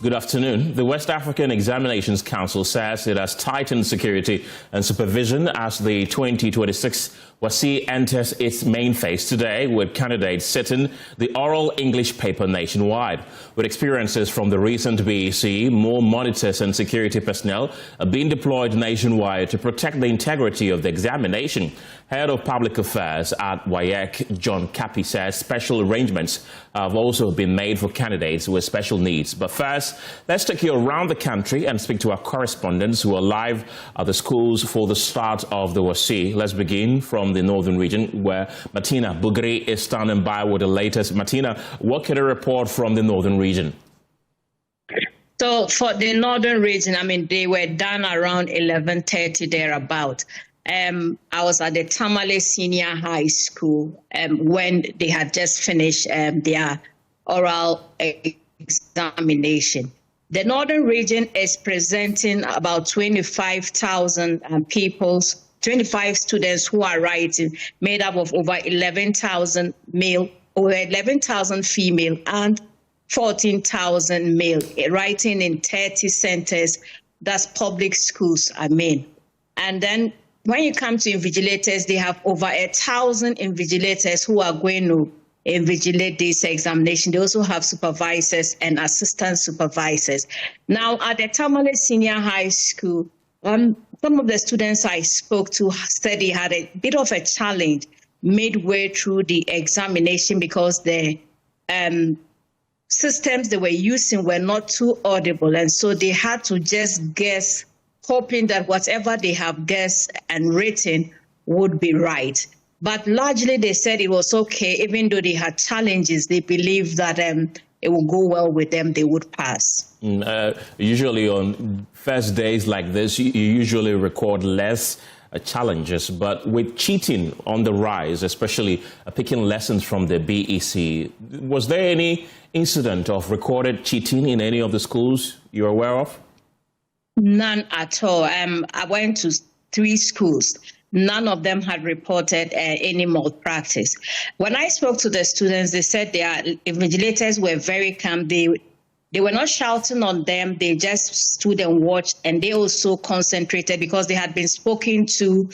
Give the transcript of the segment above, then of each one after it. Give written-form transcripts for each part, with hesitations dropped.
Good afternoon. The West African Examinations Council says it has tightened security and supervision as the 2026 WASSCE enters its main phase today, with candidates sitting the oral English paper nationwide. With experiences from the recent BEC, more monitors and security personnel are being deployed nationwide to protect the integrity of the examination. Head of Public Affairs at WAEC, John Kapi, says special arrangements have also been made for candidates with special needs. But first, let's take you around the country and speak to our correspondents who are live at the schools for the start of the WASSCE. Let's begin from the northern region, where Martina Bugri is standing by with the latest. Martina, what can you report from the northern region? So for the northern region, they were done around 11:30 thereabout. I was at the Tamale Senior High School when they had just finished their oral examination. The northern region is presenting about 25,000 pupils, 25 students who are writing, made up of over 11,000 male, over 11,000 female, and 14,000 male, writing in 30 centers. That's public schools, And then when you come to invigilators, they have over 1,000 invigilators who are going to invigilate this examination. They also have supervisors and assistant supervisors. Now, at the Tamale Senior High School, some of the students I spoke to said they had a bit of a challenge midway through the examination because the systems they were using were not too audible, and so they had to just guess, hoping that whatever they have guessed and written would be right. But largely they said it was okay, even though they had challenges. They believed that it would go well with them, they would pass. Usually on first days like this, you usually record less challenges, but with cheating on the rise, especially picking lessons from the BEC, was there any incident of recorded cheating in any of the schools you're aware of? None at all. I went to 3 schools. None of them had reported any malpractice. When I spoke to the students, they said their invigilators were very calm. They were not shouting on them. They just stood and watched, and they also concentrated because they had been spoken to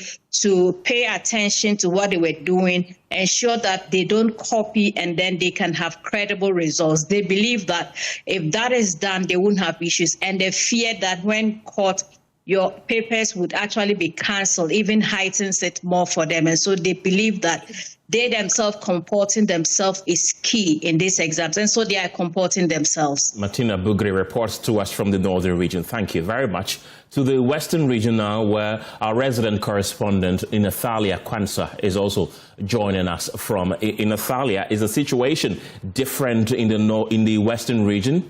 pay attention to what they were doing, ensure that they don't copy, and then they can have credible results. They believe that if that is done, they won't have issues, and they fear that when caught, your papers would actually be cancelled, even heightens it more for them. And so they believe that they themselves comporting themselves is key in these exams, and so they are comporting themselves. Martina Bugri reports to us from the northern region. Thank you very much. To the western region now, where our resident correspondent in Athalia, Kwansa, is also joining us from. In Athalia, is the situation different in the western region?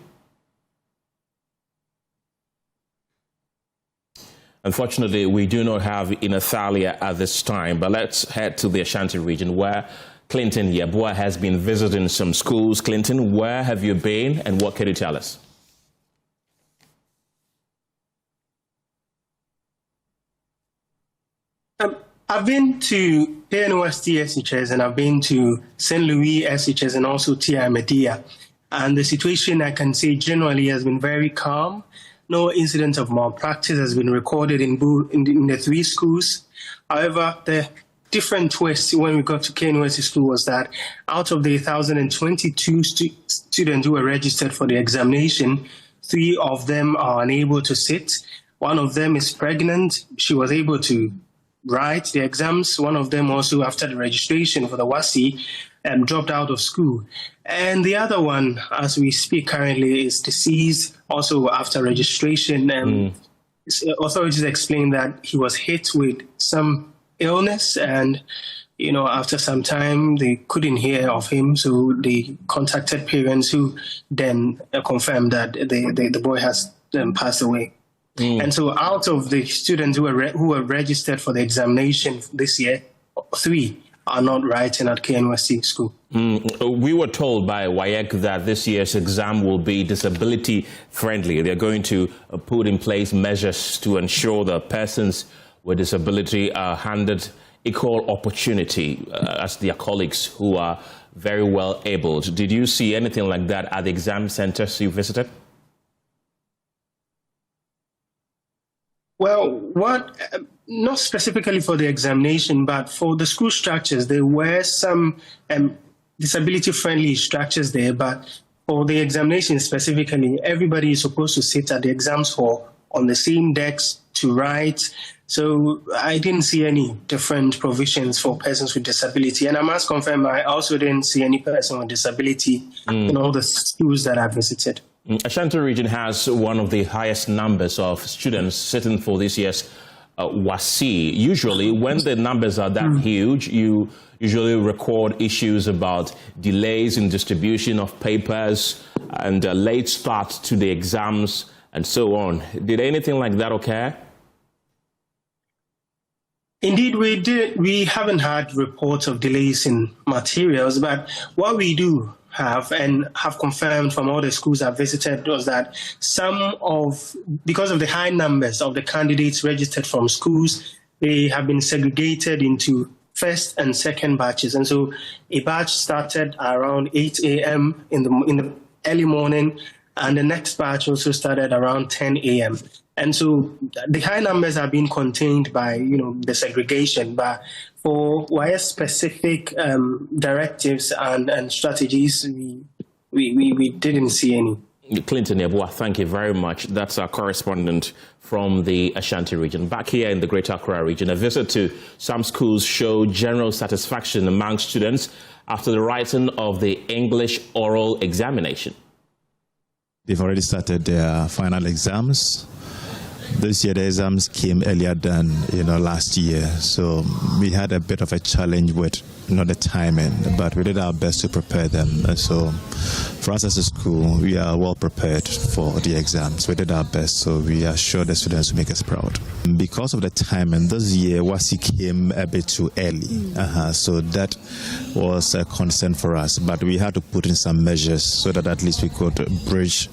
Unfortunately, we do not have in Athalia at this time, but let's head to the Ashanti region, where Clinton Yeboah has been visiting some schools. Clinton, where have you been and what can you tell us? I've been to KNUST SHS and I've been to St. Louis SHS and also TI Media. And the situation, I can say, generally has been very calm. No incident of malpractice has been recorded in the 3 schools. However, the different twist when we got to KNUST school was that out of the 1,022 students who were registered for the examination, 3 of them are unable to sit. One of them is pregnant. She was able to write the exams. One of them also, after the registration for the WASSCE, dropped out of school. And the other one, as we speak currently, is deceased also after registration. Authorities explained that he was hit with some illness, and after some time they couldn't hear of him, so they contacted parents who then confirmed that the boy has passed away. And so out of the students who were registered for the examination this year, 3 are not writing at KNUST school. We were told by WAEC that this year's exam will be disability friendly. They're going to put in place measures to ensure that persons with disability are handed equal opportunity as their colleagues who are very well abled. Did you see anything like that at the exam centers you visited? Well, not specifically for the examination, but for the school structures, there were some disability-friendly structures there, but for the examination specifically, everybody is supposed to sit at the exams hall on the same desks to write. So I didn't see any different provisions for persons with disability. And I must confirm, I also didn't see any person with disability in all the schools that I visited. Ashanti region has one of the highest numbers of students sitting for this year's WASSCE. Usually, when the numbers are that huge, you usually record issues about delays in distribution of papers and a late start to the exams and so on. Did anything like that occur? Indeed, we did. We haven't had reports of delays in materials, but what we do have and have confirmed from all the schools I've visited was that because of the high numbers of the candidates registered from schools, they have been segregated into first and second batches. And so a batch started around 8 a.m. in the early morning, and the next batch also started around 10 a.m. And so the high numbers are being contained by, the segregation. But for WASSCE-specific directives and strategies, we didn't see any. Clinton Yabua, thank you very much. That's our correspondent from the Ashanti region. Back here in the Greater Accra region, a visit to some schools showed general satisfaction among students after the writing of the English oral examination. They've already started their final exams. This year the exams came earlier than last year, so we had a bit of a challenge with the timing, but we did our best to prepare them. So for us as a school, we are well prepared for the exams. We did our best, so we are sure the students will make us proud. Because of the timing, this year WASSCE came a bit too early, so that was a concern for us. But we had to put in some measures so that at least we could bridge,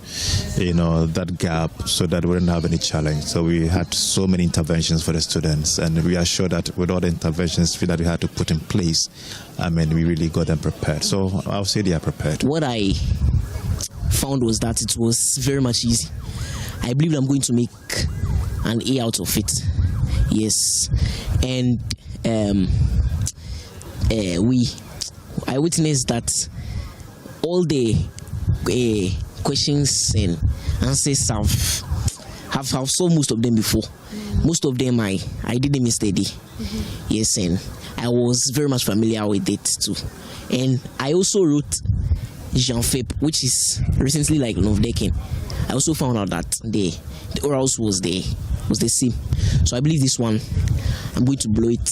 that gap, so that we didn't have any challenge. So we had so many interventions for the students, and we are sure that with all the interventions that we had to put in place, we really got them prepared. So I'll say they are prepared. What I found was that it was very much easy. I believe I'm going to make an A out of it. Yes. And I witnessed that all the questions and answers have solved most of them before. Most of them I did them yesterday. Yes, and I was very much familiar with it too. And I also wrote Jean Feb, which is recently like Novdekin. I also found out that the orals was the same. So I believe this one, I'm going to blow it.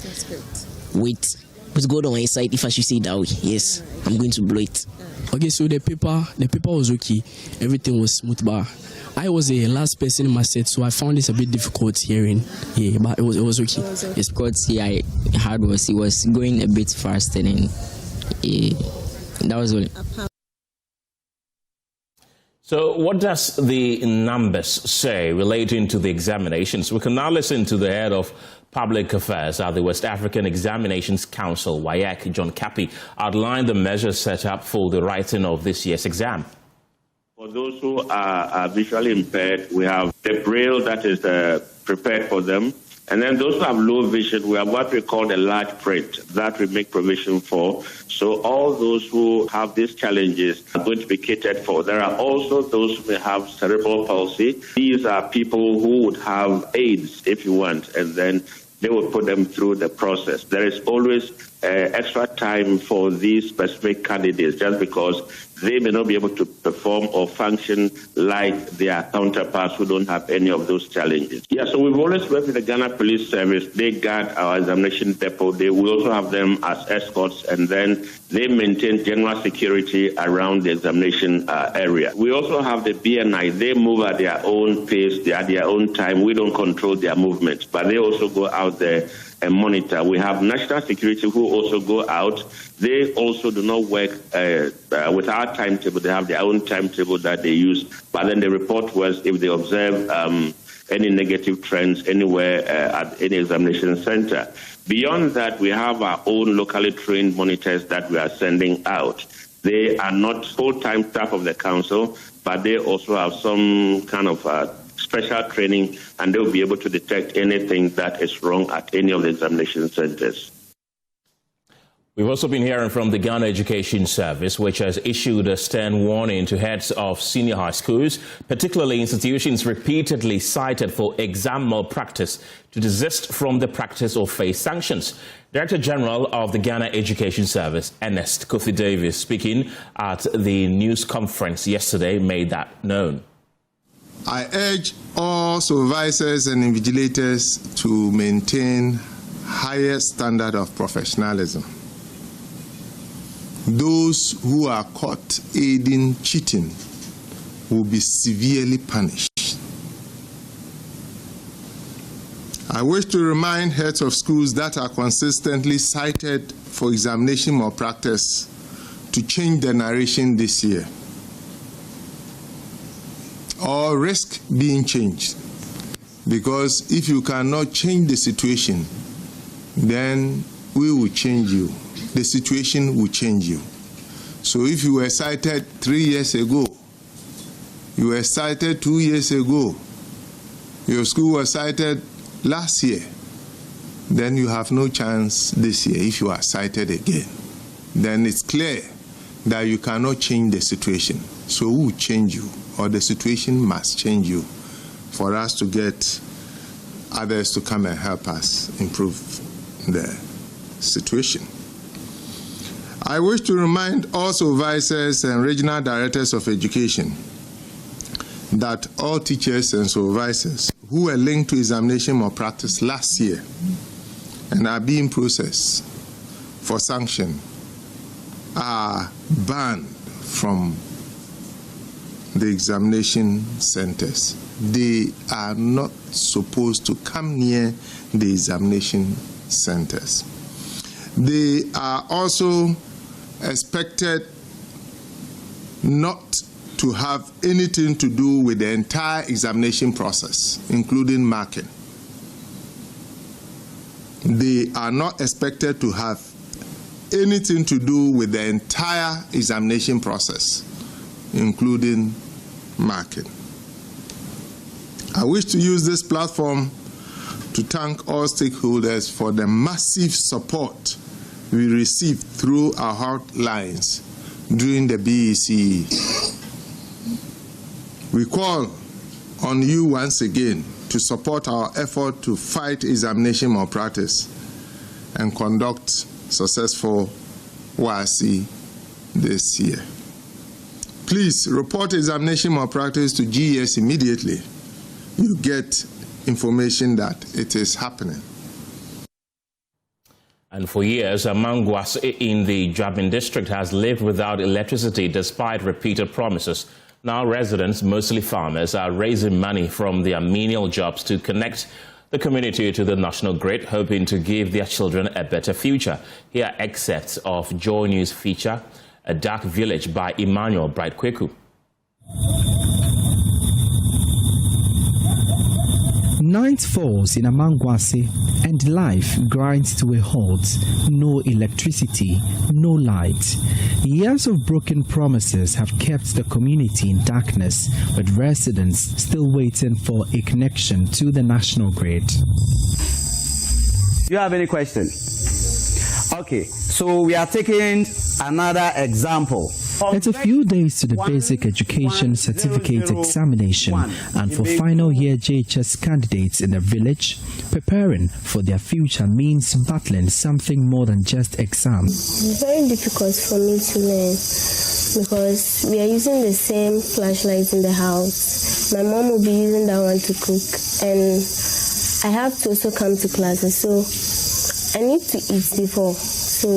That's great. With God on my side, if I should say it that way. Yes, I'm going to blow it. Okay, so the paper was okay. Everything was smooth, but I was the last person in my set, so I found this a bit difficult hearing. Yeah, but it was okay. It's because I had it was going a bit faster, and that was all. So what does the numbers say relating to the examinations? We can now listen to the head of Public Affairs at the West African Examinations Council, WAEC, John Kapi, outline the measures set up for the writing of this year's exam. For those who are visually impaired, we have the braille that is prepared for them. And then those who have low vision, we have what we call the large print that we make provision for. So all those who have these challenges are going to be catered for. There are also those who may have cerebral palsy. These are people who would have AIDS, if you want, and then they will put them through the process. There is always extra time for these specific candidates just because they may not be able to perform or function like their counterparts who don't have any of those challenges. Yeah, so we've always worked with the Ghana Police Service. They guard our examination depot. We also have them as escorts, and then they maintain general security around the examination area. We also have the BNI. They move at their own pace, at their own time. We don't control their movement, but they also go out there and monitor. We have national security who also go out. They also do not work with our timetable. They have their own timetable that they use, but then they report to us if they observe any negative trends anywhere at any examination center. Beyond that, we have our own locally trained monitors that we are sending out. They are not full-time staff of the council, but they also have some kind of special training, and they will be able to detect anything that is wrong at any of the examination centers. We've also been hearing from the Ghana Education Service, which has issued a stern warning to heads of senior high schools, particularly institutions repeatedly cited for exam malpractice, to desist from the practice or face sanctions. Director General of the Ghana Education Service, Ernest Kofi Davis, speaking at the news conference yesterday, made that known. I urge all supervisors and invigilators to maintain higher standard of professionalism. Those who are caught aiding cheating will be severely punished. I wish to remind heads of schools that are consistently cited for examination malpractice to change the narration this year, or risk being changed, because if you cannot change the situation, then we will change you. The situation will change you. So if you were cited 3 years ago, you were cited 2 years ago, your school was cited last year, then you have no chance this year if you are cited again. Then it's clear that you cannot change the situation. So who will change you? Or the situation must change you for us to get others to come and help us improve the situation. I wish to remind all supervisors and regional directors of education that all teachers and supervisors who were linked to examination malpractice last year and are being processed for sanction are banned from the examination centers. They are not supposed to come near the examination centers. They are also expected not to have anything to do with the entire examination process, including marking. They are not expected to have anything to do with the entire examination process, including marking. I wish to use this platform to thank all stakeholders for the massive support we received through our hotlines during the BEC. We call on you once again to support our effort to fight examination malpractice and conduct successful WASI this year. Please report examination malpractice to GES immediately. You get information that it is happening. And for years, Amangwas in the Jabin district has lived without electricity despite repeated promises. Now residents, mostly farmers, are raising money from their menial jobs to connect the community to the national grid, hoping to give their children a better future. Here are excerpts of Joy News feature, A Dark Village by Emmanuel Bright-Kweku. Night falls in Amangwase and life grinds to a halt. No electricity, no light. Years of broken promises have kept the community in darkness, with residents still waiting for a connection to the national grid. Do you have any questions? Okay, so we are taking another example. It's a few days to the basic education certificate examination, and for final year JHS candidates in the village, preparing for their future means battling something more than just exams. It's very difficult for me to learn because we are using the same flashlight in the house. My mom will be using that one to cook, and I have to also come to classes, so I need to eat before. So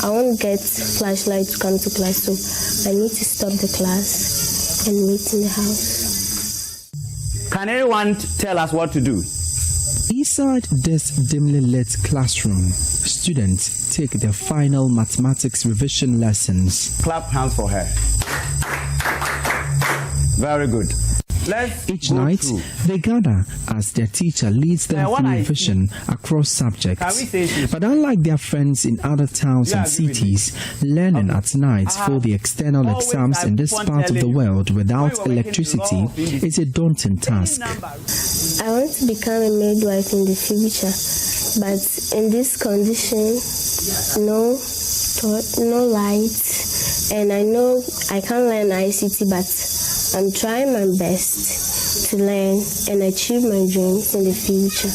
I won't get flashlight to come to class, so I need to stop the class and wait in the house. Can anyone tell us what to do? Inside this dimly lit classroom, students take their final mathematics revision lessons. Clap hands for her. Very good. Each night, they gather as their teacher leads them through revision across subjects. But unlike their friends in other towns and cities, learning at night for the external exams in this part of the world without electricity is a daunting task. I want to become a midwife in the future, but in this condition, no light, and I know I can't learn ICT, but I'm trying my best to learn and achieve my dreams in the future.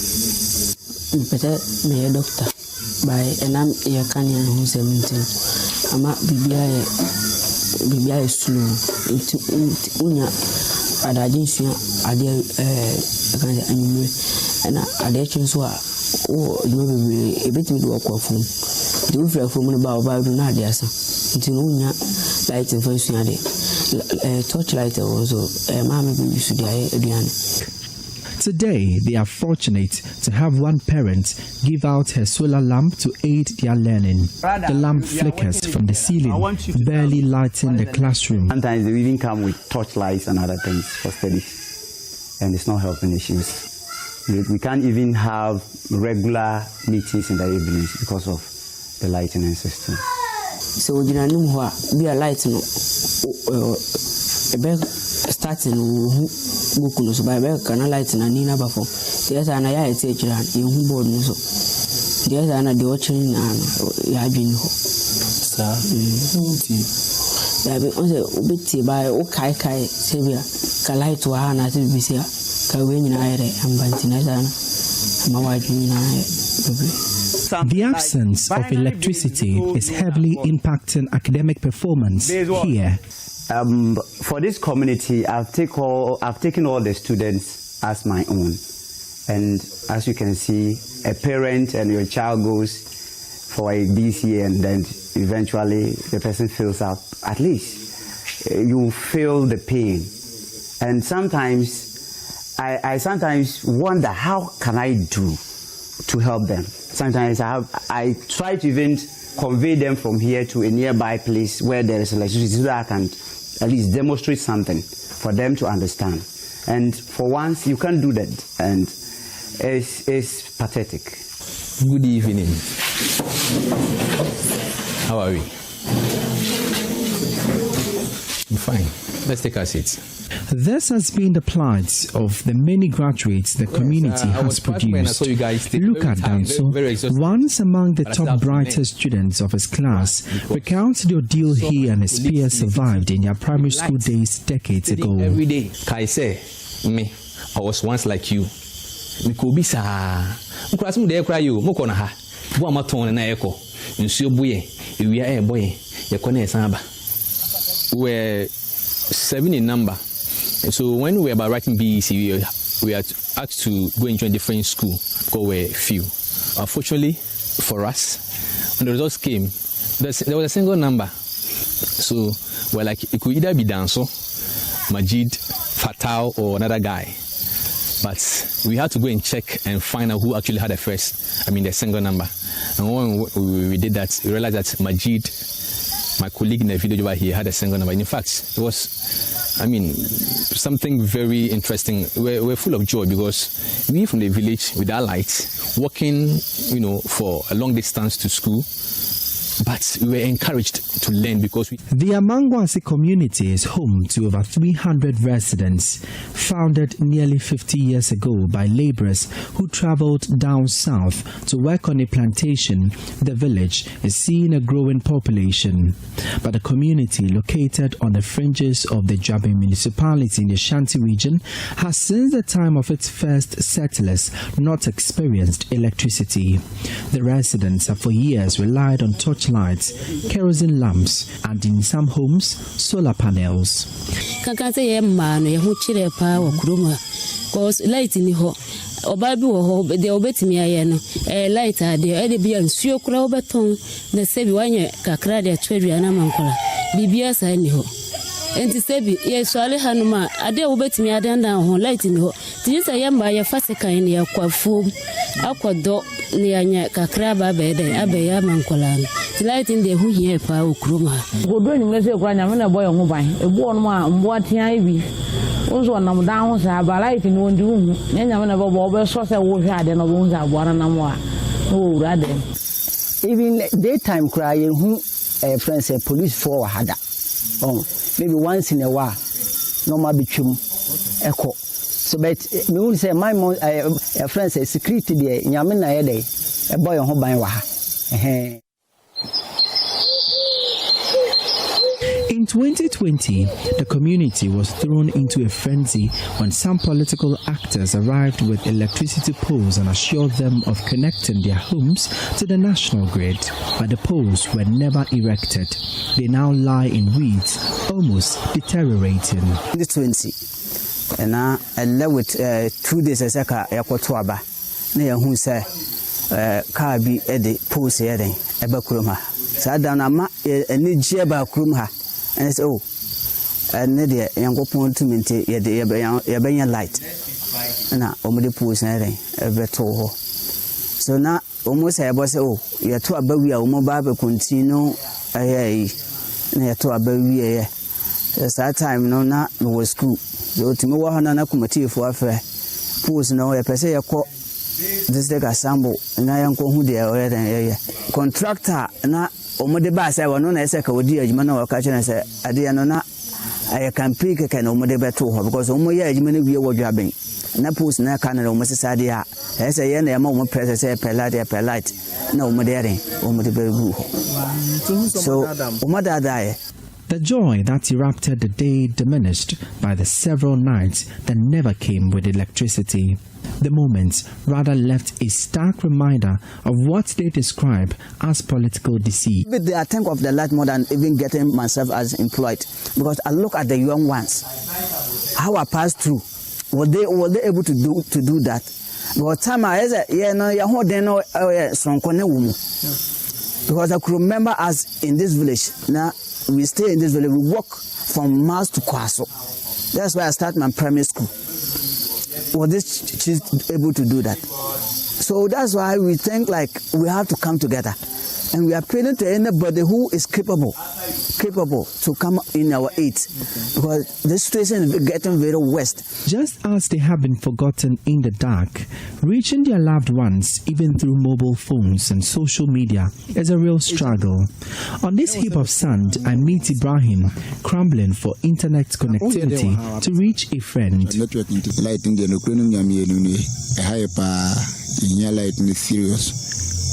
Better be a doctor by and I'm a Kenyan who's 17. I'm at BBI slow into Unya. I didn't see a dear and I did choose what a bit of work from. The roof from about Nadia into Unya light and first torchlight also mammy used to Today, they are fortunate to have one parent give out her solar lamp to aid their learning. The lamp flickers from the ceiling, barely lighting the classroom. Sometimes they even come with torchlights and other things for studies, and it's not helping issues. We can't even have regular meetings in the evenings because of the lighting system. So you know be a light no starting buku so by can light na ni na bafo there's an aya take you board no so there's an the watching ya adwin ho sa ya be on say obeti by o kai sebia ka light wa na te bisia ka we nyina ayre ambanti na sana ma wa adwin na The absence of electricity is heavily impacting academic performance here. For this community, I've taken all the students as my own. And as you can see, a parent and your child goes for a BCA and then eventually the person fills up. At least you feel the pain. And sometimes, I sometimes wonder, how can I do to help them? Sometimes I try to even convey them from here to a nearby place where there is electricity so that I can at least demonstrate something for them to understand. And for once, you can't do that, and it's pathetic. Good evening. How are we? I'm fine. Let's take our seats. This has been the plight of the many graduates the community has produced. Look at Danso, once among the top brightest students of his class, recounts the ordeal he and his peers survived in their primary school days decades ago. Every day, Kai say, me, I was once like you. Mikobisa, Mkrasmu de cry you, Mokona ha, Buamaton and Echo, Monsieur Buye, we are a boy, Yakone Samba. We're 7 in number. So when we were about writing BEC, we had asked to go into a different school because we were few. Unfortunately for us, when the results came, there was a single number. So we're like, it could either be Danso, Majid, Fatal, or another guy. But we had to go and check and find out who actually had the single number. And when we did that, we realized that Majid, my colleague in the video over here, had a single number. In fact, it was, something very interesting. We're full of joy because we from the village with our lights, walking, for a long distance to school. But we were encouraged to learn because The Amangwase community is home to over 300 residents, founded nearly 50 years ago by laborers who traveled down south to work on a plantation. The village is seeing a growing population, but the community located on the fringes of the Jabe municipality in the Shanti region has since the time of its first settlers not experienced electricity. The residents have for years relied on torch lights, kerosene lamps, and in some homes, solar panels. Light in the Obabi wo de obetimi aye no light ade e de bia nsuo kura obeton na sebi wanye kakra de atwadua na mankola bibia sa ni ho enti sebi ye swale hanuma ade obetimi ade ndan ho light ni ho tinisa ye mba ye fasekan ni yakwafu akodo ni anya kakra ba be de abe ya mankola light in the who here pa okroma go do nyum se kura nyame na boy ho ban ebu ono ma mbo tia ibi onzo nam down sa ba light ni wondi hu nyame na bo so se wo hwe ade no bo nza aboara nam a no wura de. Even daytime cry who friends police for hada. Maybe once in a while, no more between echo. So, but me will say my friends say security there. Nyamina day a boy on home by waha. In 2020, the community was thrown into a frenzy when some political actors arrived with electricity poles and assured them of connecting their homes to the national grid. But the poles were never erected. They now lie in weeds, almost deteriorating. 2020, and I left with 2 days as a car airport waba. Near who say, car be at the poles here, a bakruma. So I don't know, a need jeba krumha. And I said, and the young people to maintain your light. And now, the pools and every toll. So now, almost I was, you're too above your mobile continue. Near to a baby. At that time, no, not was school. So to me, one committee for affair. Pools no, a per se a court. This like a sample, and I am going to the contractor. Now, Omode Bass, I was known as a Kawadia, Jimano, catching as a Adianona. I can pick a can Omode Beto because Omoya, Jimmy, we were jabbing. Naples, Nakan, almost Sadia, as a young moment, President per light. No, Modere, Omode Beru. So, Omada die. The joy that erupted the day diminished by the several nights that never came with electricity. The moments rather left a stark reminder of what they describe as political deceit. But I think of the light more than even getting myself as employed, because I look at the young ones, how I passed through. Were they able to do that? But time I said, because I could remember us in this village. Now we stay in this village. We walk from Mars to Kwaso. That's why I started my primary school. She's able to do that. So that's why we think like we have to come together. And we are appealing to anybody who is capable to come in our aid. Because this situation is getting very worse. Just as they have been forgotten in the dark, reaching their loved ones, even through mobile phones and social media, is a real struggle. On this heap of sand, I meet Ibrahim, crumbling for internet connectivity to reach a friend.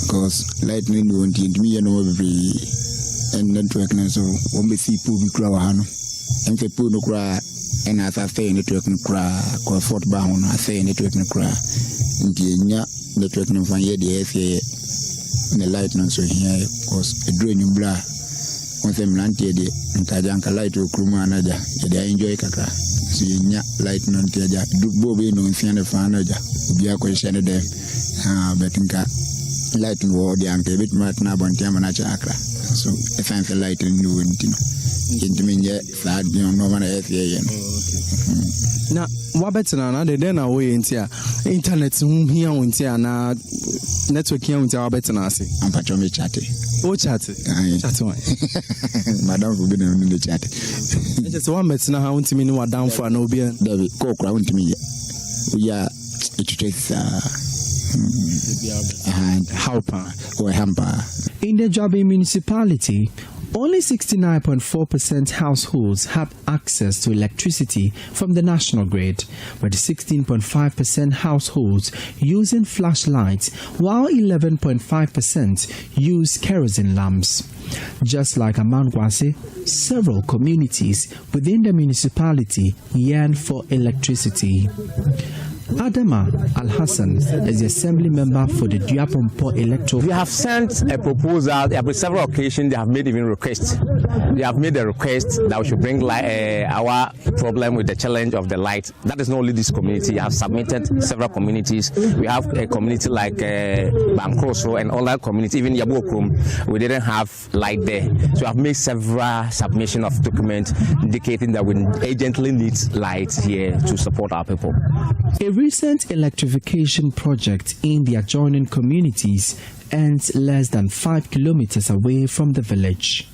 Because lightning won't me and network so won't be see pool hano and the pool no cry and as I say network no cry call fort bound I say network no cry in the network no fan the FA and the light no so here because a drain blah once I'm landed and Tajanka light to Kruma another they enjoy kaka so light no teja do bobe no fan of another be a question them betinka light in war the anke bit mat na bon tiama na chakra so if I'm the light in you into me sad no man FA na wabetina na de na we ntia internet here ntia na network here ntia wabetina ase ampacho me chat one madam for be in the chat just one betina ha untimi ni wadam for na obi David ko kra untimi ya it In the Jobe municipality, only 69.4% households have access to electricity from the national grid, with 16.5% households using flashlights, while 11.5% use kerosene lamps. Just like Amangwase, several communities within the municipality yearn for electricity. Adama Al-Hassan is the assembly member for the Dafeamekpor electoral. We have sent a proposal. On several occasions, they have made even requests. They have made a request that we should bring our problem with the challenge of the light. That is not only this community. We have submitted several communities. We have a community like Bamkroso and other communities, even Yabokrum. We didn't have light there. So I've made several submission of documents indicating that we urgently need lights here to support our people. A recent electrification project in the adjoining communities ends less than 5 kilometers away from the village.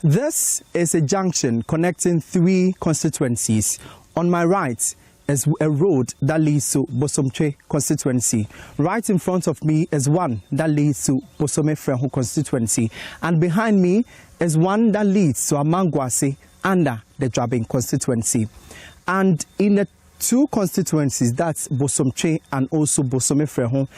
This is a junction connecting 3 constituencies. On my right is a road that leads to Bosomtwe constituency. Right in front of me is one that leads to Bosome Frempong constituency. And behind me is one that leads to Amangwase under the Dwabin constituency. And in the 2 constituencies, that's Bosomtwe and also Bosome Frempong,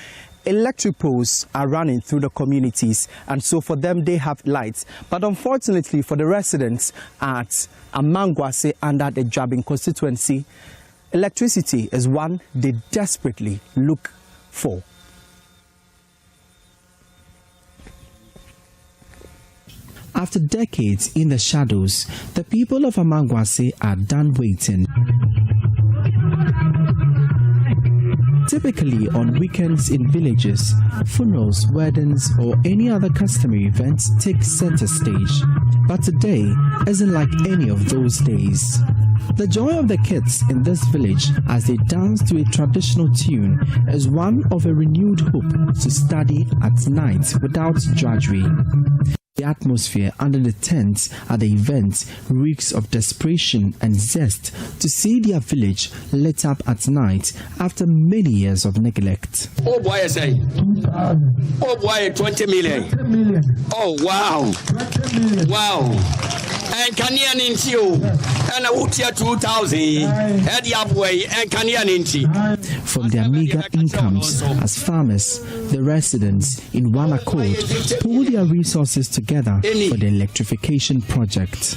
electric poles are running through the communities, and so for them they have lights. But unfortunately for the residents at Amangwase under the Dwabin constituency, electricity is one they desperately look for. After decades in the shadows, the people of Amangwase are done waiting. Typically on weekends in villages, funerals, weddings or any other customary events take center stage. But today isn't like any of those days. The joy of the kids in this village as they dance to a traditional tune is one of a renewed hope to study at night without drudgery. The atmosphere under the tents at the event reeks of desperation and zest to see their village lit up at night after many years of neglect. Oh boy, I say. Oh boy, 20 million. Oh wow. Wow. And Canyan into you. And I would hear 2,000. And Yabway and Canyan into. From their meager incomes as farmers, the residents in one accord pool their resources together for the electrification project.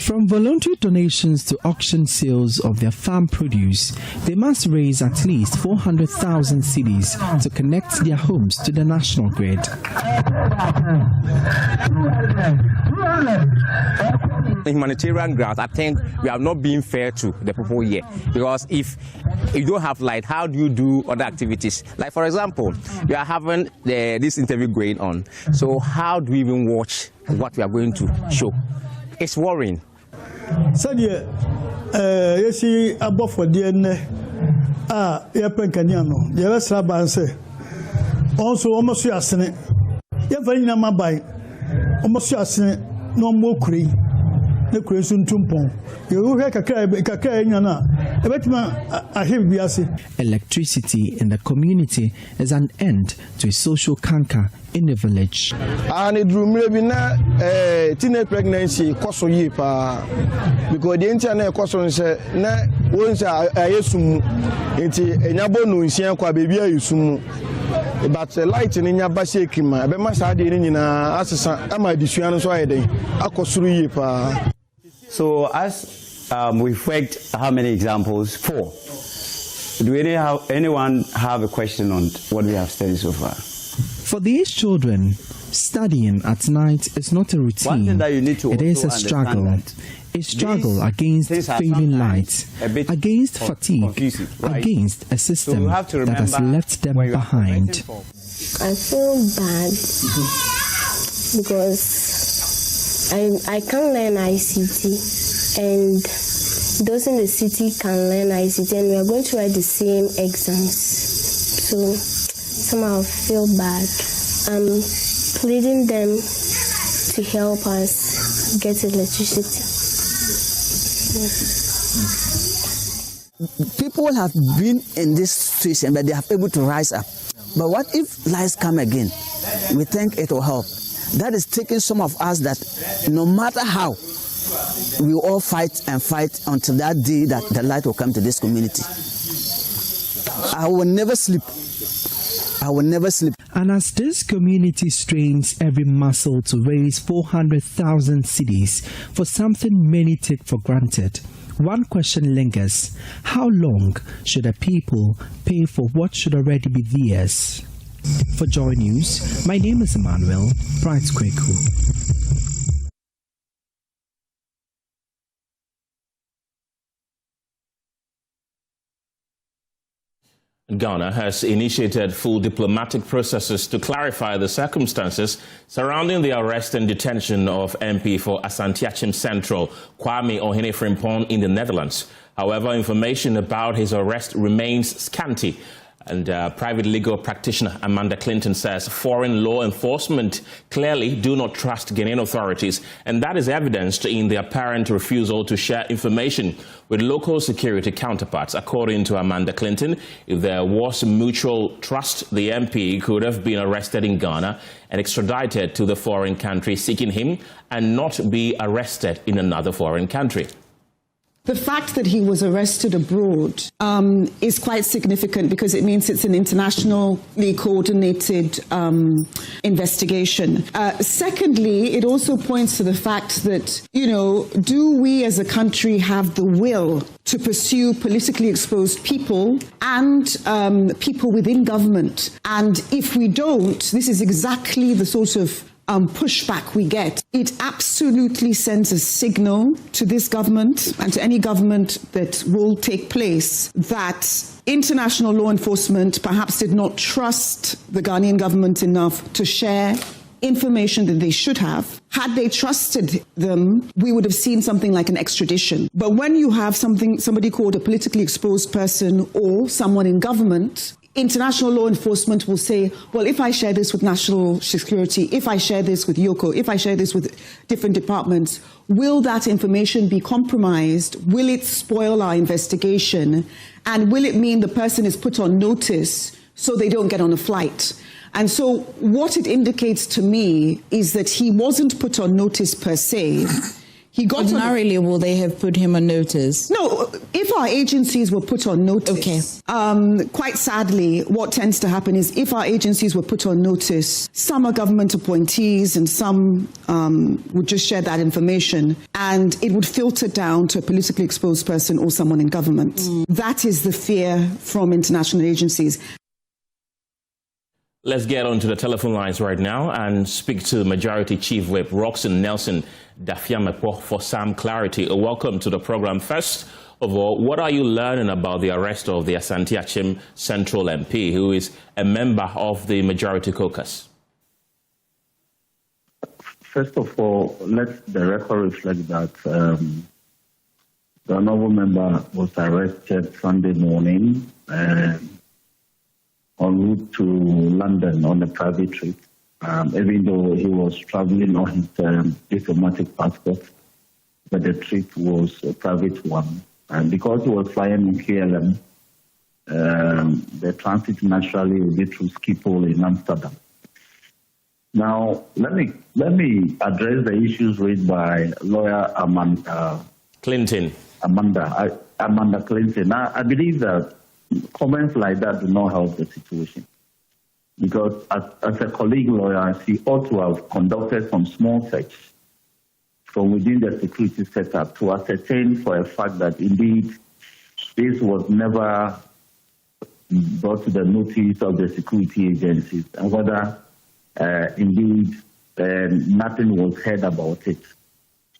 From voluntary donations to auction sales of their farm produce, they must raise at least 400,000 cedis to connect their homes to the national grid. Humanitarian grounds, I think we have not been fair to the people here, because if you don't have light, how do you do other activities? Like for example, we are having this interview going on, so how do we even watch what we are going to show? It's worrying. You see, above for DNA, you're penkaniano, you're a slabanse. Also, almost you are saying, you're very number by almost you are saying, no more cree. The question tumpon. You hear electricity in the community is an end to a social canker in the village. And it maybe na teenage pregnancy cost ye pa because the internet cost on say na once ayesum enti enyabo no nsia kwa baby ayesum but light in your basic ma be ma sa de ni nyina asesa ama disua no so ayeden akosuru ye pa. So as we've worked how many examples? 4. Do anyone have a question on what we have studied so far? For these children, studying at night is not a routine. One thing that you need to it is a struggle. A struggle against failing light, against fatigue, right? Against a system that has left them behind. I feel bad because I can't learn ICT, and those in the city can learn ICT, and we are going to write the same exams. So somehow I feel bad. I'm pleading them to help us get electricity. People have been in this situation, but they are able to rise up. But what if lights come again? We think it will help. That is taking some of us that no matter how, we all fight and fight until that day that the light will come to this community. I will never sleep. I will never sleep. And as this community strains every muscle to raise 400,000 cedis for something many take for granted, one question lingers: how long should the people pay for what should already be theirs? For Joy News, my name is Emmanuel Bright Kweku. Ghana has initiated full diplomatic processes to clarify the circumstances surrounding the arrest and detention of MP for Asante Akyem Central, Kwame Ohene Frimpong in the Netherlands. However, information about his arrest remains scanty. And private legal practitioner Amanda Clinton says foreign law enforcement clearly do not trust Ghanaian authorities, and that is evidenced in the apparent refusal to share information with local security counterparts. According to Amanda Clinton, if there was mutual trust, the MP could have been arrested in Ghana and extradited to the foreign country seeking him and not be arrested in another foreign country. The fact that he was arrested abroad is quite significant because it means it's an internationally coordinated investigation. Secondly, it also points to the fact that, do we as a country have the will to pursue politically exposed people and people within government? And if we don't, this is exactly the sort of pushback we get. It absolutely sends a signal to this government and to any government that will take place that international law enforcement perhaps did not trust the Ghanaian government enough to share information that they should have. Had they trusted them, we would have seen something like an extradition. But when you have somebody called a politically exposed person or someone in government, international law enforcement will say, well, if I share this with national security, if I share this with Yoko, if I share this with different departments, will that information be compromised? Will it spoil our investigation? And will it mean the person is put on notice so they don't get on a flight? And so what it indicates to me is that he wasn't put on notice per se. He got Ordinarily, will they have put him on notice? No, if our agencies were put on notice, quite sadly, what tends to happen is if our agencies were put on notice, some are government appointees and some would just share that information and it would filter down to a politically exposed person or someone in government. That is the fear from international agencies. Let's get onto the telephone lines right now and speak to Majority Chief Whip Rockson-Nelson Dafeamekpor for some clarity. Welcome to the program. First of all, what are you learning about the arrest of the Asante Akyem Central MP, who is a member of the Majority Caucus? First of all, let the record reflect that the honorable member was arrested Sunday morning en route to London on a private trip, even though he was traveling on his diplomatic passport, but the trip was a private one. And because he was flying in KLM, the transit naturally will be through Schiphol in Amsterdam. Now, let me address the issues raised by lawyer Amanda Clinton. Amanda Clinton. Now, I believe that comments like that do not help the situation. Because as a colleague lawyer, she ought to have conducted some small search from within the security setup to ascertain for a fact that indeed this was never brought to the notice of the security agencies and whether indeed nothing was heard about it.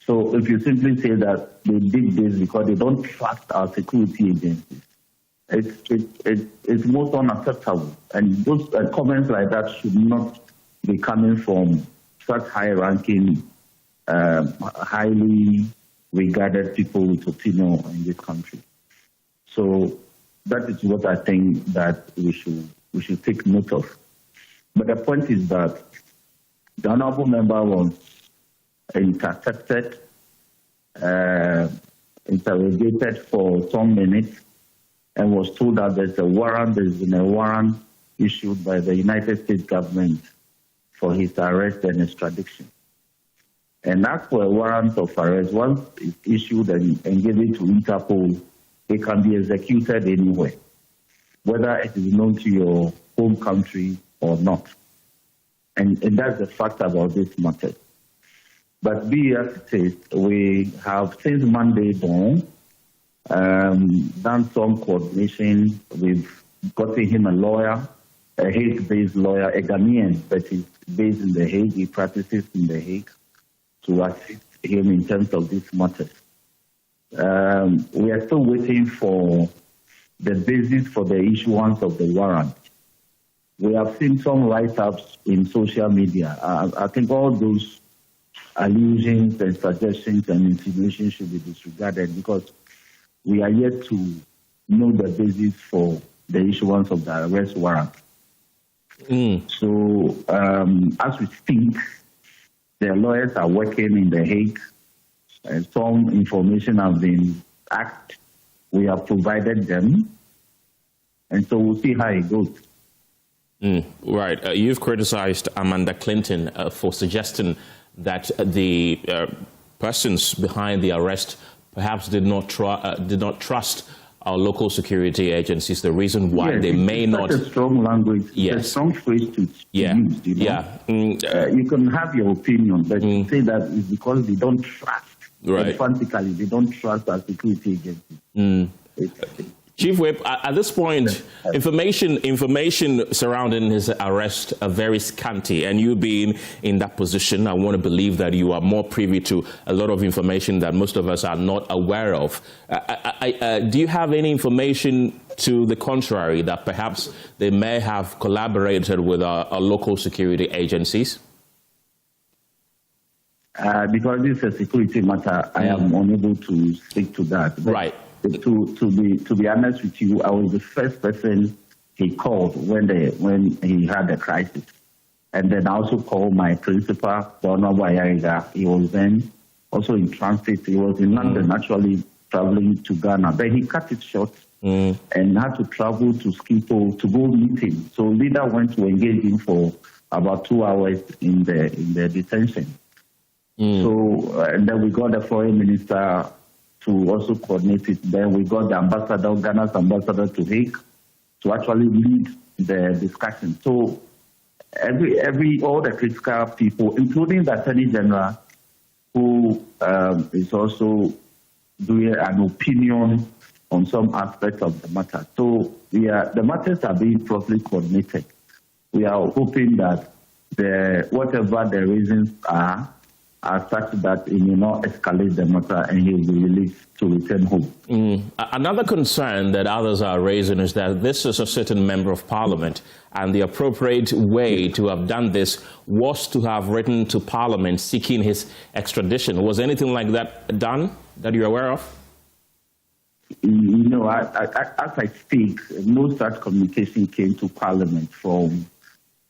So if you simply say that they did this because they don't trust our security agencies, it's most unacceptable. And those comments like that should not be coming from such high-ranking, highly regarded people with opinion in this country. So that is what I think that we should take note of. But the point is that the honorable member was intercepted, interrogated for some minutes, and was told that there's been a warrant issued by the United States government for his arrest and extradition. And as for a warrant of arrest, once it's issued and given to Interpol, it can be executed anywhere, whether it is known to your home country or not. And that's the fact about this matter. But be as it is, we have since Monday dawn done some coordination. We've gotten him a lawyer, a Hague-based lawyer, a Ghanaian, but he's based in The Hague. He practices in The Hague to assist him in terms of this matter. We are still waiting for the basis for the issuance of the warrant. We have seen some write-ups in social media. I think all those allusions and suggestions and insinuations should be disregarded because we are yet to know the basis for the issuance of the arrest warrant. So as we speak, the lawyers are working in The Hague. Some information has been asked. We have provided them. And so we'll see how it goes. Right. You've criticized Amanda Clinton for suggesting that the persons behind the arrest perhaps did not trust our local security agencies. The reason why they may not. It's a strong language. Yes. A strong phrase to use. You know? You can have your opinion, but to say that is because they don't trust. Right. Frantically, they don't trust our security agencies. Chief Whip, at this point, information surrounding his arrest are very scanty, and you being in that position, I want to believe that you are more privy to a lot of information that most of us are not aware of. Do you have any information to the contrary, that perhaps they may have collaborated with our local security agencies? Because this is a security matter, I am unable to speak to that. But right. To be honest with you, I was the first person he called when he had the crisis. And then I also called my principal, Honorable Ayariga. He was then also in transit. He was in London, actually traveling to Ghana. But he cut it short and had to travel to Schiphol to go meet him. So leader went to engage him for about 2 hours in the detention. So and then we got the foreign minister to also coordinate it. Then we got the ambassador, Ghana's ambassador to Hague, to actually lead the discussion. So all the critical people, including the Attorney General, who is also doing an opinion on some aspects of the matter. So the matters are being properly coordinated. We are hoping that whatever the reasons are such that it may not escalate the matter and he will be released to return home. Another concern that others are raising is that this is a certain member of parliament, and the appropriate way to have done this was to have written to parliament seeking his extradition. Was anything like that done that you're aware of? No, as I speak, no such communication came to parliament from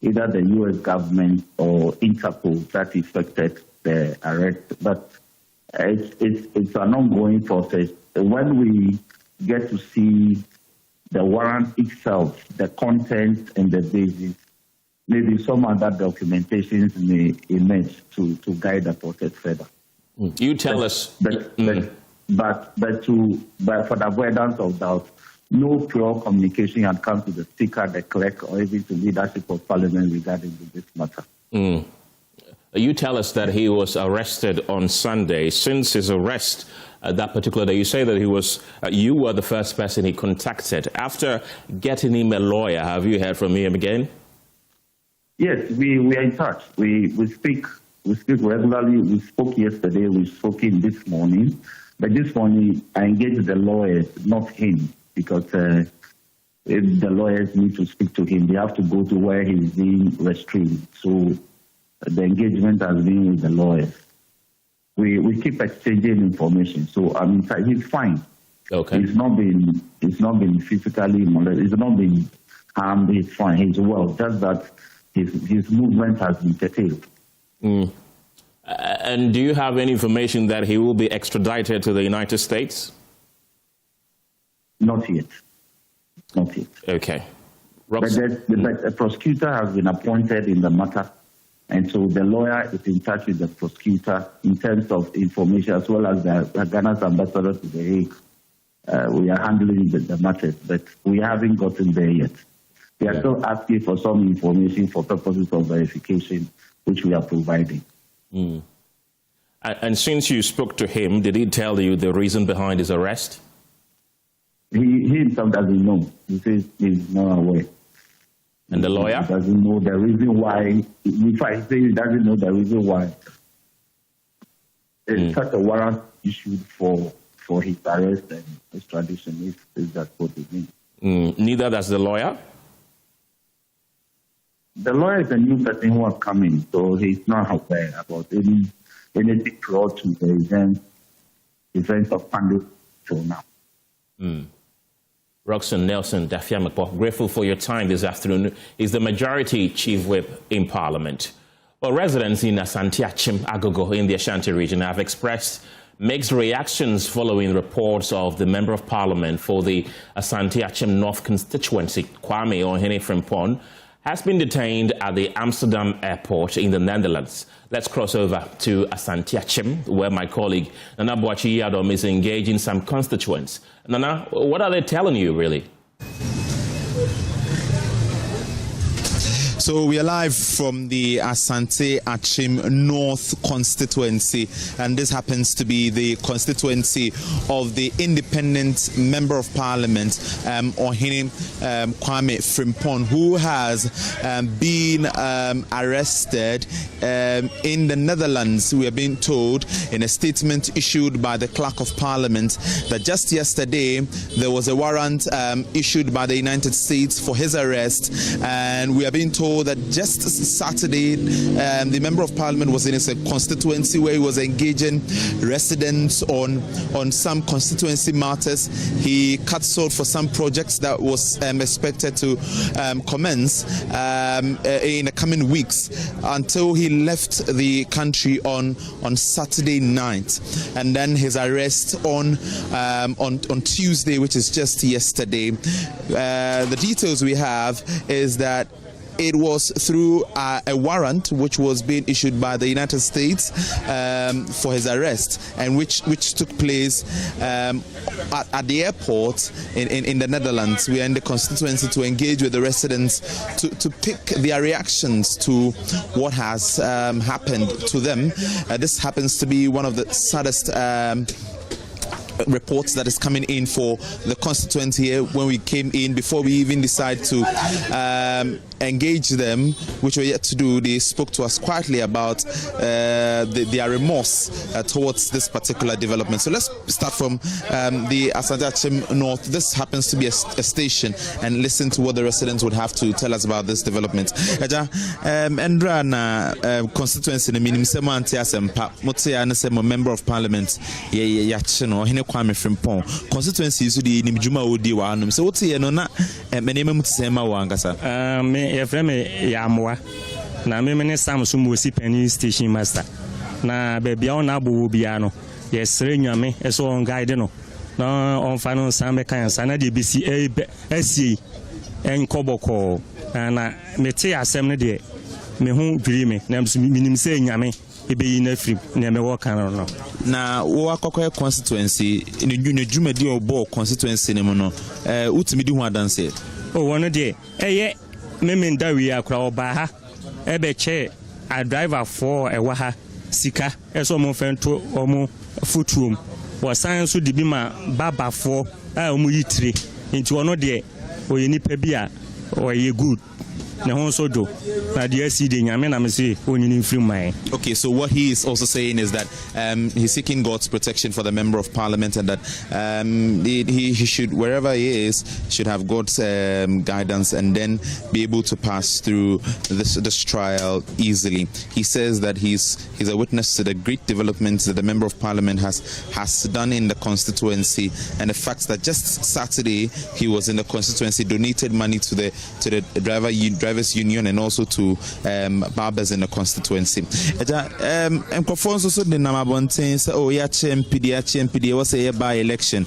either the U.S. government or Interpol that affected the arrest, but it's an ongoing process. When we get to see the warrant itself, the content and the basis, maybe some other documentations may emerge to guide the process further. You tell us. But for the avoidance of doubt, no pure communication had come to the Speaker, the Clerk, or even to leadership of Parliament regarding this matter. You tell us that he was arrested on Sunday. Since his arrest that particular day, you say that you were the first person he contacted. After getting him a lawyer, have you heard from him again? Yes, we are in touch. We speak regularly. We spoke yesterday. We spoke in this morning. But this morning, I engaged the lawyers, not him, because if the lawyers need to speak to him, they have to go to where he's being restrained. So the engagement has been with the lawyers. We keep exchanging information. So he's fine. Okay. He's not been physically molested. He's not been harmed. He's fine. He's well. Just that his movement has been curtailed. And do you have any information that he will be extradited to the United States? Not yet. Okay. But a prosecutor has been appointed in the matter. And so the lawyer is in touch with the prosecutor in terms of information, as well as the Ghana's ambassador to the Hague. We are handling the matters, but we haven't gotten there yet. We are still asking for some information for purposes of verification, which we are providing. And since you spoke to him, did he tell you the reason behind his arrest? He himself doesn't know. He says he's not aware. And the lawyer? He doesn't know the reason why. In fact, he doesn't know the reason why. It's such a warrant issued for his arrest and extradition, if that's what it means. Neither does the lawyer? The lawyer is a new person who has come in, so he's not aware about anything brought to the event of Pandit till now. Rockson-Nelson Dafeamekpor, grateful for your time this afternoon, is the majority chief whip in Parliament. Well, residents in Asante Akyem Agogo in the Ashanti region have expressed mixed reactions following reports of the Member of Parliament for the Asante Akyem North constituency, Kwame Ohene Frimpong, has been detained at the Amsterdam Airport in the Netherlands. Let's cross over to Asante Akyem, where my colleague Nana Boachi Yadom is engaging some constituents. Nana, what are they telling you, really? So we are live from the Asante Akyem North constituency, and this happens to be the constituency of the independent Member of Parliament, Ohene Kwame Frimpong, who has been arrested in the Netherlands. We are being told in a statement issued by the Clerk of Parliament that just yesterday there was a warrant issued by the United States for his arrest, and we are being told that just Saturday the Member of Parliament was in his constituency where he was engaging residents on some constituency matters. He cut short for some projects that was expected to commence in the coming weeks until he left the country on Saturday night, and then his arrest on Tuesday, which is just yesterday. The details we have is that it was through a warrant which was being issued by the United States for his arrest, and which took place at the airport in the Netherlands. We are in the constituency to engage with the residents to pick their reactions to what has happened to them. This happens to be one of the saddest reports that is coming in for the constituency here. When we came in, before we even decide to engage them, which we're yet to do, they spoke to us quietly about their remorse towards this particular development. So let's start from the Asante Akyem North. This happens to be a station, and listen to what the residents would have to tell us about this development. Endra na constituency ne minim sema anti asempa motia ne sema Member of Parliament ya chino Ohene Kwame Frimpong constituency isu di ni djuma odi wa anum so wote ye no na menema mutisema wa ngasa me efreme ya moa na me ne Samsung Mosi Penny Station Master na bebia ona abo bia no ye sere nyame eso on guide no na on fa no sambe kan sana de bisi asi en koboko na mete asem ne de me hu dwiri me na minim se nyame ebeyi na free na me work kan no na wo akokọ constituency in the dwumadi obo constituency ne mo no utimi di hu adanse o wono de eye me ndawi akra oba ha ebe che a driver for ewa ha sika eso mo fento omo futuom wo san so de bi ma baba for a omo yitire nti wono de oyeni pa bi a oye good. Okay, so what he is also saying is that he's seeking God's protection for the Member of Parliament, and that he should, wherever he is, should have God's guidance and then be able to pass through this trial easily. He says that he's a witness to the great developments that the Member of Parliament has done in the constituency, and the fact that just Saturday he was in the constituency, donated money to the Drivers Union and also to barbers in the constituency. What's a by election?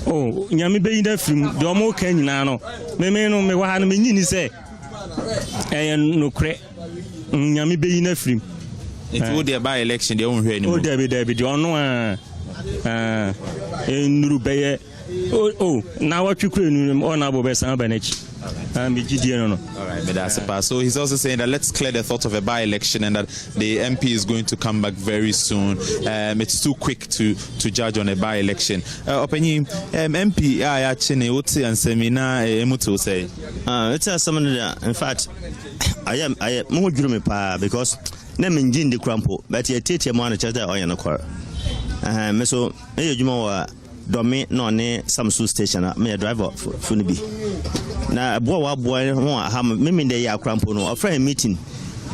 Oh, nyame be ida film do mo kan nyina no me no me wa ha no me nyini se no kre nyame be ina film it would be by election they won't hear anymore. Oh David ono nuru be oh na wa twukure nu ona bo be san ba nachi. All right, so he's also saying that let's clear the thought of a by-election and that the MP is going to come back very soon. It's too quick to judge on a by-election. MP, and seminar, say. It's someone that, in fact, I am more dreamy because name the crumple, but you take your money just there or in a car. So, Domi no ne Samsu station me driver funibi. Na boy ham me de ya krampo no offer meeting.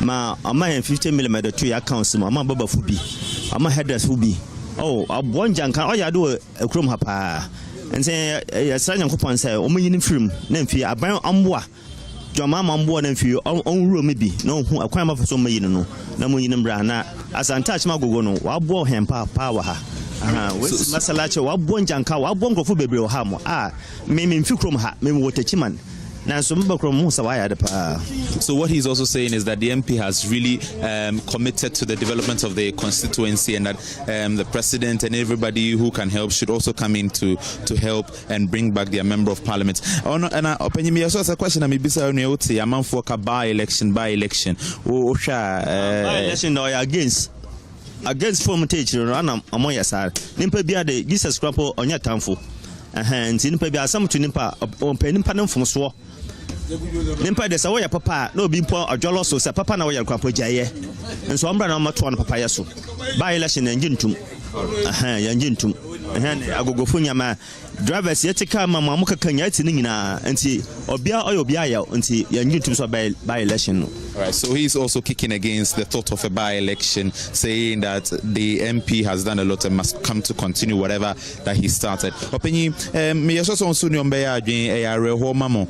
Ma ama 50mm to your accounts ma baba fubi. Ama headers fubi. Oh, abon janka o ya do ekrom ha pa. Nse yasra nyankopon say o mayini film na mfi aban amboa. Joma mambo na mfi onwuro mebi na hu akwan ma faso mayini no na moyini mbra na Asante Akyem agogo no wa bo hempa pa wa ha. Wes masalache wa bo njanka wa bo nkrofo bebre o ha mo me mfi krom ha me wotachiman. So what he's also saying is that the MP has really committed to the development of the constituency, and that the president and everybody who can help should also come in to help and bring back their member of parliament. And opinion me also as a question I maybe say a man for by election. By-election no against former teacher and amoya sir. Nimpa bia de Jesus Crampo on your tamfo. And nimpa bia some to nimpa on penimpanum from so. Nimpa de sawoya papa no bi mpo odwolo so se papa na wo yar kwapo jaye nso ombra na mato no papa yeso by election enjintum yanjintum agogofo nyama drivers yetika mama muka kanya ati nyina nti obia ya nti yanjintum so by election no. All right, so he's also kicking against the thought of a by-election, saying that the MP has done a lot and must come to continue whatever that he started. Opinion, me also on Sunny Ombeya again, a rehoma mo.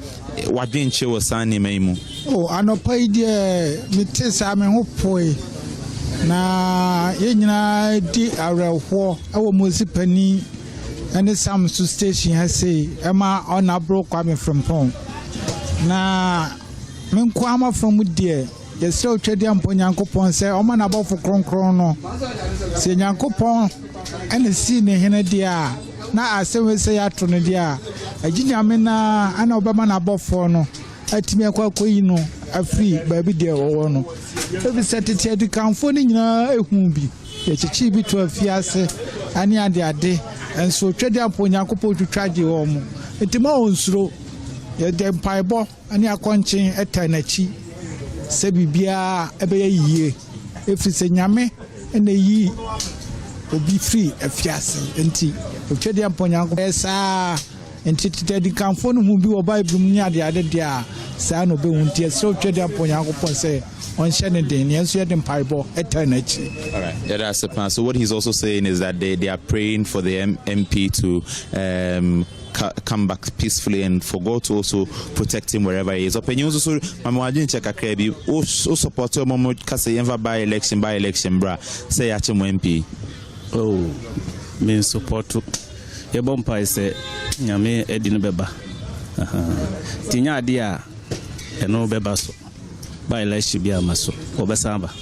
What didn't show us any memo? Oh, I know pay the Mites Amenhopoi. Na yena di areho awo musipani and some station has say Emma on a broke Kwame Frimpong. Na men kwama from there ye still trade am Nyankopon say o man about for kronkron no say Nyankopon and see ne hene dia na asem say ato no dia aginyame na ana obema na abofo no atimi akwakoyi no afri baabi dia wo no ebi setete di kanfo ni nyina ehun bi ye chichi bi to afiase ani ade enso trade am Nyankopon twitwaje wo mo etima onsuro ye dem paibo ani akonchin etanachi se bibia ebe yie efri se nyame ene yi obi free afiase enti otwede amponyanko esa enti tete kanfo no hu bi wo bible mu ni ade dia sa no be hunti so otwede amponyanko ponse on shene den yenso ye dem paibo etanachi. All right, yeah, that's the plan. So what he's also saying is that they are praying for the MP to come back peacefully and for God to also protect him wherever he is. Opinion also mamwajin check akrebi o support your mom kase yenva by election bra say Akyem MP. Oh, me support ye bompa ise nyame edi no beba tinya ade a eno beba so by election bia maso obesamba.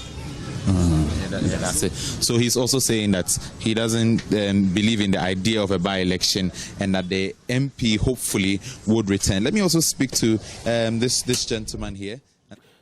That's it. So he's also saying that he doesn't believe in the idea of a by-election and that the MP hopefully would return. Let me also speak to this gentleman here.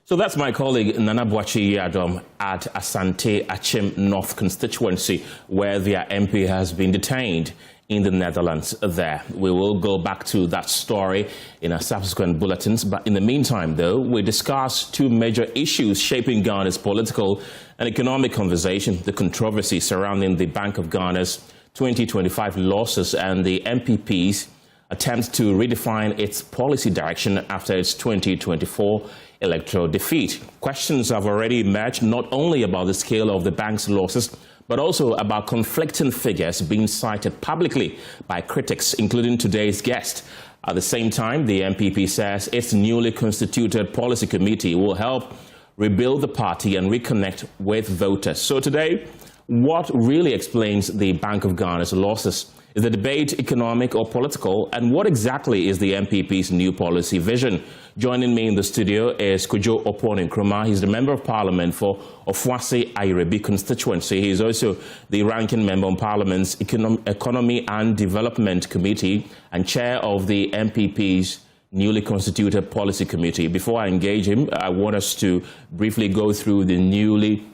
So that's my colleague Nana Boachi Yadom at Asante Akyem North constituency, where their MP has been detained in the Netherlands there. We will go back to that story in our subsequent bulletins. But in the meantime, though, we discuss two major issues shaping Ghana's political and economic conversation: the controversy surrounding the Bank of Ghana's 2025 losses and the MPP's attempt to redefine its policy direction after its 2024 electoral defeat. Questions have already emerged not only about the scale of the bank's losses, but also about conflicting figures being cited publicly by critics, including today's guest. At the same time, the MPP says its newly constituted policy committee will help rebuild the party and reconnect with voters. So today, what really explains the Bank of Ghana's losses? Is the debate economic or political? And what exactly is the MPP's new policy vision? Joining me in the studio is Kojo Oponin-Nkrumah. He's the Member of Parliament for Ofuase Ayerebi constituency. He is also the ranking member on Parliament's Economy and Development Committee and chair of the MPP's newly constituted policy committee. Before I engage him, I want us to briefly go through the newly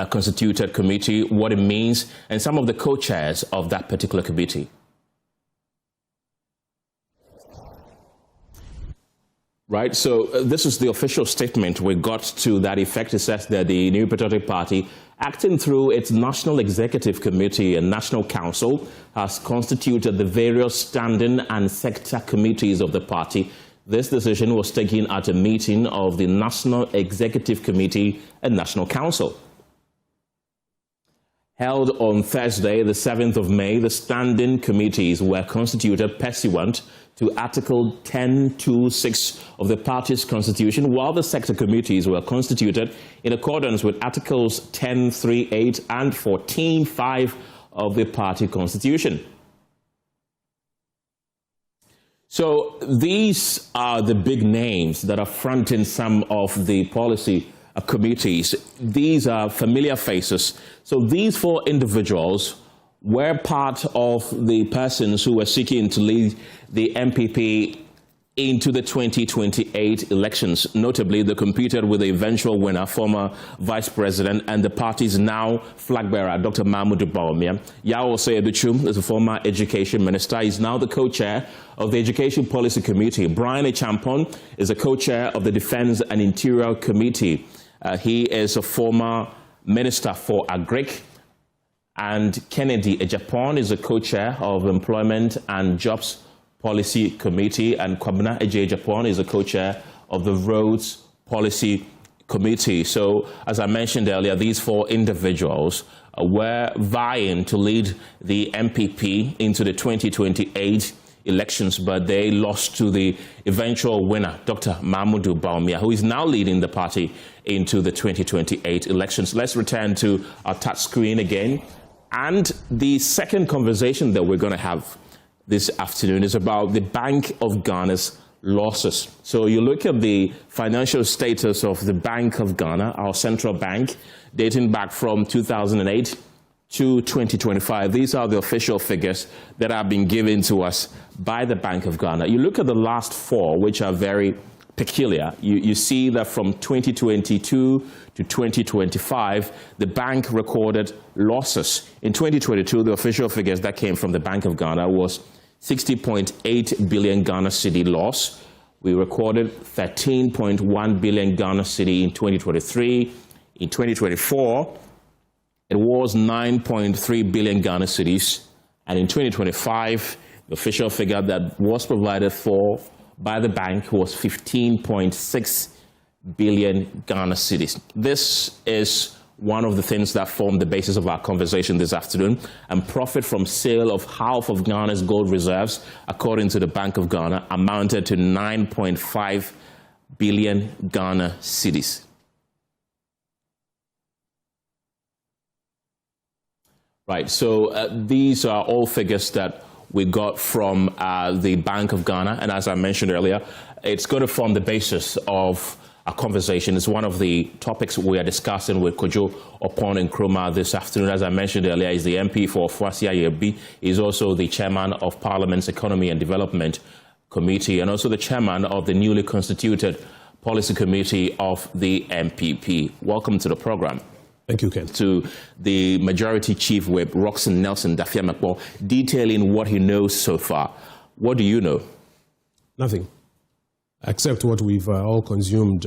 constituted committee, what it means, and some of the co-chairs of that particular committee. Right, so this is the official statement we got to that effect. It says that the New Patriotic Party, acting through its National Executive Committee and National Council, has constituted the various standing and sector committees of the party. This decision was taken at a meeting of the National Executive Committee and National Council. Held on Thursday, the 7th of May, the standing committees were constituted pursuant to Article 10(2)(6) of the party's constitution, while the sector committees were constituted in accordance with Articles 10(3)(8) and 14(5) of the party constitution. So these are the big names that are fronting some of the policy committees. These are familiar faces. So these 4 individuals were part of the persons who were seeking to lead the MPP into the 2028 elections. Notably, they competed with the eventual winner, former Vice President and the party's now flag bearer, Dr. Mahmoud Bawumia. Yao Oseyeduchum is a former Education Minister. He's now the co-chair of the Education Policy Committee. Brian Achampong is a co-chair of the Defense and Interior Committee. He is a former Minister for Agric. And Kennedy Ejapon is a co-chair of Employment and Jobs Policy Committee, and Kwame Ejapon is a co-chair of the Roads Policy Committee. So, as I mentioned earlier, these 4 individuals were vying to lead the MPP into the 2028 elections, but they lost to the eventual winner, Dr. Mahmoud Bawumia, who is now leading the party into the 2028 elections. Let's return to our touch screen again. And the second conversation that we're going to have this afternoon is about the Bank of Ghana's losses. So you look at the financial status of the Bank of Ghana, our central bank, dating back from 2008 to 2025. These are the official figures that have been given to us by the Bank of Ghana. You look at the last 4, which are very peculiar. You see that from 2022 to 2025, the bank recorded losses. In 2022, the official figures that came from the Bank of Ghana was 60.8 billion Ghana cedi loss. We recorded 13.1 billion Ghana cedi in 2023. In 2024, it was 9.3 billion Ghana cedis. And in 2025, the official figure that was provided for by the bank was 15.6 billion Ghana cedis. This is one of the things that form the basis of our conversation this afternoon. And profit from sale of half of Ghana's gold reserves, according to the Bank of Ghana, amounted to 9.5 billion Ghana cedis. Right, so these are all figures that we got from the Bank of Ghana. And as I mentioned earlier, it's going to form the basis of our conversation. It's one of the topics we are discussing with Kojo Opon Nkrumah this afternoon. As I mentioned earlier, he's the MP for Fuasia Yebi. He's also the chairman of Parliament's Economy and Development Committee and also the chairman of the newly constituted Policy Committee of the MPP. Welcome to the program. Thank you, Ken. To the Majority Chief Whip, Rockson-Nelson Dafeamekpor, detailing what he knows so far. What do you know? Nothing, except what we've all consumed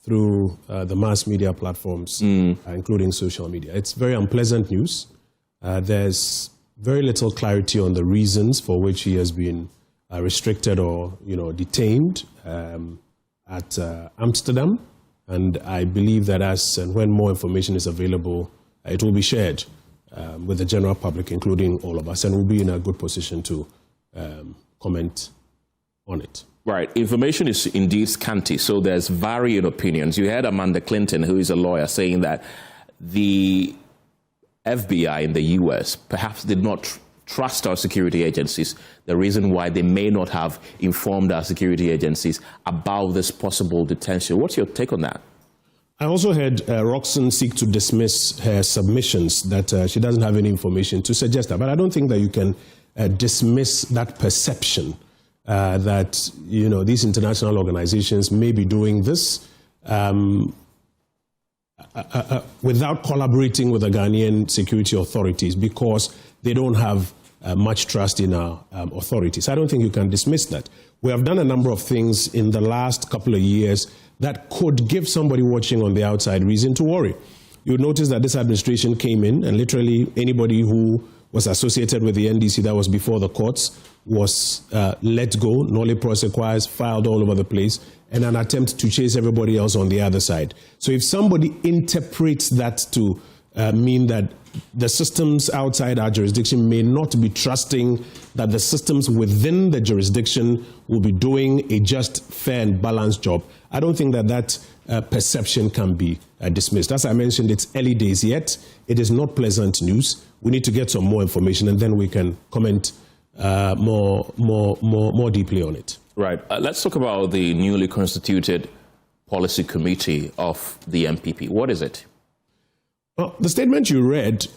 through the mass media platforms, including social media. It's very unpleasant news. There's very little clarity on the reasons for which he has been restricted or, detained at Amsterdam. And I believe that as and when more information is available, it will be shared with the general public, including all of us, and we'll be in a good position to comment on it. Right. Information is indeed scanty, so there's varying opinions. You heard Amanda Clinton, who is a lawyer, saying that the FBI in the U.S. perhaps did not trust our security agencies, the reason why they may not have informed our security agencies about this possible detention. What's your take on that? I also heard Roxanne seek to dismiss her submissions, that she doesn't have any information to suggest that. But I don't think that you can dismiss that perception that, these international organizations may be doing this without collaborating with the Ghanaian security authorities because they don't have much trust in our authorities. I don't think you can dismiss that. We have done a number of things in the last couple of years that could give somebody watching on the outside reason to worry. You'll notice that this administration came in and literally anybody who was associated with the NDC that was before the courts was let go, nolle prosequis, filed all over the place, and an attempt to chase everybody else on the other side. So if somebody interprets that to mean that the systems outside our jurisdiction may not be trusting that the systems within the jurisdiction will be doing a just, fair, and balanced job, I don't think that that perception can be dismissed. As I mentioned, it's early days yet. It is not pleasant news. We need to get some more information, and then we can comment more deeply on it. Right. Let's talk about the newly constituted policy committee of the MPP. What is it? Well, the statement you read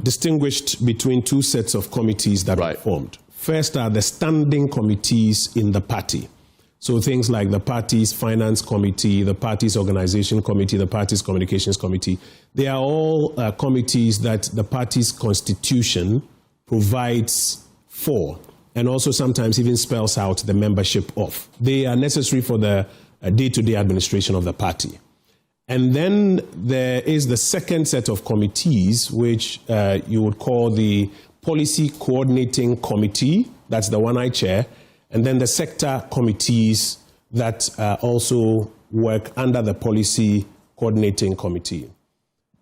distinguished between two sets of committees that were formed. First are the standing committees in the party. So things like the party's finance committee, the party's organization committee, the party's communications committee, they are all committees that the party's constitution provides for and also sometimes even spells out the membership of. They are necessary for the day-to-day administration of the party. And then there is the second set of committees, which you would call the Policy Coordinating Committee. That's the one I chair. And then the sector committees that also work under the Policy Coordinating Committee.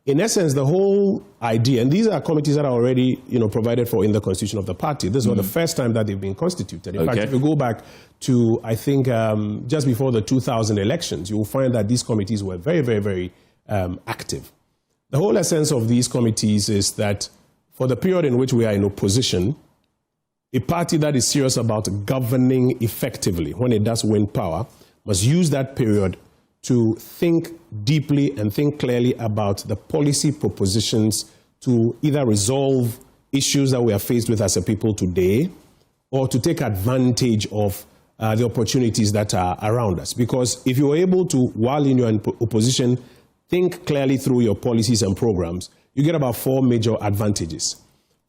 In essence, the whole idea, and these are committees that are already provided for in the constitution of the party. This was the first time that they've been constituted. In fact, if you go back to, I think, just before the 2000 elections, you will find that these committees were very, very, very active. The whole essence of these committees is that for the period in which we are in opposition, a party that is serious about governing effectively, when it does win power, must use that period to think deeply and think clearly about the policy propositions to either resolve issues that we are faced with as a people today or to take advantage of the opportunities that are around us. Because if you're able to, while in your opposition, think clearly through your policies and programs, you get about 4 major advantages.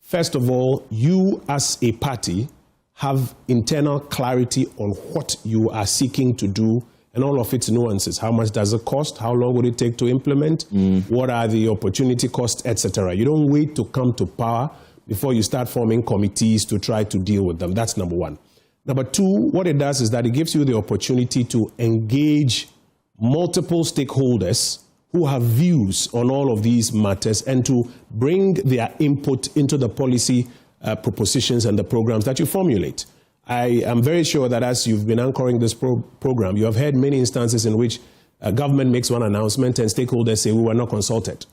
First of all, you as a party have internal clarity on what you are seeking to do and all of its nuances. How much does it cost? How long would it take to implement? What are the opportunity costs, etc.? You don't wait to come to power before you start forming committees to try to deal with them. That's number one. Number two, what it does is that it gives you the opportunity to engage multiple stakeholders who have views on all of these matters and to bring their input into the policy propositions and the programs that you formulate. I am very sure that as you've been anchoring this program, you have heard many instances in which government makes one announcement and stakeholders say, we were not consulted.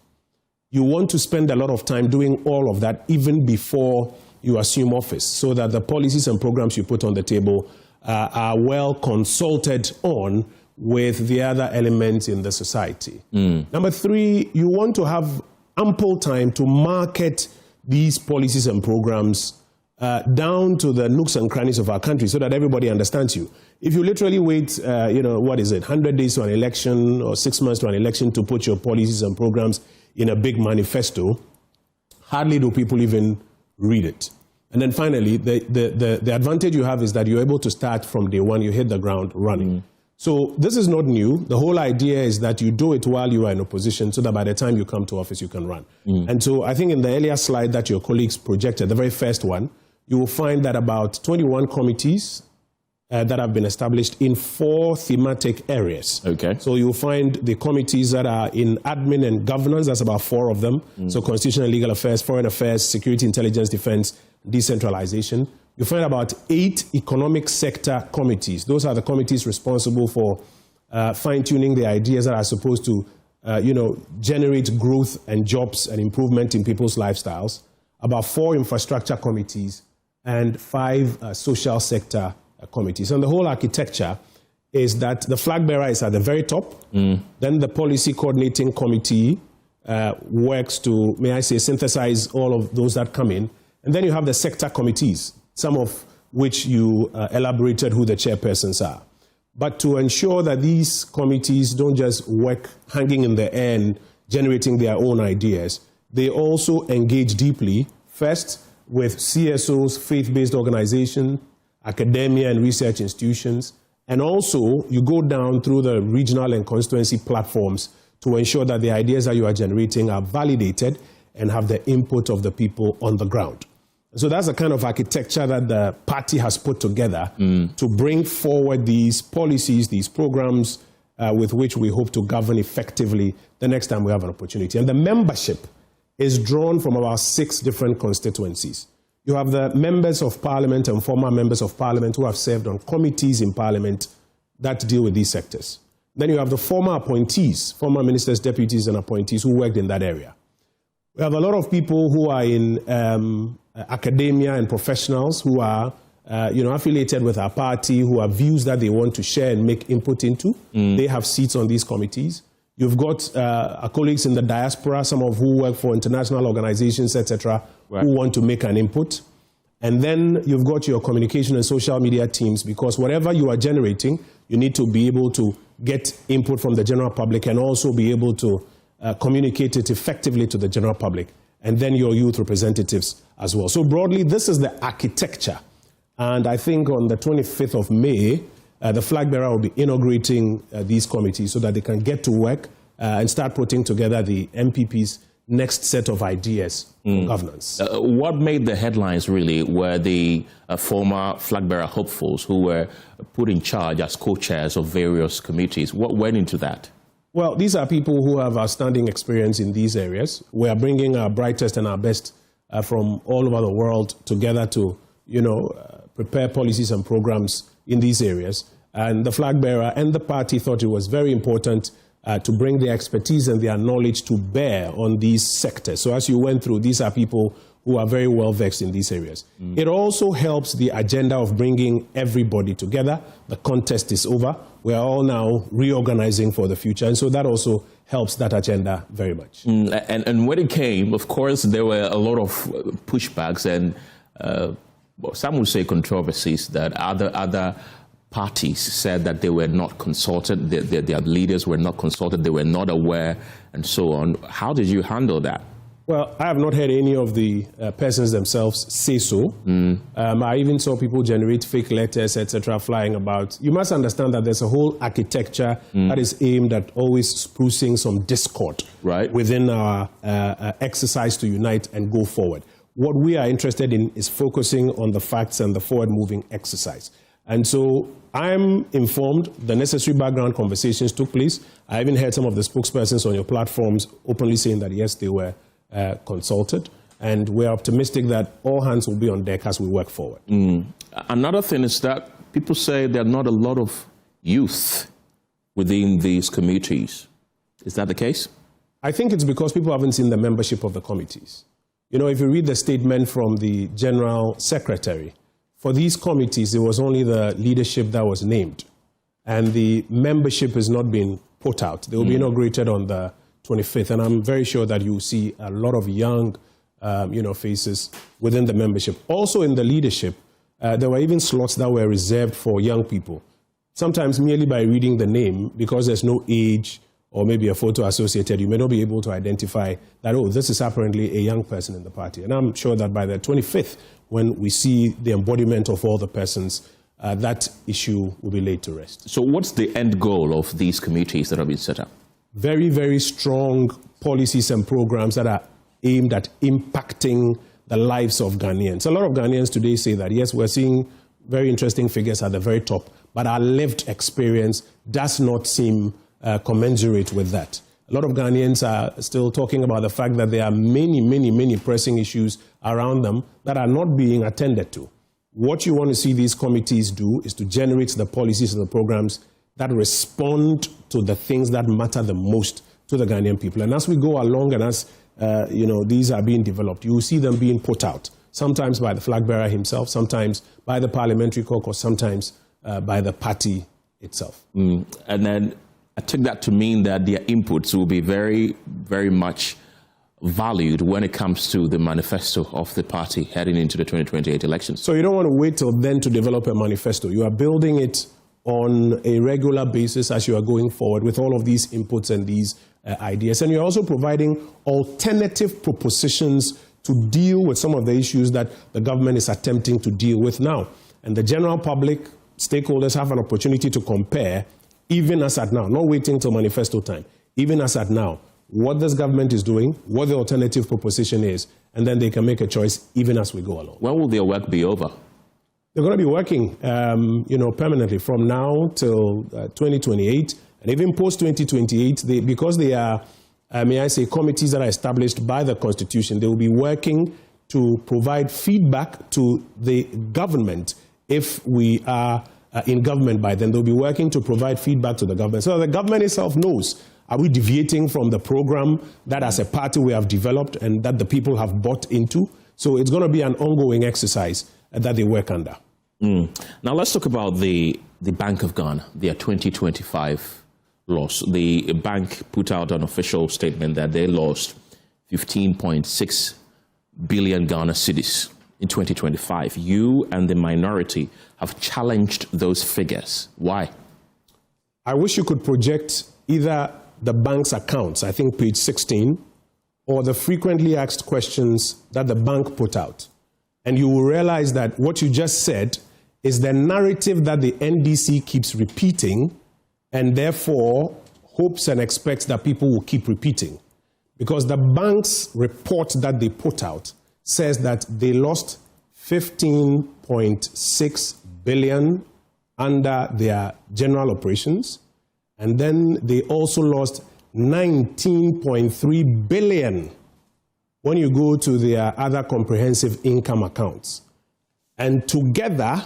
You want to spend a lot of time doing all of that even before you assume office so that the policies and programs you put on the table are well consulted on with the other elements in the society. Number three, you want to have ample time to market these policies and programs down to the nooks and crannies of our country so that everybody understands you. If you literally wait, 100 days to an election or 6 months to an election to put your policies and programs in a big manifesto, hardly do people even read it. And then finally, the advantage you have is that you're able to start from day one, you hit the ground running. So this is not new. The whole idea is that you do it while you are in opposition so that by the time you come to office, you can run. And so I think in the earlier slide that your colleagues projected, the very first one, you will find that about 21 committees that have been established in 4 thematic areas. So you'll find the committees that are in admin and governance, that's about 4 of them. So constitutional and legal affairs, foreign affairs, security, intelligence, defense, decentralization. You find about 8 economic sector committees. Those are the committees responsible for fine-tuning the ideas that are supposed to, generate growth and jobs and improvement in people's lifestyles. About 4 infrastructure committees and 5 social sector committees. And the whole architecture is that the flag bearer is at the very top. Then the policy coordinating committee works to, may I say, synthesize all of those that come in. And then you have the sector committees, some of which you elaborated who the chairpersons are. But to ensure that these committees don't just work hanging in the air and generating their own ideas, they also engage deeply, first, with CSOs, faith-based organizations, academia and research institutions, and also you go down through the regional and constituency platforms to ensure that the ideas that you are generating are validated and have the input of the people on the ground. So that's the kind of architecture that the party has put together to bring forward these policies, these programs with which we hope to govern effectively the next time we have an opportunity. And the membership is drawn from about 6 different constituencies. You have the members of parliament and former members of parliament who have served on committees in parliament that deal with these sectors. Then you have the former appointees, former ministers, deputies, and appointees who worked in that area. We have a lot of people who are in academia and professionals who are affiliated with our party, who have views that they want to share and make input into. They have seats on these committees. You've got our colleagues in the diaspora, some of who work for international organizations, etc., who want to make an input. And then you've got your communication and social media teams, because whatever you are generating, you need to be able to get input from the general public and also be able to communicate it effectively to the general public, and then your youth representatives as well. So broadly, this is the architecture. And I think on the 25th of May, the flag bearer will be inaugurating these committees so that they can get to work and start putting together the MPP's next set of ideas for governance. What made the headlines really were the former flag bearer hopefuls who were put in charge as co-chairs of various committees. What went into that? Well, these are people who have outstanding experience in these areas. We are bringing our brightest and our best from all over the world together to, prepare policies and programs in these areas. And the flag bearer and the party thought it was very important to bring their expertise and their knowledge to bear on these sectors. So as you went through, these are people who are very well versed in these areas. It also helps the agenda of bringing everybody together. The contest is over. We are all now reorganizing for the future. And so that also helps that agenda very much. And when it came, of course, there were a lot of pushbacks and some would say controversies that other parties said that they were not consulted, their leaders were not consulted, they were not aware, and so on. How did you handle that? Well, I have not heard any of the persons themselves say so. I even saw people generate fake letters, etc., flying about. You must understand that there's a whole architecture that is aimed at always sprucing some discord within our exercise to unite and go forward. What we are interested in is focusing on the facts and the forward-moving exercise. And so I'm informed the necessary background conversations took place. I even heard some of the spokespersons on your platforms openly saying that, yes, they were consulted. And we're optimistic that all hands will be on deck as we work forward. Another thing is that people say there are not a lot of youth within these committees. Is that the case? I think it's because people haven't seen the membership of the committees. If you read the statement from the General Secretary, for these committees, it was only the leadership that was named. And the membership has not been put out. They will be inaugurated on the 25th. And I'm very sure that you'll see a lot of young, faces within the membership. Also in the leadership, there were even slots that were reserved for young people. Sometimes merely by reading the name, because there's no age or maybe a photo associated, you may not be able to identify that, this is apparently a young person in the party. And I'm sure that by the 25th, when we see the embodiment of all the persons, that issue will be laid to rest. So what's the end goal of these committees that have been set up? Very, very strong policies and programs that are aimed at impacting the lives of Ghanaians. A lot of Ghanaians today say that, yes, we're seeing very interesting figures at the very top, but our lived experience does not seem commensurate with that. A lot of Ghanaians are still talking about the fact that there are many, many, many pressing issues around them that are not being attended to. What you want to see these committees do is to generate the policies and the programs that respond to the things that matter the most to the Ghanaian people. And as we go along and as these are being developed, you will see them being put out, sometimes by the flag bearer himself, sometimes by the parliamentary caucus, sometimes by the party itself. And then I took that to mean that their inputs will be very, very much valued when it comes to the manifesto of the party heading into the 2028 elections. So you don't want to wait till then to develop a manifesto. You are building it on a regular basis as you are going forward with all of these inputs and these ideas. And you're also providing alternative propositions to deal with some of the issues that the government is attempting to deal with now. And the general public, stakeholders have an opportunity to compare, even as at now, not waiting till manifesto time, even as at now, what this government is doing, what the alternative proposition is, and then they can make a choice even as we go along. When will their work be over? They're going to be working, permanently from now till 2028, and even post-2028, because they are, committees that are established by the Constitution, they will be working to provide feedback to the government. If we are in government by then, they'll be working to provide feedback to the government. So the government itself knows, are we deviating from the program that as a party we have developed and that the people have bought into? So it's going to be an ongoing exercise that they work under. Now let's talk about the Bank of Ghana, their 2025 loss. The bank put out an official statement that they lost 15.6 billion Ghana cedis in 2025. You and the minority have challenged those figures. Why? I wish you could project either the bank's accounts, I think page 16, or the frequently asked questions that the bank put out. And you will realize that what you just said is the narrative that the NDC keeps repeating and therefore hopes and expects that people will keep repeating. Because the bank's report that they put out says that they lost 15.6 billion under their general operations, and then they also lost 19.3 billion when you go to their other comprehensive income accounts. And together,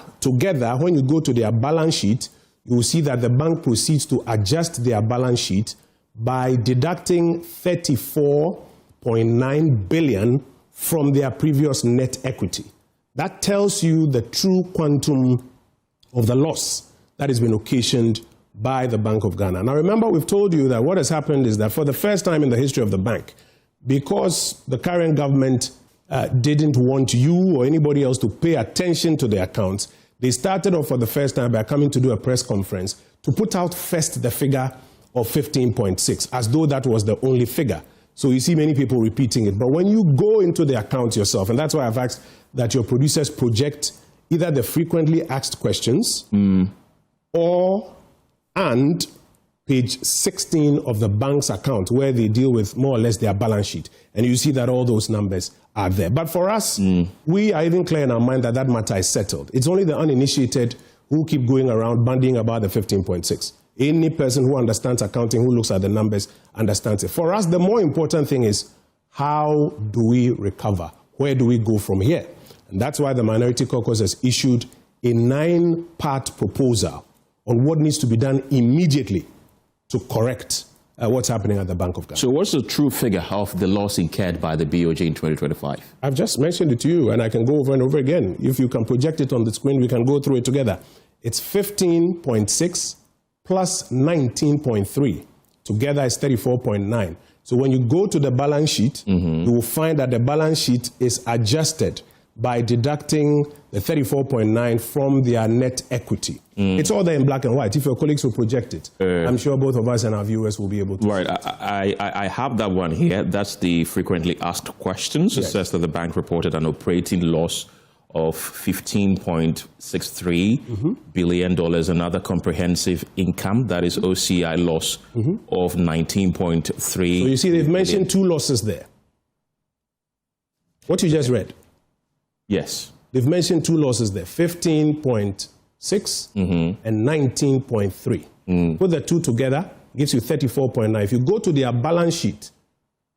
when you go to their balance sheet, you will see that the bank proceeds to adjust their balance sheet by deducting 34.9 billion from their previous net equity. That tells you the true quantum of the loss that has been occasioned by the Bank of Ghana. Now remember, we've told you that what has happened is that for the first time in the history of the bank, because the current government didn't want you or anybody else to pay attention to the accounts, they started off for the first time by coming to do a press conference to put out first the figure of 15.6, as though that was the only figure. So you see many people repeating it. But when you go into the accounts yourself, and that's why I've asked that your producers project either the frequently asked questions and page 16 of the bank's account, where they deal with more or less their balance sheet. And you see that all those numbers are there. But for us, we are even clear in our mind that that matter is settled. It's only the uninitiated who keep going around bandying about the 15.6. Any person who understands accounting, who looks at the numbers, understands it. For us, the more important thing is, how do we recover? Where do we go from here? And that's why the Minority Caucus has issued a 9-part proposal on what needs to be done immediately to correct what's happening at the Bank of Ghana. So what's the true figure of the loss incurred by the BOG in 2025? I've just mentioned it to you, and I can go over and over again. If you can project it on the screen, we can go through it together. It's 15.6 plus 19.3. Together is 34.9. So when you go to the balance sheet, you will find that the balance sheet is adjusted by deducting the 34.9 from their net equity. It's all there in black and white. If your colleagues will project it, I'm sure both of us and our viewers will be able to. Right. I have that one here. That's the frequently asked questions. It says that the bank reported an operating loss of $15.63 billion, another comprehensive income, that is OCI loss of 19.3. So you see, they've mentioned two losses there. What you just read. Yes. They've mentioned two losses there, 15.6 and 19.3. Put the two together, gives you 34.9. If you go to their balance sheet,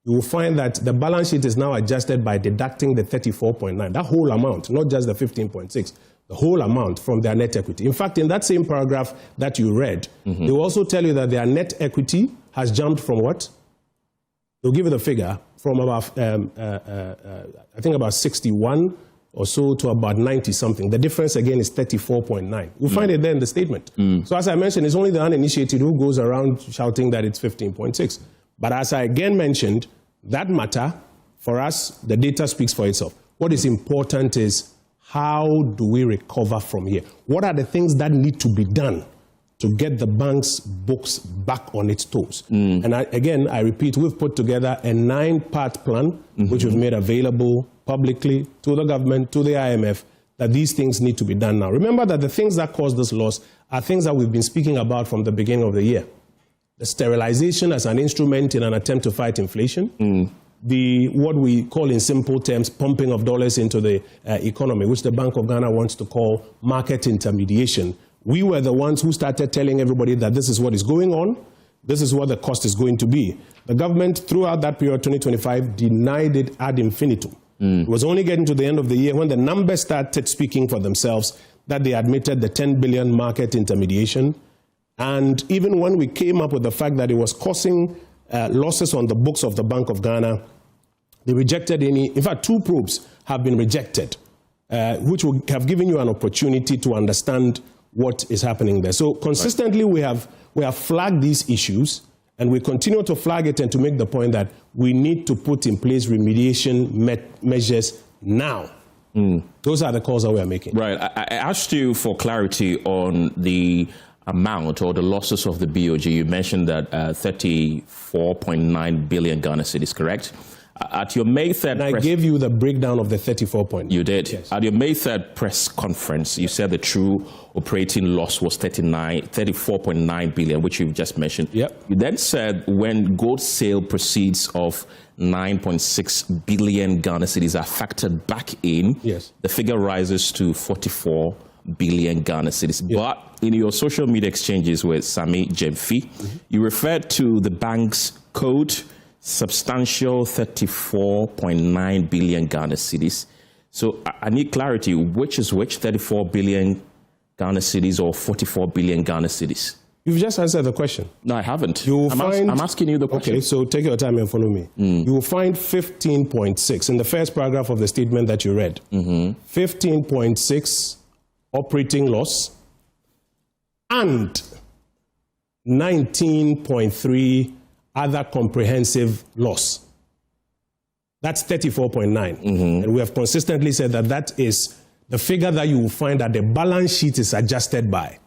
you will find that the balance sheet is now adjusted by deducting the 34.9, that whole amount, not just the 15.6, the whole amount from their net equity. In fact, in that same paragraph that you read, they will also tell you that their net equity has jumped from what? They'll give you the figure from about, I think about 61 or so to about 90 something. The difference again is 34.9. You'll find it there in the statement. So as I mentioned, it's only the uninitiated who goes around shouting that it's 15.6. But as I again mentioned, that matter, for us, the data speaks for itself. What is important is, how do we recover from here? What are the things that need to be done to get the bank's books back on its toes. And I repeat, we've put together a 9-part plan, which we've made available publicly to the government, to the IMF, that these things need to be done now. Remember that the things that caused this loss are things that we've been speaking about from the beginning of the year. The sterilization as an instrument in an attempt to fight inflation, what we call in simple terms, pumping of dollars into the economy, which the Bank of Ghana wants to call market intermediation. We were the ones who started telling everybody that this is what is going on, this is what the cost is going to be. The government, throughout that period, 2025, denied it ad infinitum. It was only getting to the end of the year when the numbers started speaking for themselves that they admitted the 10 billion market intermediation. And even when we came up with the fact that it was causing losses on the books of the Bank of Ghana, they rejected in fact, 2 probes have been rejected, which will have given you an opportunity to understand what is happening there. So consistently, we have flagged these issues, and we continue to flag it and to make the point that we need to put in place remediation measures now. Those are the calls that we are making. Right. I asked you for clarity on the amount or the losses of the BOG. You mentioned that 34.9 billion Ghana cedis, correct? At your May 3rd and I gave you the breakdown of the 34 point. You did. Yes. At your May 3rd press conference, you said the true operating loss was 34.9 billion, which you've just mentioned. Yep. You then said when gold sale proceeds of 9.6 billion Ghana cedis are factored back in, yes, the figure rises to 44 billion Ghana cedis. Yes. But in your social media exchanges with Sami Jemfi, you referred to the bank's code substantial 34.9 billion Ghana cedis. So I need clarity, which is which, 34 billion Ghana cedis or 44 billion Ghana cedis? You've just answered the question. No, I haven't. I'm asking you the question. Okay, so take your time and follow me. You will find 15.6 in the first paragraph of the statement that you read. 15.6 operating loss and 19.3 other comprehensive loss. That's 34.9. And we have consistently said that that is the figure that you will find that the balance sheet is adjusted by.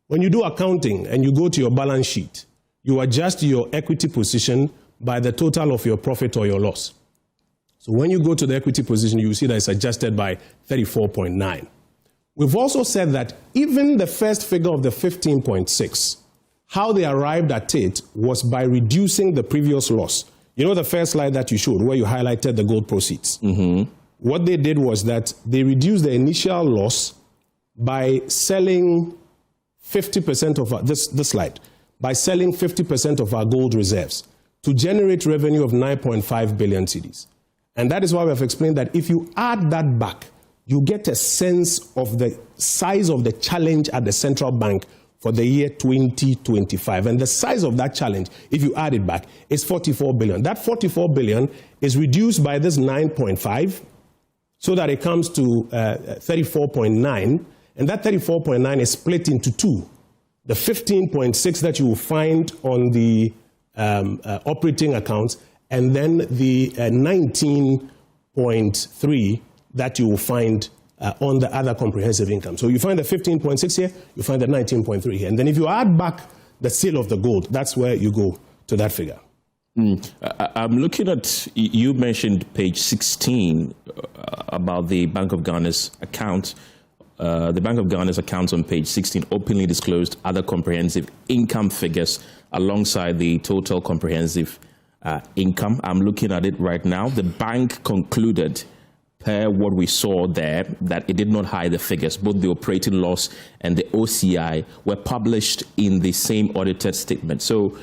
When you do accounting and you go to your balance sheet, you adjust your equity position by the total of your profit or your loss. So when you go to the equity position, you will see that it's adjusted by 34.9. We've also said that even the first figure of the 15.6, how they arrived at it was by reducing the previous loss. You know the first slide that you showed where you highlighted the gold proceeds? What they did was that they reduced the initial loss by selling 50% of this slide, by selling 50% of our gold reserves to generate revenue of 9.5 billion cedis. And that is why we have explained that if you add that back, you get a sense of the size of the challenge at the central bank for the year 2025. And the size of that challenge, if you add it back, is 44 billion. That 44 billion is reduced by this 9.5 so that it comes to 34.9. And that 34.9 is split into 2. The 15.6 that you will find on the operating accounts, and then the 19.3 that you will find on the other comprehensive income. So you find the 15.6 here, you find the 19.3 here. And then if you add back the sale of the gold, that's where you go to that figure. I'm looking at, you mentioned page 16 about the Bank of Ghana's account. The Bank of Ghana's accounts on page 16 openly disclosed other comprehensive income figures alongside the total comprehensive income. I'm looking at it right now. The bank concluded, per what we saw there, that it did not hide the figures. Both the operating loss and the OCI were published in the same audited statement. So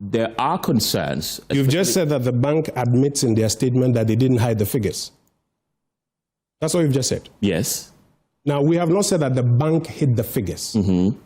there are concerns. You've just said that the bank admits in their statement that they didn't hide the figures. That's what you've just said. Yes. Now, we have not said that the bank hid the figures.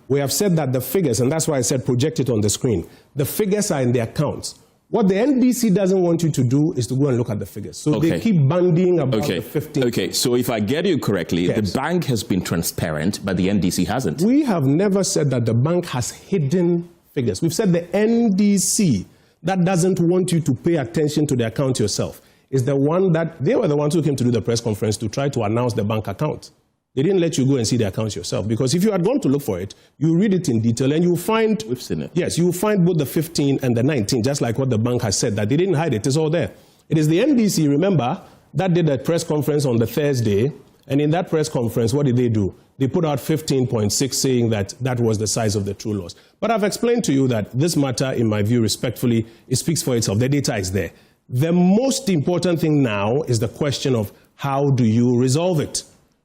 We have said that the figures, and that's why I said project it on the screen, the figures are in the accounts. What the NDC doesn't want you to do is to go and look at the figures. So they keep bandying about the 15. Okay, so if I get you correctly, the bank has been transparent, but the NDC hasn't. We have never said that the bank has hidden figures. We've said the NDC that doesn't want you to pay attention to the account yourself is the one that, they were the ones who came to do the press conference to try to announce the bank account. They didn't let you go and see the accounts yourself, because if you had gone to look for it, you read it in detail and you find... We've seen it. Yes, you will find both the 15 and the 19, just like what the bank has said, that they didn't hide it. It's all there. It is the NDC, remember, that did a press conference on the Thursday, and in that press conference, what did they do? They put out 15.6 saying that that was the size of the true loss. But I've explained to you that this matter, in my view, respectfully, it speaks for itself. The data is there. The most important thing now is the question of how do you resolve it?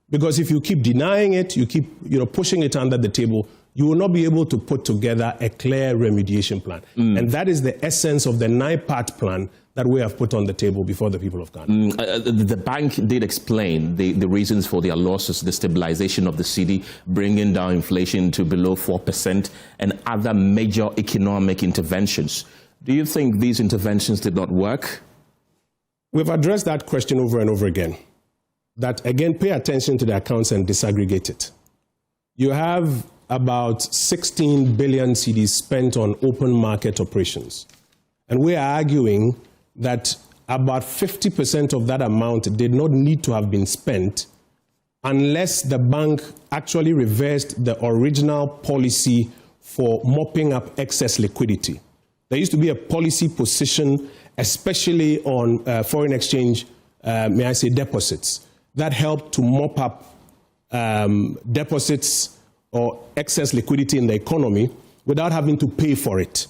Because if you keep denying it, you keep pushing it under the table, you will not be able to put together a clear remediation plan. And that is the essence of the 9-part plan that we have put on the table before the people of Ghana. The bank did explain the reasons for their losses, the stabilization of the cedi, bringing down inflation to below 4%, and other major economic interventions. Do you think these interventions did not work? We've addressed that question over and over again. That, again, pay attention to the accounts and disaggregate it. You have about 16 billion cedis spent on open market operations. And we are arguing that about 50% of that amount did not need to have been spent unless the bank actually reversed the original policy for mopping up excess liquidity. There used to be a policy position, especially on foreign exchange, may I say, deposits, that helped to mop up deposits or excess liquidity in the economy without having to pay for it.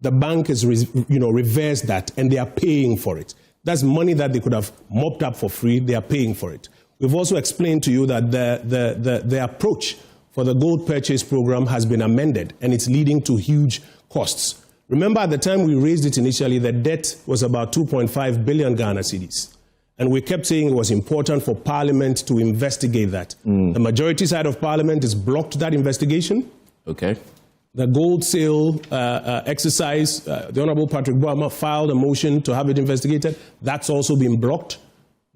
The bank has reversed that, and they are paying for it. That's money that they could have mopped up for free. They are paying for it. We've also explained to you that the approach for the gold purchase program has been amended, and it's leading to huge costs. Remember, at the time we raised it initially, the debt was about 2.5 billion Ghana cedis. And we kept saying it was important for Parliament to investigate that. The majority side of Parliament has blocked that investigation. Okay. The gold sale exercise, the Honorable Patrick Boama filed a motion to have it investigated. That's also been blocked.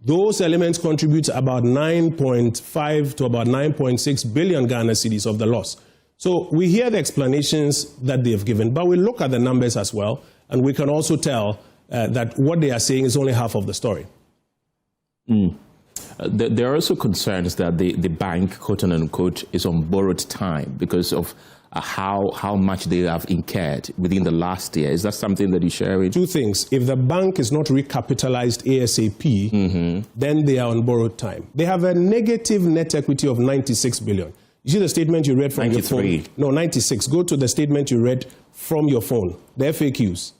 Those elements contribute about 9.5 to about 9.6 billion Ghana cedis of the loss. So we hear the explanations that they've given, but we look at the numbers as well, and we can also tell that what they are saying is only half of the story. There are also concerns that the bank, quote unquote, is on borrowed time because of how much they have incurred within the last year. Is that something that you share with? Two things. If the bank is not recapitalized ASAP, then they are on borrowed time. They have a negative net equity of 96 billion. You see the statement you read from 93. your phone? No, 96. Go to the statement you read from your phone, the FAQs.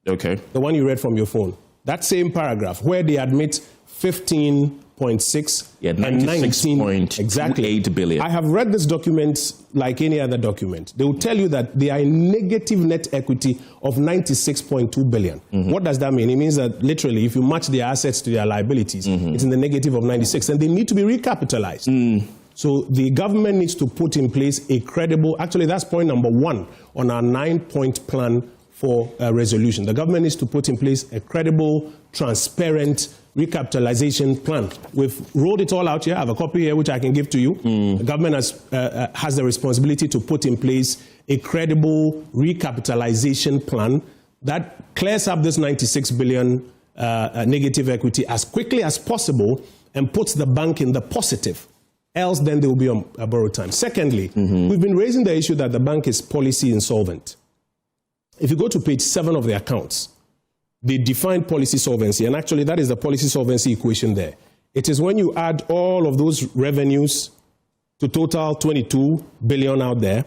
Okay. The one you read from your phone. That same paragraph where they admit 15.6 and 96.8 exactly. billion. I have read this document like any other document. They will tell you that they are in negative net equity of 96.2 billion. What does that mean? It means that literally if you match their assets to their liabilities, it's in the negative of 96, and they need to be recapitalized. So the government needs to put in place a credible, actually that's point number 1 on our 9-point plan for resolution. The government needs to put in place a credible, transparent recapitalization plan. We've rolled it all out here. I have a copy here which I can give to you. The government has the responsibility to put in place a credible recapitalization plan that clears up this 96 billion negative equity as quickly as possible and puts the bank in the positive. Else then they will be on borrowed time. Secondly, we've been raising the issue that the bank is policy insolvent. If you go to page 7 of the accounts, they define policy solvency, and actually that is the policy solvency equation there. It is when you add all of those revenues to total 22 billion out there,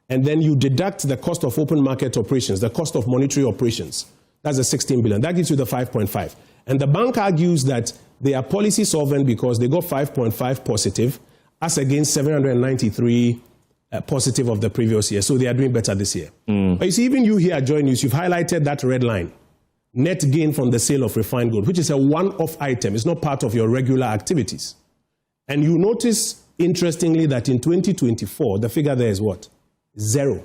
and then you deduct the cost of open market operations, the cost of monetary operations. That's the 16 billion. That gives you the 5.5. And the bank argues that they are policy solvent because they got 5.5 positive as against 793 positive of the previous year. So they are doing better this year. But you see, even you here at Joy News, you've highlighted that red line. Net gain from the sale of refined gold, which is a one-off item. It's not part of your regular activities. And you notice, interestingly, that in 2024, the figure there is what? 0.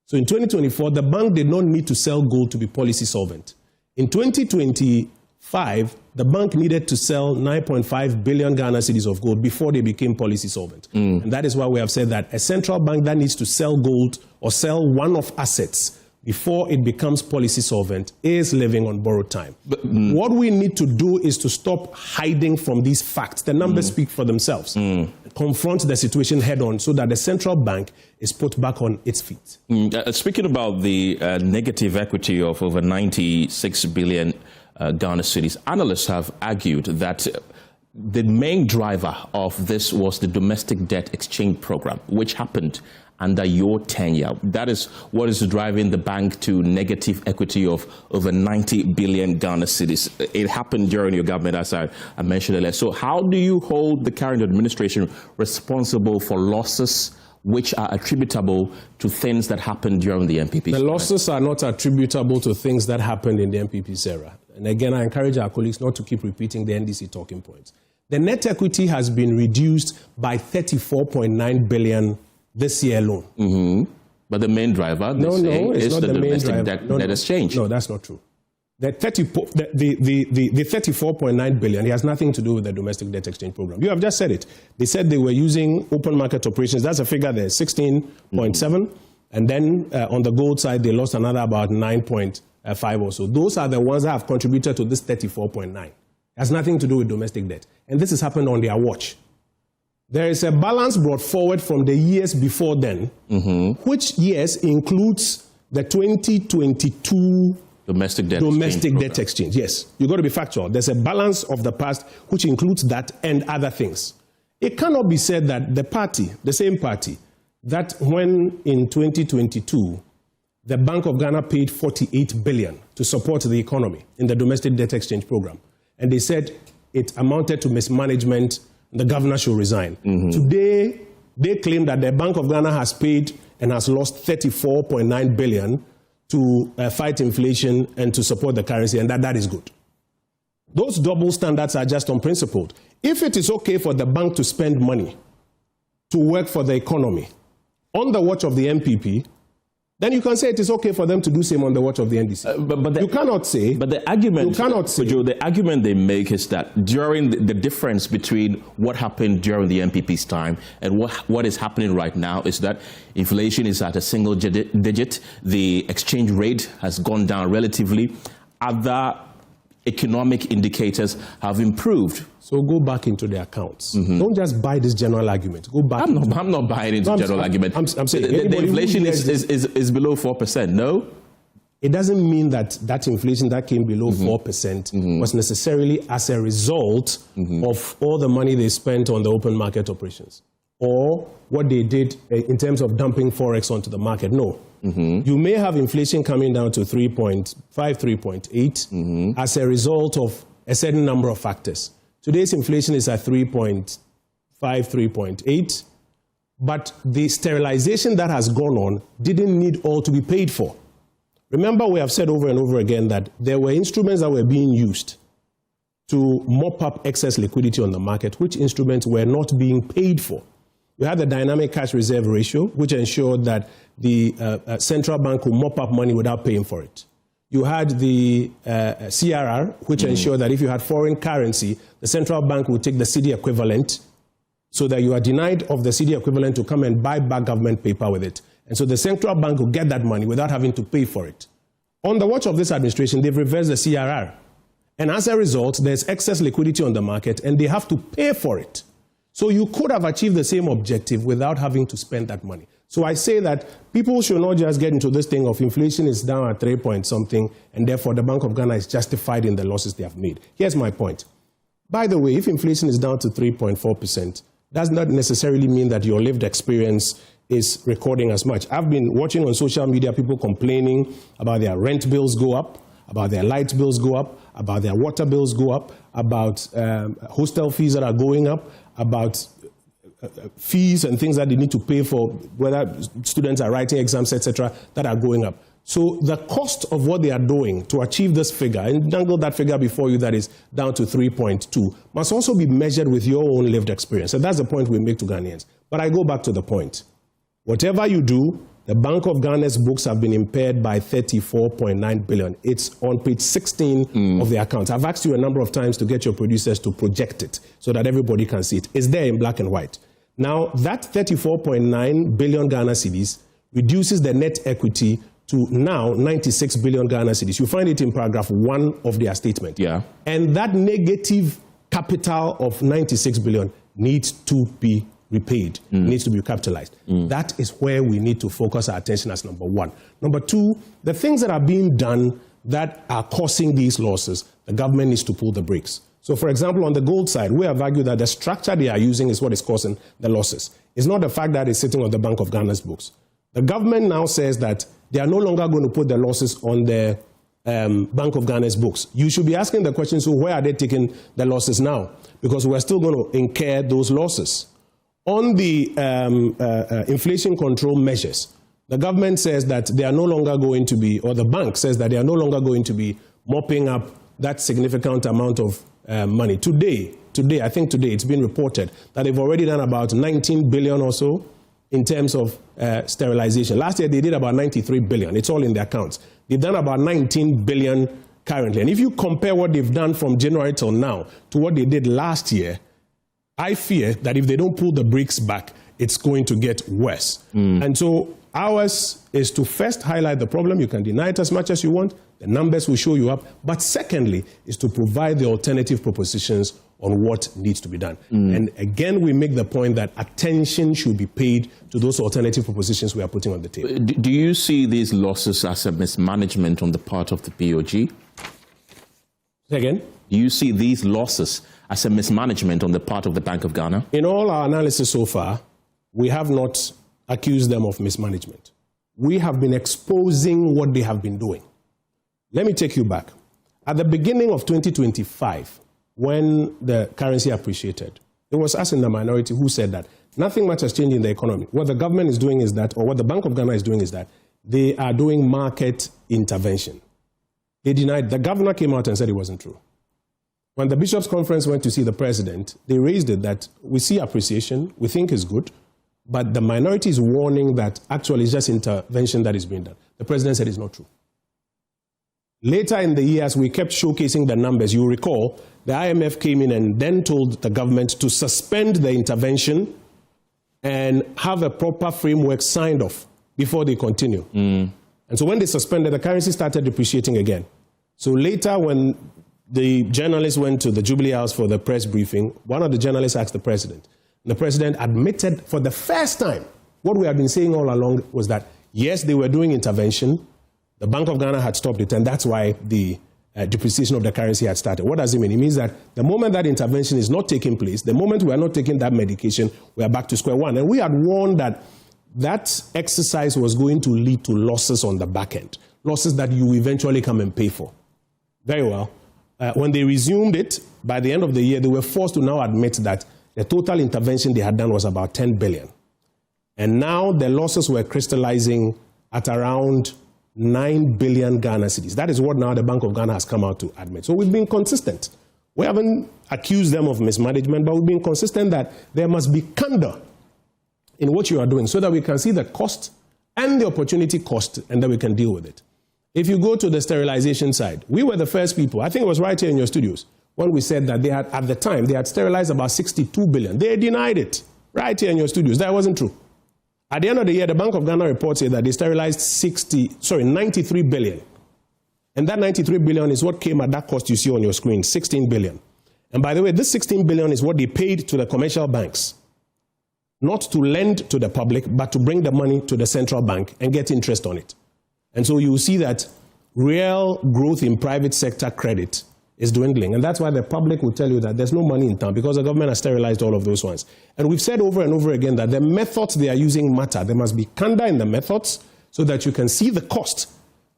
So in 2024, the bank did not need to sell gold to be policy solvent. In 2025, the bank needed to sell 9.5 billion Ghana cedis of gold before they became policy solvent. And that is why we have said that a central bank that needs to sell gold or sell one-off assets before it becomes policy solvent is living on borrowed time. What we need to do is to stop hiding from these facts. The numbers speak for themselves. Confront the situation head on so that the central bank is put back on its feet. Speaking about the negative equity of over 96 billion Ghana cedis, analysts have argued that the main driver of this was the domestic debt exchange program, which happened under your tenure. That is what is driving the bank to negative equity of over 90 billion Ghana cedis. It happened during your government, as I mentioned earlier. So how do you hold the current administration responsible for losses which are attributable to things that happened during the MPP? The losses are not attributable to things that happened in the MPP's era. And again, I encourage our colleagues not to keep repeating the NDC talking points. The net equity has been reduced by 34.9 billion this year alone. But the main driver, it's not the the main domestic driver. debt exchange. No, that's not true. The 34.9 billion, it has nothing to do with the domestic debt exchange program. You have just said it. They said they were using open market operations. That's a figure there, 16.7. And then on the gold side, they lost another about 9.5 or so. Those are the ones that have contributed to this 34.9. It has nothing to do with domestic debt. And this has happened on their watch. There is a balance brought forward from the years before then, which years includes the 2022 domestic debt exchange. Yes, you've got to be factual. There's a balance of the past which includes that and other things. It cannot be said that the same party, that when in 2022, the Bank of Ghana paid 48 billion to support the economy in the domestic debt exchange program, and they said it amounted to mismanagement, the governor should resign. Today, they claim that the Bank of Ghana has paid and has lost 34.9 billion to fight inflation and to support the currency, and that is good. Those double standards are just unprincipled. If it is okay for the bank to spend money to work for the economy on the watch of the MPP, then you can say it is okay for them to do same on the watch of the NDC. You cannot say. But the argument, you cannot say. Joe, the argument they make is that during the difference between what happened during the MPP's time and what is happening right now is that inflation is at a single digit. The exchange rate has gone down relatively. Other economic indicators have improved. So go back into the accounts. Don't just buy this general argument. Go back. I'm not buying into general argument. I'm saying the inflation is below 4%, no? It doesn't mean that inflation that came below 4% was necessarily as a result of all the money they spent on the open market operations or what they did in terms of dumping forex onto the market. No. You may have inflation coming down to 3.5, 3.8 as a result of a certain number of factors. Today's inflation is at 3.5, 3.8, but the sterilization that has gone on didn't need all to be paid for. Remember, we have said over and over again that there were instruments that were being used to mop up excess liquidity on the market, which instruments were not being paid for. We had the dynamic cash reserve ratio, which ensured that the central bank would mop up money without paying for it. You had the CRR, which ensured that if you had foreign currency, the central bank would take the cedi equivalent so that you are denied of the cedi equivalent to come and buy back government paper with it. And so the central bank will get that money without having to pay for it. On the watch of this administration, they've reversed the CRR. And as a result, there's excess liquidity on the market and they have to pay for it. So you could have achieved the same objective without having to spend that money. So I say that people should not just get into this thing of inflation is down at 3 point something, and therefore the Bank of Ghana is justified in the losses they have made. Here's my point. By the way, if inflation is down to 3.4%, does not necessarily mean that your lived experience is recording as much. I've been watching on social media people complaining about their rent bills go up, about their light bills go up, about their water bills go up, about hostel fees that are going up, about fees and things that they need to pay for, whether students are writing exams, etc., that are going up. So the cost of what they are doing to achieve this figure, and dangle that figure before you that is down to 3.2, must also be measured with your own lived experience. And that's the point we make to Ghanaians. But I go back to the point. Whatever you do, the Bank of Ghana's books have been impaired by 34.9 billion. It's on page 16 of the account. I've asked you a number of times to get your producers to project it so that everybody can see it. It's there in black and white. Now, that 34.9 billion Ghana cedis reduces the net equity to now 96 billion Ghana cedis. You find it in paragraph 1 of their statement. Yeah. And that negative capital of 96 billion needs to be repaid, needs to be capitalized. That is where we need to focus our attention as number one. Number two, the things that are being done that are causing these losses, the government needs to pull the brakes. So, for example, on the gold side, we have argued that the structure they are using is what is causing the losses. It's not the fact that it's sitting on the Bank of Ghana's books. The government now says that they are no longer going to put the losses on the Bank of Ghana's books. You should be asking the question, so where are they taking the losses now? Because we're still going to incur those losses. On the inflation control measures, the government says that they are no longer going to be, or the bank says that they are no longer going to be mopping up that significant amount of money. Today, I think today, it's been reported that they've already done about 19 billion or so in terms of sterilization. Last year, they did about 93 billion. It's all in the accounts. They've done about 19 billion currently. And if you compare what they've done from January till now to what they did last year, I fear that if they don't pull the brakes back, it's going to get worse. And so ours is to first highlight the problem. You can deny it as much as you want. The numbers will show you up. But secondly, is to provide the alternative propositions on what needs to be done. And again, we make the point that attention should be paid to those alternative propositions we are putting on the table. Do you see these losses as a mismanagement on the part of the BOG? Again? Do you see these losses as a mismanagement on the part of the Bank of Ghana? In all our analysis so far, we have not accused them of mismanagement. We have been exposing what they have been doing. Let me take you back. At the beginning of 2025, when the currency appreciated, it was us in the minority who said that nothing much has changed in the economy. What the government is doing is that, or what the Bank of Ghana is doing is that, they are doing market intervention. They denied, the governor came out and said it wasn't true. When the Bishops' Conference went to see the president, they raised it that we see appreciation, we think is good, but the minority is warning that actually it's just intervention that is being done. The president said it's not true. Later in the years, we kept showcasing the numbers. You recall, the IMF came in and then told the government to suspend the intervention and have a proper framework signed off before they continue. And so when they suspended, the currency started depreciating again. So later when the journalists went to the Jubilee House for the press briefing, one of the journalists asked the president. And the president admitted for the first time, what we had been saying all along was that, yes, they were doing intervention. The Bank of Ghana had stopped it, and that's why the depreciation of the currency had started. What does it mean? It means that the moment that intervention is not taking place, the moment we are not taking that medication, we are back to square one. And we had warned that that exercise was going to lead to losses on the back end, losses that you eventually come and pay for. Very well. When they resumed it, by the end of the year, they were forced to now admit that the total intervention they had done was about 10 billion. And now the losses were crystallizing at around 9 billion Ghana cedis. That is what now the Bank of Ghana has come out to admit. So we've been consistent. We haven't accused them of mismanagement, but we've been consistent that there must be candor in what you are doing so that we can see the cost and the opportunity cost and then we can deal with it. If you go to the sterilization side, we were the first people, I think it was right here in your studios, when we said that they had, at the time, they had sterilized about 62 billion. They denied it right here in your studios. That wasn't true. At the end of the year, the Bank of Ghana report said that they sterilized 93 billion. And that 93 billion is what came at that cost you see on your screen, 16 billion. And by the way, this 16 billion is what they paid to the commercial banks, not to lend to the public, but to bring the money to the central bank and get interest on it. And so you will see that real growth in private sector credit is dwindling. And that's why the public will tell you that there's no money in town because the government has sterilized all of those ones. And we've said over and over again that the methods they are using matter. There must be candor in the methods so that you can see the cost.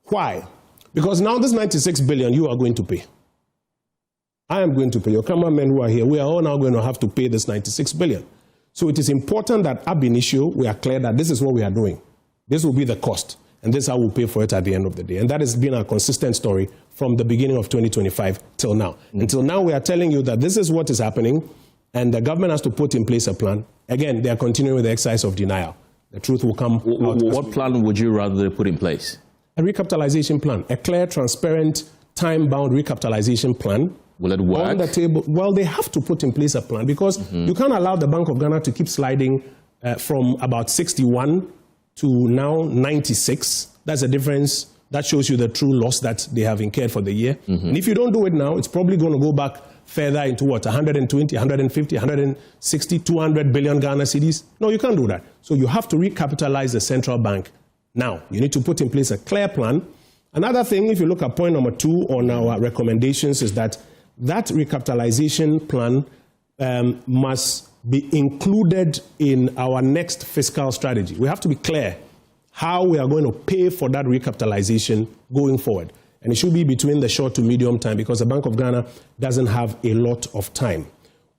Why? Because now this 96 billion you are going to pay. I am going to pay. Your cameramen who are here, we are all now going to have to pay this 96 billion. So it is important that ab initio, we are clear that this is what we are doing. This will be the cost. And this is how we'll pay for it at the end of the day. And that has been our consistent story from the beginning of 2025 till now. Until now, we are telling you that this is what is happening, and the government has to put in place a plan. Again, they are continuing with the exercise of denial. The truth will come out. What plan would you rather put in place? A recapitalization plan, a clear, transparent, time-bound recapitalization plan. Will it work? On the table. Well, they have to put in place a plan because you can't allow the Bank of Ghana to keep sliding from about 61 to now 96. That's a difference. That shows you the true loss that they have incurred for the year. And if you don't do it now, it's probably going to go back further into what, 120, 150, 160, 200 billion Ghana cedis? No, you can't do that. So you have to recapitalize the central bank now. You need to put in place a clear plan. Another thing, if you look at point number 2 on our recommendations, is that recapitalization plan must be included in our next fiscal strategy. We have to be clear how we are going to pay for that recapitalization going forward. And it should be between the short to medium time, because the Bank of Ghana doesn't have a lot of time.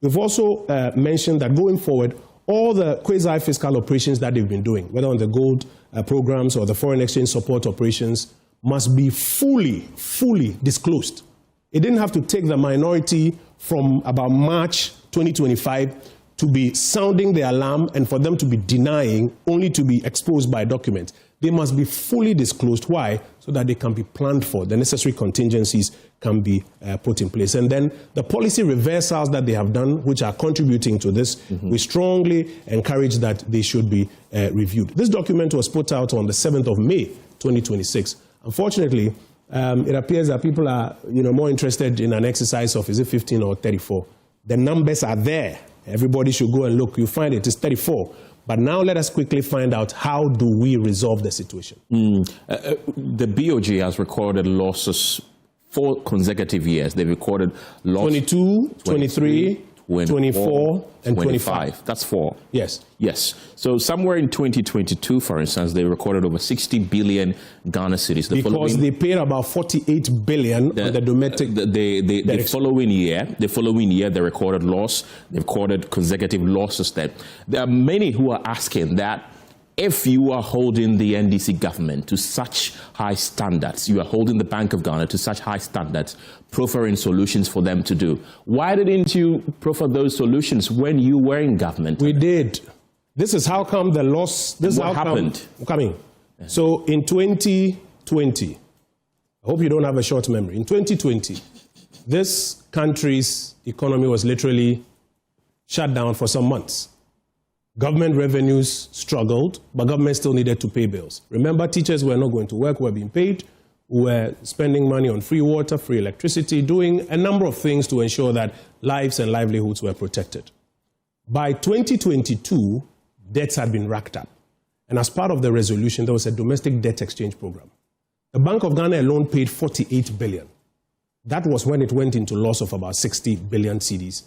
We've also mentioned that going forward, all the quasi-fiscal operations that they've been doing, whether on the gold programs or the foreign exchange support operations, must be fully disclosed. It didn't have to take the minority from about March 2025 to be sounding the alarm and for them to be denying, only to be exposed by documents. They must be fully disclosed. Why? So that they can be planned for. The necessary contingencies can be put in place. And then the policy reversals that they have done, which are contributing to this, we strongly encourage that they should be reviewed. This document was put out on the 7th of May, 2026. Unfortunately, it appears that people are more interested in an exercise of, is it 15 or 34? The numbers are there. Everybody should go and look. You find it is 34. But now let us quickly find out, how do we resolve the situation? The BOG has recorded losses 4 consecutive years. They recorded losses 22, 23, 24, and 25. That's 4. Yes. Yes. So somewhere in 2022, for instance, they recorded over 60 billion Ghana cedis. Because they paid about 48 billion on the domestic. The following year, they recorded loss. They recorded consecutive losses. There are many who are asking that if you are holding the NDC government to such high standards, you are holding the Bank of Ghana to such high standards, proffering solutions for them to do. Why didn't you proffer those solutions when you were in government? We did. This is how come the loss. This what is how happened? I'm coming. So in 2020, I hope you don't have a short memory. In 2020, this country's economy was literally shut down for some months. Government revenues struggled, but government still needed to pay bills. Remember, teachers were not going to work, were being paid, were spending money on free water, free electricity, doing a number of things to ensure that lives and livelihoods were protected. By 2022, debts had been racked up. And as part of the resolution, there was a domestic debt exchange program. The Bank of Ghana alone paid 48 billion. That was when it went into loss of about 60 billion cedis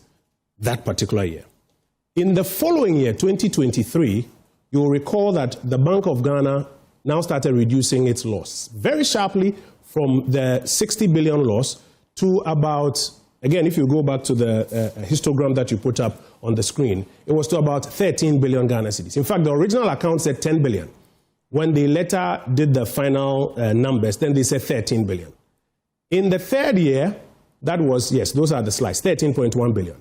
that particular year. In the following year, 2023, you'll recall that the Bank of Ghana now started reducing its loss very sharply from the 60 billion loss to about, again, if you go back to the histogram that you put up on the screen, it was to about 13 billion Ghana cedis. In fact, the original account said 10 billion. When they later did the final numbers, then they said 13 billion. In the third year, that was, yes, those are the slides, 13.1 billion.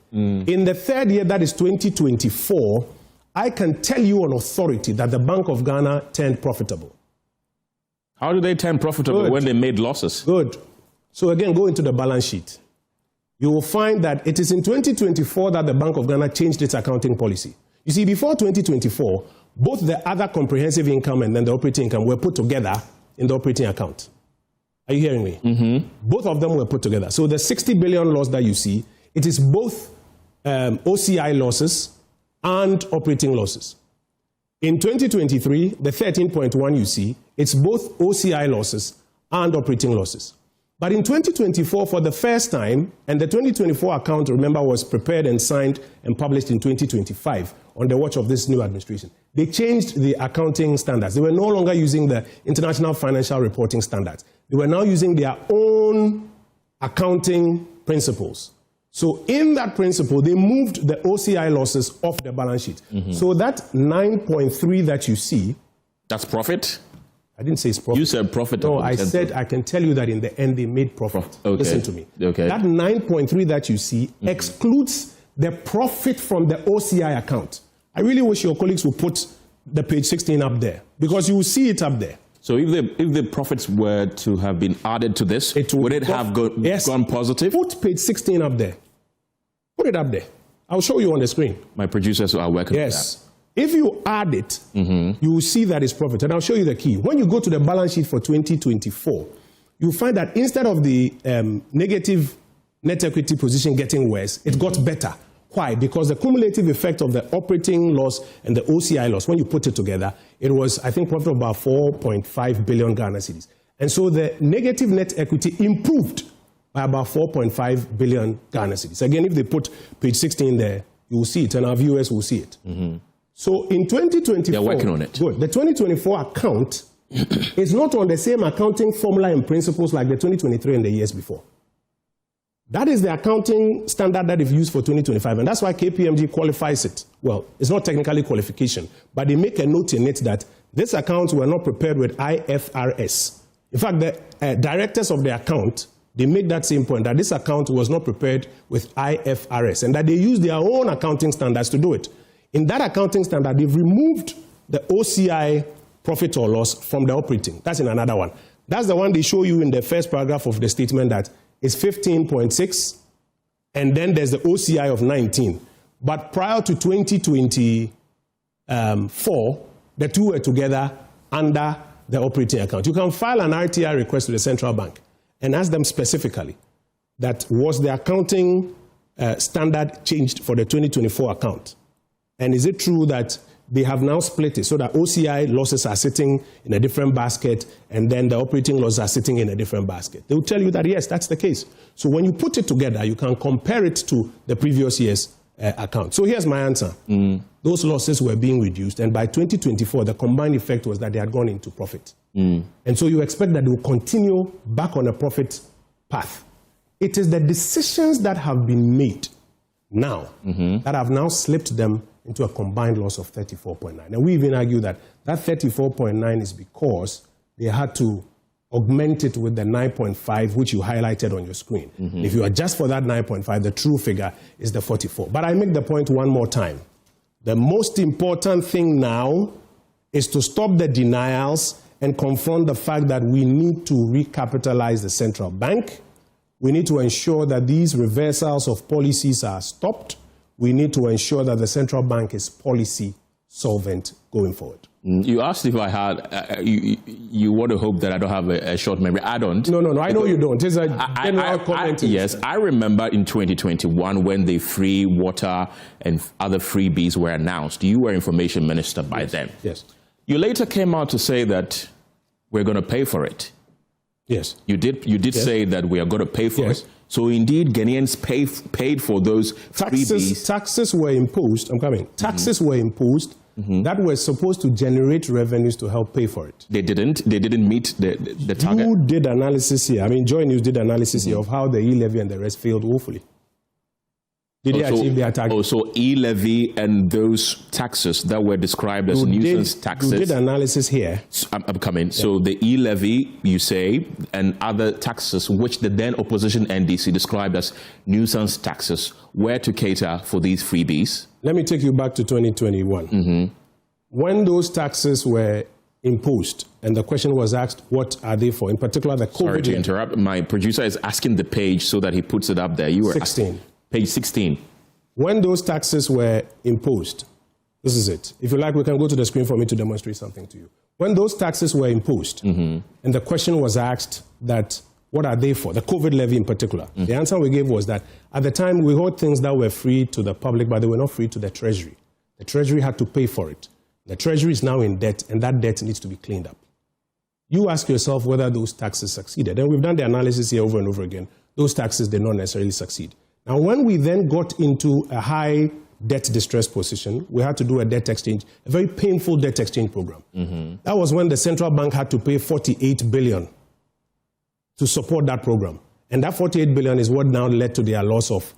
In the third year, that is 2024, I can tell you on authority that the Bank of Ghana turned profitable. How did they turn profitable when they made losses? Good. So again, go into the balance sheet. You will find that it is in 2024 that the Bank of Ghana changed its accounting policy. You see, before 2024, both the other comprehensive income and then the operating income were put together in the operating account. Are you hearing me? Both of them were put together. So the 60 billion loss that you see, it is both OCI losses and operating losses. In 2023, the 13.1 you see, it's both OCI losses and operating losses. But in 2024, for the first time, and the 2024 account, remember, was prepared and signed and published in 2025 on the watch of this new administration. They changed the accounting standards. They were no longer using the International Financial Reporting Standards. They were now using their own accounting principles. So in that principle, they moved the OCI losses off the balance sheet. So that 9.3 that you see... That's profit? I didn't say it's profit. You said profit. No, I said I can tell you that in the end they made profit. Okay. Listen to me. Okay. That 9.3 that you see excludes the profit from the OCI account. I really wish your colleagues would put the page 16 up there, because you will see it up there. So if the profits were to have been added to this, would it have gone positive? Put page 16 up there. Put it up there. I'll show you on the screen. My producers are working on that. If you add it, you will see that it's profit. And I'll show you the key. When you go to the balance sheet for 2024, you'll find that instead of the negative net equity position getting worse, it got better. Why? Because the cumulative effect of the operating loss and the OCI loss, when you put it together, it was, I think, profit of about 4.5 billion Ghana cedis. And so the negative net equity improved by about 4.5 billion Ghana cedis. Again, if they put page 16 there, you will see it, and our viewers will see it. So in 2024, they're working on it. Good. The 2024 account is not on the same accounting formula and principles like the 2023 and the years before. That is the accounting standard that is used for 2025, and that's why KPMG qualifies it. Well, it's not technically qualification, but they make a note in it that these accounts were not prepared with IFRS. In fact, the directors of the account, they make that same point, that this account was not prepared with IFRS, and that they use their own accounting standards to do it. In that accounting standard, they've removed the OCI profit or loss from the operating. That's in another one. That's the one they show you in the first paragraph of the statement that is 15.6, and then there's the OCI of 19. But prior to 2024, the two were together under the operating account. You can file an RTI request to the central bank and ask them specifically that was the accounting standard changed for the 2024 account? And is it true that they have now split it so that OCI losses are sitting in a different basket and then the operating losses are sitting in a different basket? They will tell you that, yes, that's the case. So when you put it together, you can compare it to the previous year's account. So here's my answer. Those losses were being reduced, and by 2024, the combined effect was that they had gone into profit. And so you expect that they will continue back on a profit path. It is the decisions that have been made now that have now slipped them into a combined loss of 34.9. And we even argue that that 34.9 is because they had to augment it with the 9.5, which you highlighted on your screen. If you adjust for that 9.5, the true figure is the 44. But I make the point one more time. The most important thing now is to stop the denials and confront the fact that we need to recapitalize the central bank. We need to ensure that these reversals of policies are stopped. We need to ensure that the central bank is policy solvent going forward. You asked if I had, you want to hope that I don't have a short memory. I don't. No, I know you don't. It's a general comment. Yes, I remember in 2021 when the free water and other freebies were announced. You were information minister by then. Yes. You later came out to say that we're going to pay for it. Yes. You did say that we are going to pay for it. So indeed, Ghanaians paid for those freebies. Taxes were imposed. I'm coming. Taxes were imposed that were supposed to generate revenues to help pay for it. They didn't meet the target. You did analysis here. I mean, Joy News did analysis here of how the e-levy and the rest failed woefully. Did they achieve their target? Also, e-levy and those taxes that were described as nuisance taxes. You did analysis here. I'm coming. Yeah. So the e-levy, you say, and other taxes, which the then opposition NDC described as nuisance taxes, were to cater for these freebies. Let me take you back to 2021. When those taxes were imposed, and the question was asked, what are they for? In particular, the COVID. Sorry to interrupt. My producer is asking the page so that he puts it up there. You were 16. Page 16. When those taxes were imposed, this is it. If you like, we can go to the screen for me to demonstrate something to you. When those taxes were imposed, and the question was asked that, what are they for? The COVID levy in particular. The answer we gave was that at the time we heard things that were free to the public, but they were not free to the Treasury. The Treasury had to pay for it. The Treasury is now in debt, and that debt needs to be cleaned up. You ask yourself whether those taxes succeeded. And we've done the analysis here over and over again. Those taxes did not necessarily succeed. Now, when we then got into a high debt distress position, we had to do a debt exchange, a very painful debt exchange program. That was when the central bank had to pay 48 billion to support that program. And that 48 billion is what now led to their loss of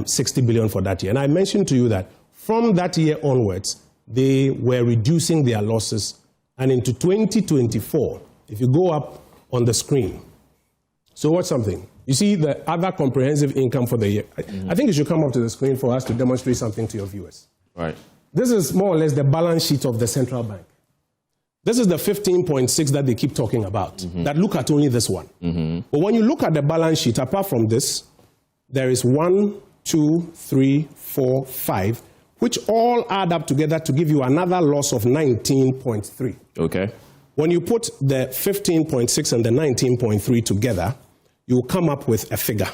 60 billion for that year. And I mentioned to you that from that year onwards, they were reducing their losses. And into 2024, if you go up on the screen, so what's something? You see the other comprehensive income for the year. I think you should come up to the screen for us to demonstrate something to your viewers. Right. This is more or less the balance sheet of the central bank. This is the 15.6 that they keep talking about, that look at only this one. But when you look at the balance sheet, apart from this, there is 1, 2, 3, 4, 5, which all add up together to give you another loss of 19.3. Okay. When you put the 15.6 and the 19.3 together, you will come up with a figure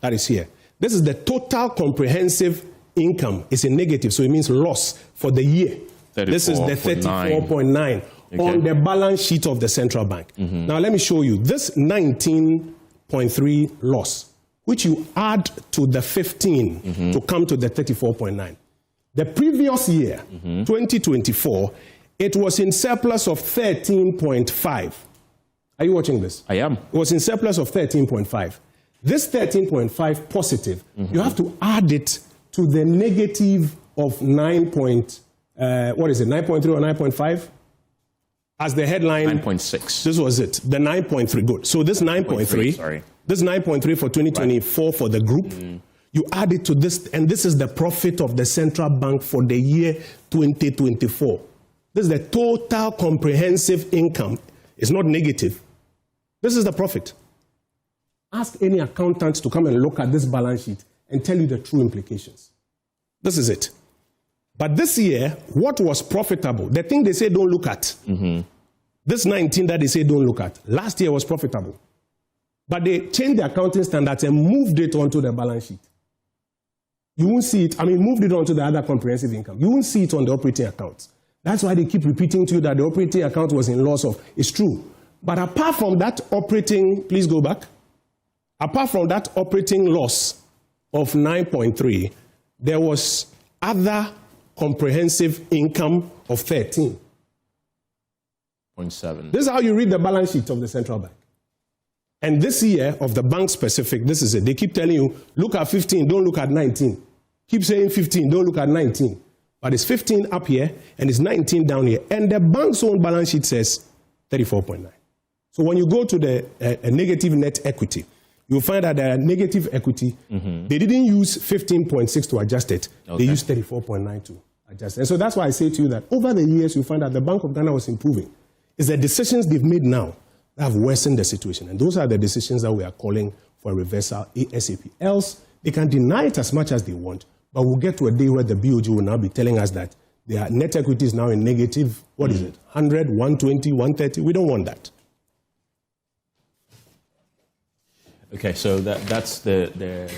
that is here. This is the total comprehensive income. It's a negative, so it means loss for the year. This is the 34.9 on the balance sheet of the central bank. Now let me show you this 19.3 loss, which you add to the 15 to come to the 34.9. The previous year, 2024, it was in surplus of 13.5. Are you watching this? I am. It was in surplus of 13.5. This 13.5 positive, you have to add it to the negative of 9.3 or 9.5? As the headline. 9.6. This was it. The 9.3. Good. So this 9.3. Sorry. This 9.3 for 2024 for the group. You add it to this, and this is the profit of the central bank for the year 2024. This is the total comprehensive income. It's not negative. This is the profit. Ask any accountant to come and look at this balance sheet and tell you the true implications. This is it. But this year, what was profitable, the thing they say don't look at, this 19 that they say don't look at, last year was profitable. But they changed the accounting standards and moved it onto the balance sheet. You won't see it, moved it onto the other comprehensive income. You won't see it on the operating accounts. That's why they keep repeating to you that the operating account was in loss of. It's true. But apart from that operating, please go back. Apart from that operating loss of 9.3, there was other comprehensive income of 13.7. This is how you read the balance sheet of the central bank. And this year of the bank specific, this is it. They keep telling you, look at 15, don't look at 19. Keep saying 15, don't look at 19. But it's 15 up here and it's 19 down here. And the bank's own balance sheet says 34.9. So when you go to the negative net equity, you'll find that the negative equity, they didn't use 15.6 to adjust it. They used 34.9 to adjust it. And so that's why I say to you that over the years, you find that the Bank of Ghana was improving. It's the decisions they've made now that have worsened the situation. And those are the decisions that we are calling for a reversal ASAP. Else, they can deny it as much as they want, but we'll get to a day where the BOG will now be telling us that their net equity is now in negative, what is it, 100, 120, 130? We don't want that. Okay, so that's the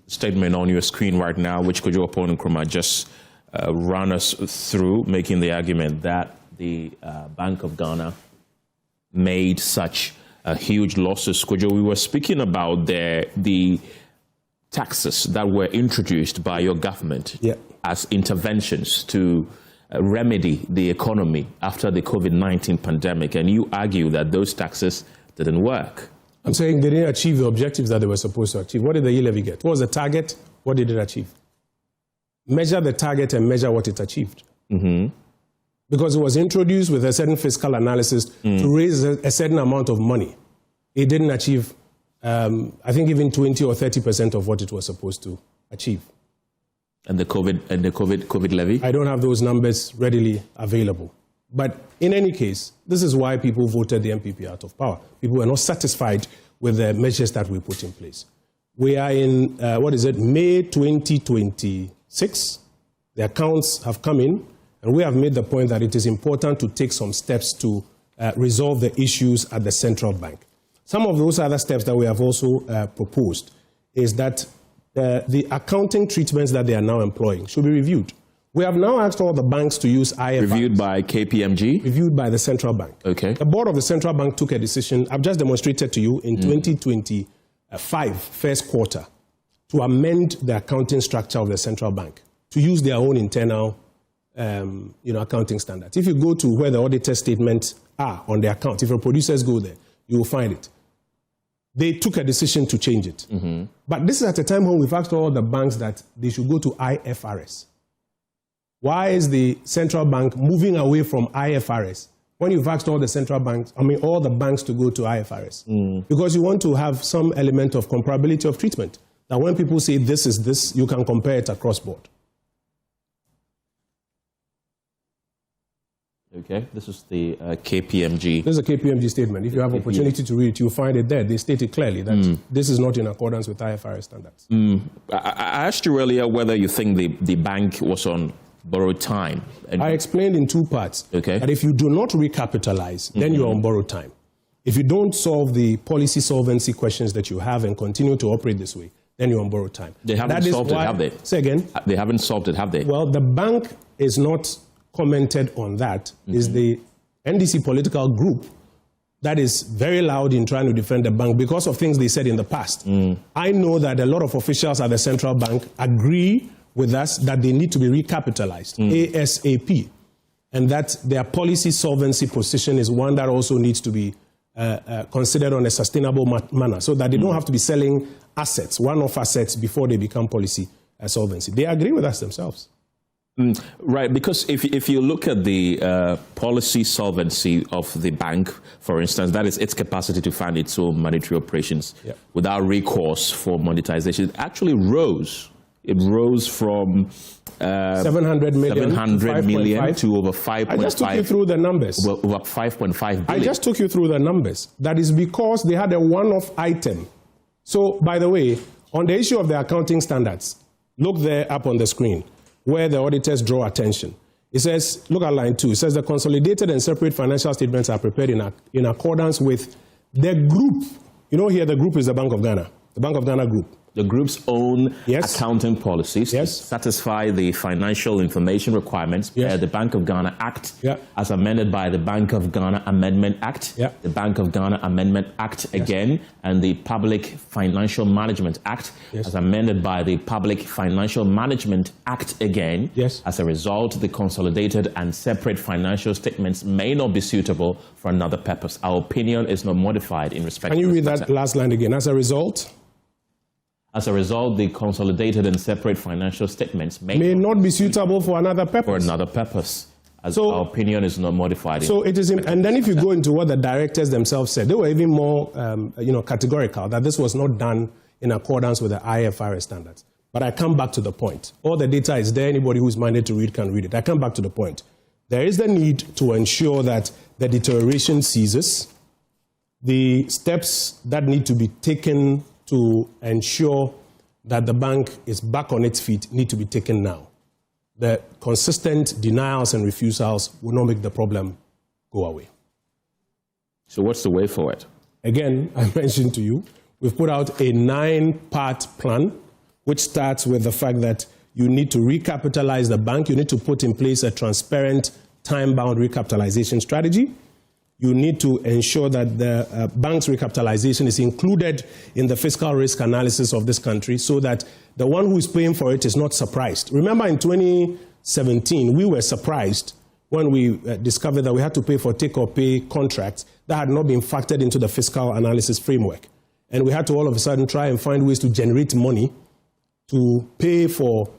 statement on your screen right now, which Kojo opponent Nkrumah just ran us through, making the argument that the Bank of Ghana made such huge losses. Kojo, we were speaking about the taxes that were introduced by your government as interventions to remedy the economy after the COVID-19 pandemic, and you argue that those taxes didn't work. I'm saying they didn't achieve the objectives that they were supposed to achieve. What did the e-levy get? What was the target? What did it achieve? Measure the target and measure what it achieved. Because it was introduced with a certain fiscal analysis to raise a certain amount of money. It didn't achieve, I think, even 20 or 30% of what it was supposed to achieve. And the COVID levy? I don't have those numbers readily available. But in any case, this is why people voted the MPP out of power. People were not satisfied with the measures that we put in place. We are in, May 2026. The accounts have come in, and we have made the point that it is important to take some steps to resolve the issues at the central bank. Some of those other steps that we have also proposed is that the accounting treatments that they are now employing should be reviewed. We have now asked all the banks to use IFRS. Reviewed by KPMG? Reviewed by the central bank. Okay. The board of the central bank took a decision, I've just demonstrated to you, in 2025, first quarter, to amend the accounting structure of the central bank, to use their own internal accounting standards. If you go to where the auditor statements are on the account, if your producers go there, you will find it. They took a decision to change it. But this is at a time when we've asked all the banks that they should go to IFRS. Why is the central bank moving away from IFRS when you've asked all the central banks, all the banks to go to IFRS? Because you want to have some element of comparability of treatment. That when people say this is this, you can compare it across board. Okay, this is the KPMG. This is a KPMG statement. If you have opportunity to read it, you'll find it there. They state it clearly that this is not in accordance with IFRS standards. I asked you earlier whether you think the bank was on borrowed time. I explained in two parts. Okay. That if you do not recapitalize, then you're on borrowed time. If you don't solve the policy solvency questions that you have and continue to operate this way, then you're on borrowed time. They haven't solved it, have they? Say again? They haven't solved it, have they? Well, the bank is not commented on that. Is the NDC political group that is very loud in trying to defend the bank because of things they said in the past. I know that a lot of officials at the central bank agree with us that they need to be recapitalized ASAP, and that their policy solvency position is one that also needs to be considered on a sustainable manner, so that they don't have to be selling assets, one-off assets, before they become policy solvency. They agree with us themselves. Right, because if you look at the policy solvency of the bank, for instance, that is its capacity to fund its own monetary operations without recourse for monetization, it actually rose. It rose from 700 million to over 5.5. I just took you through the numbers. Over 5.5 billion. I just took you through the numbers. That is because they had a one-off item. So, by the way, on the issue of the accounting standards, look there up on the screen where the auditors draw attention. It says, look at line 2. It says the consolidated and separate financial statements are prepared in accordance with the group. You know, here the group is the Bank of Ghana, the Bank of Ghana group. The group's own accounting policies to satisfy the financial information requirements per the Bank of Ghana Act, as amended by the Bank of Ghana Amendment Act, the Bank of Ghana Amendment Act again, and the Public Financial Management Act, as amended by the Public Financial Management Act again. As a result, the consolidated and separate financial statements may not be suitable for another purpose. Our opinion is not modified in respect to Can you read that last line again? As a result? As a result, the consolidated and separate financial statements may not be suitable for another purpose. For another purpose. As our opinion is not modified. So it is, and then if you go into what the directors themselves said, they were even more, categorical that this was not done in accordance with the IFRS standards. But I come back to the point. All the data is there. Anybody who's minded to read can read it. I come back to the point. There is the need to ensure that the deterioration ceases. The steps that need to be taken to ensure that the bank is back on its feet need to be taken now. The consistent denials and refusals will not make the problem go away. So what's the way forward? Again, I mentioned to you, we've put out a 9-part plan, which starts with the fact that you need to recapitalize the bank. You need to put in place a transparent, time-bound recapitalization strategy. You need to ensure that the bank's recapitalization is included in the fiscal risk analysis of this country so that the one who is paying for it is not surprised. Remember in 2017, we were surprised when we discovered that we had to pay for take-or-pay contracts that had not been factored into the fiscal analysis framework. And we had to all of a sudden try and find ways to generate money to pay for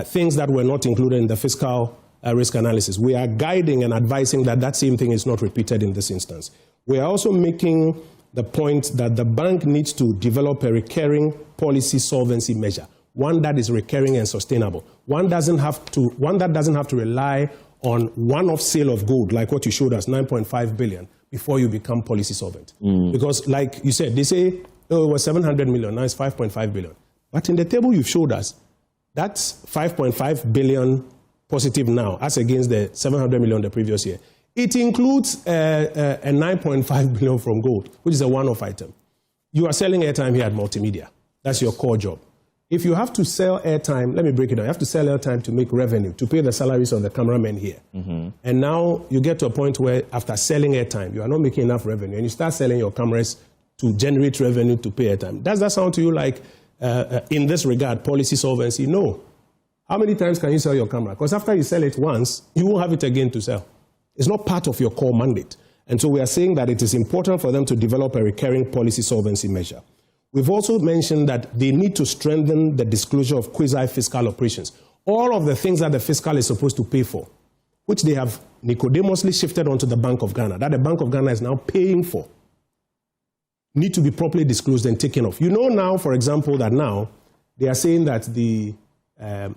things that were not included in the fiscal risk analysis. We are guiding and advising that that same thing is not repeated in this instance. We are also making the point that the bank needs to develop a recurring policy solvency measure, one that is recurring and sustainable, one that doesn't have to rely on one-off sale of gold, like what you showed us, 9.5 billion, before you become policy solvent. Because like you said, they say, oh, it was 700 million, now it's 5.5 billion. But in the table you've showed us, that's 5.5 billion positive now, as against the 700 million the previous year. It includes a 9.5 billion from gold, which is a one-off item. You are selling airtime here at Multimedia. That's your core job. If you have to sell airtime, let me break it down. You have to sell airtime to make revenue, to pay the salaries of the cameramen here. And now you get to a point where after selling airtime, you are not making enough revenue, and you start selling your cameras to generate revenue to pay airtime. Does that sound to you like, in this regard, policy solvency? No. How many times can you sell your camera? Because after you sell it once, you won't have it again to sell. It's not part of your core mandate. And so we are saying that it is important for them to develop a recurring policy solvency measure. We've also mentioned that they need to strengthen the disclosure of quasi-fiscal operations. All of the things that the fiscal is supposed to pay for, which they have nicodemously shifted onto the Bank of Ghana, that the Bank of Ghana is now paying for, need to be properly disclosed and taken off. You know now, for example, that now they are saying that the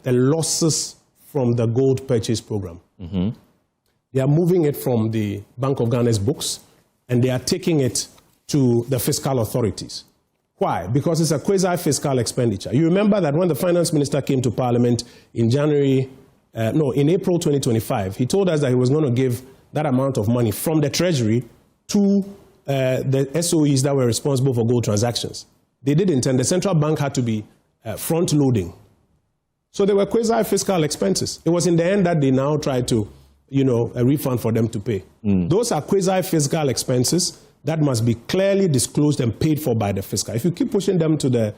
losses from the gold purchase program, They are moving it from the Bank of Ghana's books and they are taking it to the fiscal authorities. Why? Because it's a quasi-fiscal expenditure. You remember that when the finance minister came to Parliament in in April 2025, he told us that he was going to give that amount of money from the Treasury to the SOEs that were responsible for gold transactions. They didn't, and the central bank had to be front-loading. So they were quasi-fiscal expenses. It was in the end that they now tried to, a refund for them to pay. Those are quasi-fiscal expenses that must be clearly disclosed and paid for by the fiscal. If you keep pushing them to the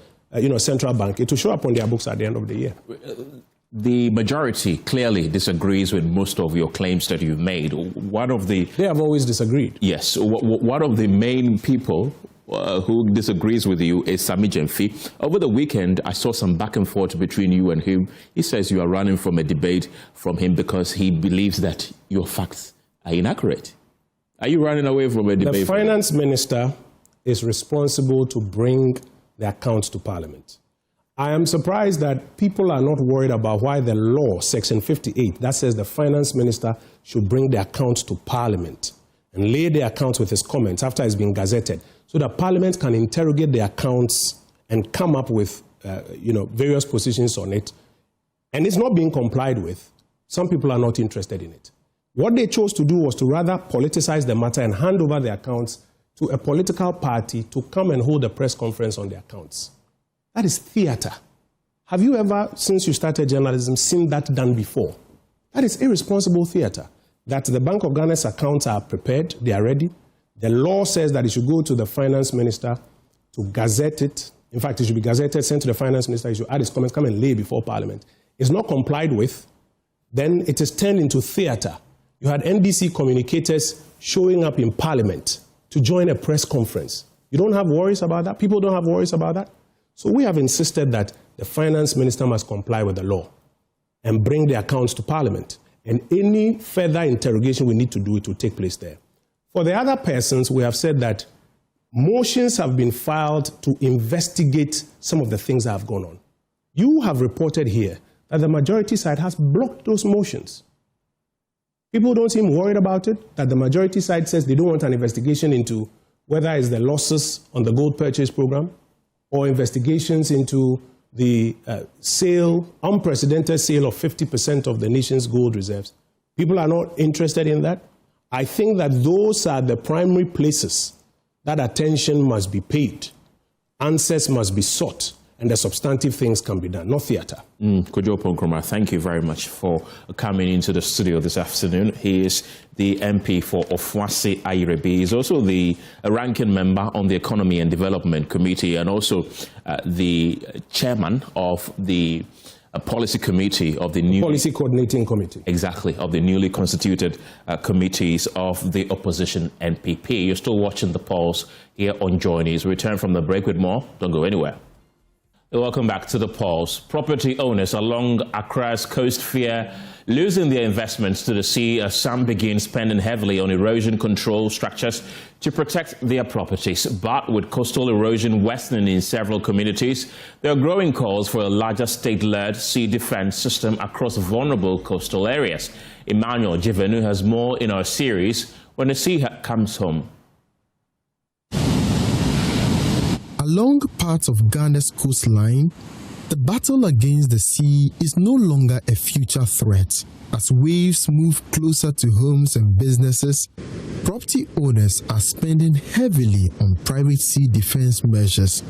central bank, it will show up on their books at the end of the year. The majority clearly disagrees with most of your claims that you've made. They have always disagreed. Yes. One of the main people who disagrees with you is Sammy Gyamfi. Over the weekend, I saw some back and forth between you and him. He says you are running from a debate from him because he believes that your facts are inaccurate. Are you running away from a debate? The finance minister is responsible to bring the accounts to Parliament. I am surprised that people are not worried about why the law, Section 58, that says the finance minister should bring the accounts to Parliament and lay the accounts with his comments after it's been gazetted, so that Parliament can interrogate the accounts and come up with, various positions on it. And it's not being complied with. Some people are not interested in it. What they chose to do was to rather politicize the matter and hand over the accounts to a political party to come and hold a press conference on the accounts. That is theater. Have you ever, since you started journalism, seen that done before? That is irresponsible theater. That the Bank of Ghana's accounts are prepared, they are ready. The law says that it should go to the finance minister to gazette it. In fact, it should be gazetted, sent to the finance minister. He should add his comments, come and lay before Parliament. It's not complied with. Then it is turned into theater. You had NDC communicators showing up in Parliament to join a press conference. You don't have worries about that? People don't have worries about that? So we have insisted that the finance minister must comply with the law and bring the accounts to Parliament. And any further interrogation we need to do, it will take place there. For the other persons, we have said that motions have been filed to investigate some of the things that have gone on. You have reported here that the majority side has blocked those motions. People don't seem worried about it, that the majority side says they don't want an investigation into whether it's the losses on the gold purchase program or investigations into the unprecedented sale of 50% of the nation's gold reserves. People are not interested in that. I think that those are the primary places that attention must be paid, answers must be sought, and the substantive things can be done, not theater. Kojo Ponkroma, thank you very much for coming into the studio this afternoon. He is the MP for Ofuase Ayerebe. He's also the ranking member on the Economy and Development Committee and also the chairman of the policy committee of the new policy coordinating committee. Exactly, of the newly constituted committees of the opposition NPP. You're still watching the polls here on Journeys. Return from the break with more. Don't go anywhere. Welcome back to the polls. Property owners along Accra's coast fear losing their investments to the sea as some begin spending heavily on erosion control structures to protect their properties. But with coastal erosion worsening in several communities, there are growing calls for a larger state-led sea defense system across vulnerable coastal areas. Emmanuel Jivenu has more in our series When the Sea Comes Home. Along parts of Ghana's coastline, the battle against the sea is no longer a future threat. As waves move closer to homes and businesses, property owners are spending heavily on private sea defense measures,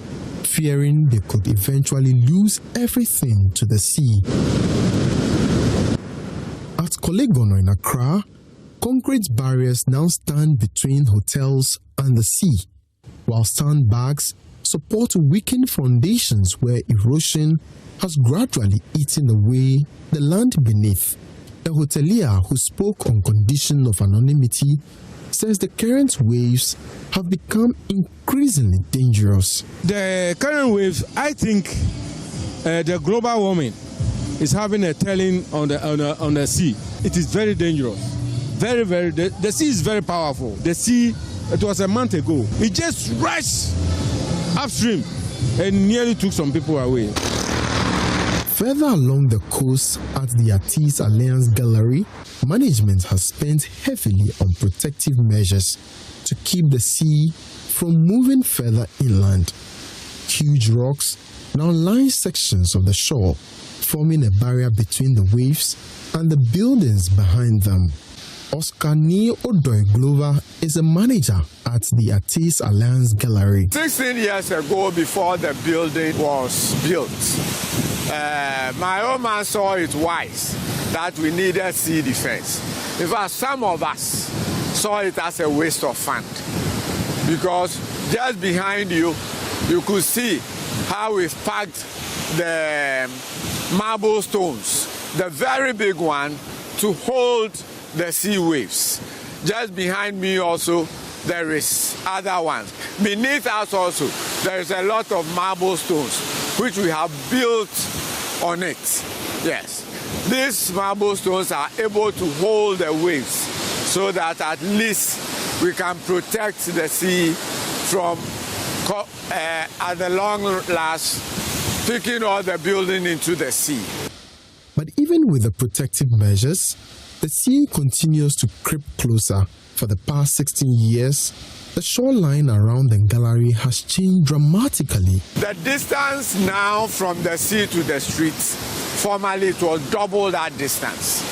fearing they could eventually lose everything to the sea. At Kolegono in Accra, concrete barriers now stand between hotels and the sea, while sandbags support weakened foundations where erosion has gradually eaten away the land beneath. A hotelier who spoke on condition of anonymity says the current waves have become increasingly dangerous. The current waves, I think the global warming is having a telling on the sea. It is very dangerous. Very, very, the sea is very powerful. The sea, it was a month ago. It just rushed upstream and nearly took some people away. Further along the coast at the Artis Alliance Gallery, management has spent heavily on protective measures to keep the sea from moving further inland. Huge rocks now line sections of the shore, forming a barrier between the waves and the buildings behind them. Oscar Ni Odoy Glover is a manager at the Artists Alliance Gallery. 16 years ago, before the building was built, my old man saw it wise that we needed sea defense. In fact, some of us saw it as a waste of fund, because just behind you, you could see how we've packed the marble stones, the very big one, to hold the sea waves. Just behind me also, there is other ones. Beneath us also, there is a lot of marble stones, which we have built on it. Yes. These marble stones are able to hold the waves so that at least we can protect the sea from, at the long last, picking all the building into the sea. But even with the protective measures, the sea continues to creep closer. For the past 16 years, the shoreline around the gallery has changed dramatically. The distance now from the sea to the streets, formerly it was double that distance.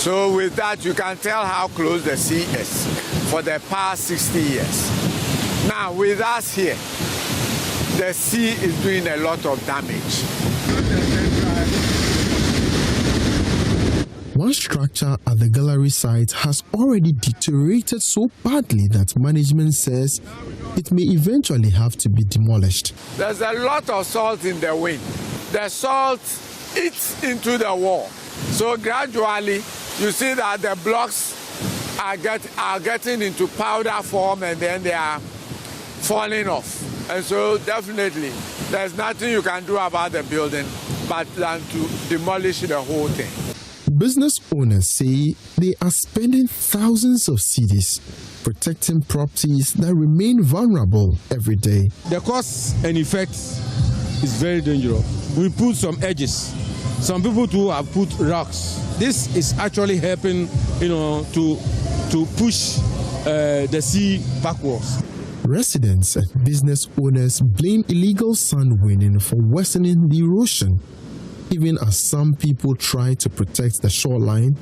So with that, you can tell how close the sea is for the past 60 years. Now, with us here, the sea is doing a lot of damage. One structure at the gallery site has already deteriorated so badly that management says it may eventually have to be demolished. There's a lot of salt in the wind. The salt eats into the wall. So gradually, you see that the blocks are getting into powder form, and then they are falling off. And so definitely, there's nothing you can do about the building but than to demolish the whole thing. Business owners say they are spending thousands of cedis protecting properties that remain vulnerable every day. The cause and effect is very dangerous. We put some edges. Some people too have put rocks. This is actually helping, to push the sea backwards. Residents and business owners blame illegal sand winning for worsening the erosion. Even as some people try to protect the shoreline,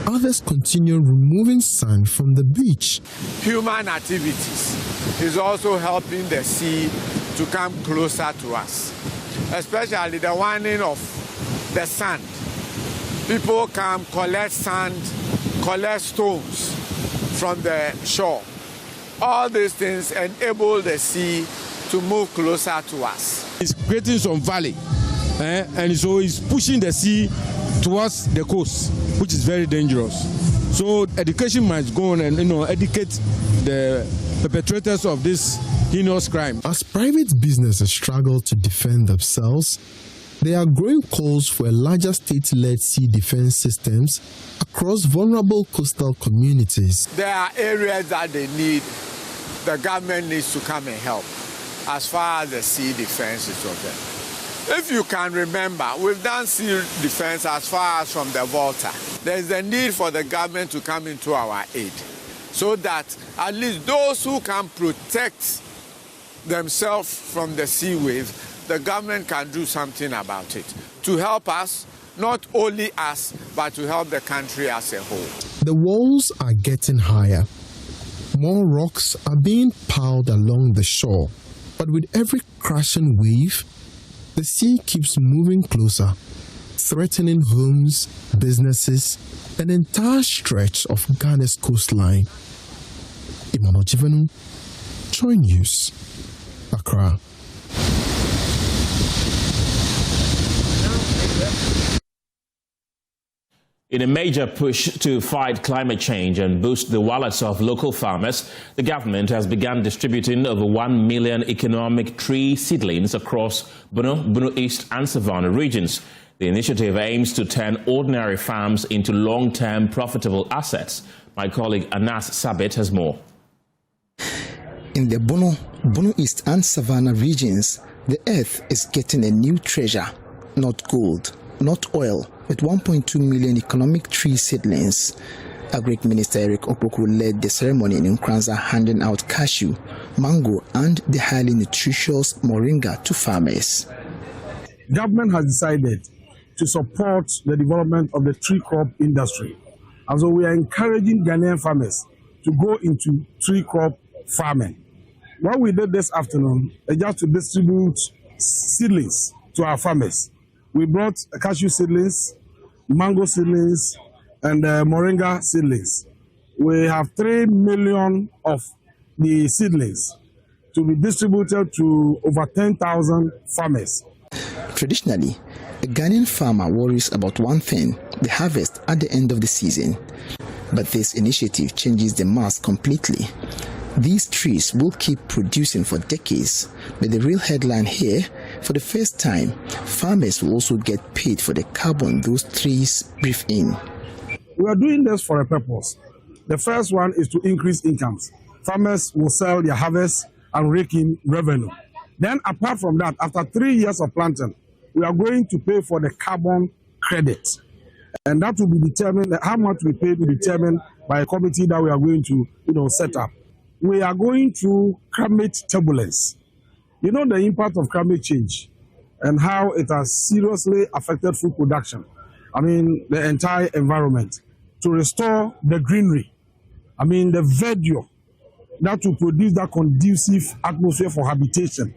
others continue removing sand from the beach. Human activities is also helping the sea to come closer to us, especially the winding of the sand. People come collect sand, collect stones from the shore. All these things enable the sea to move closer to us. It's creating some valley. And so it's pushing the sea towards the coast, which is very dangerous. So education must go on and educate the perpetrators of this heinous crime. As private businesses struggle to defend themselves, there are growing calls for a larger state-led sea defense systems across vulnerable coastal communities. There are areas that they need, the government needs to come and help as far as the sea defense is concerned. If you can remember, we've done sea defense as far as from the Volta. There's a need for the government to come into our aid so that at least those who can protect themselves from the sea wave, the government can do something about it to help us, not only us, but to help the country as a whole. The walls are getting higher. More rocks are being piled along the shore, but with every crashing wave, the sea keeps moving closer, threatening homes, businesses, an entire stretch of Ghana's coastline. Emmanuel Jivenu, Joy News, Accra. In a major push to fight climate change and boost the wallets of local farmers, the government has begun distributing over 1 million economic tree seedlings across Bono East and Savannah regions. The initiative aims to turn ordinary farms into long-term profitable assets. My colleague Anas Sabit has more. In the Bono East and Savannah regions, the earth is getting a new treasure, not gold, not oil, with 1.2 million economic tree seedlings. Agric Minister Eric Opoku led the ceremony in Nkranza, handing out cashew, mango, and the highly nutritious moringa to farmers. Government has decided to support the development of the tree crop industry. And so we are encouraging Ghanaian farmers to go into tree crop farming. What we did this afternoon is just to distribute seedlings to our farmers. We brought cashew seedlings, mango seedlings, and moringa seedlings. We have 3 million of the seedlings to be distributed to over 10,000 farmers. Traditionally, a Ghanaian farmer worries about one thing: the harvest at the end of the season. But this initiative changes the math completely. These trees will keep producing for decades, but the real headline here, for the first time, farmers will also get paid for the carbon those trees breathe in. We are doing this for a purpose. The first one is to increase incomes. Farmers will sell their harvest and rake in revenue. Then apart from that, after 3 years of planting, we are going to pay for the carbon credit. And that will be determined, how much we pay will be determined by a committee that we are going to set up. We are going through climate turbulence. You know the impact of climate change and how it has seriously affected food production. I mean, the entire environment. To restore the greenery, the verdure that will produce that conducive atmosphere for habitation,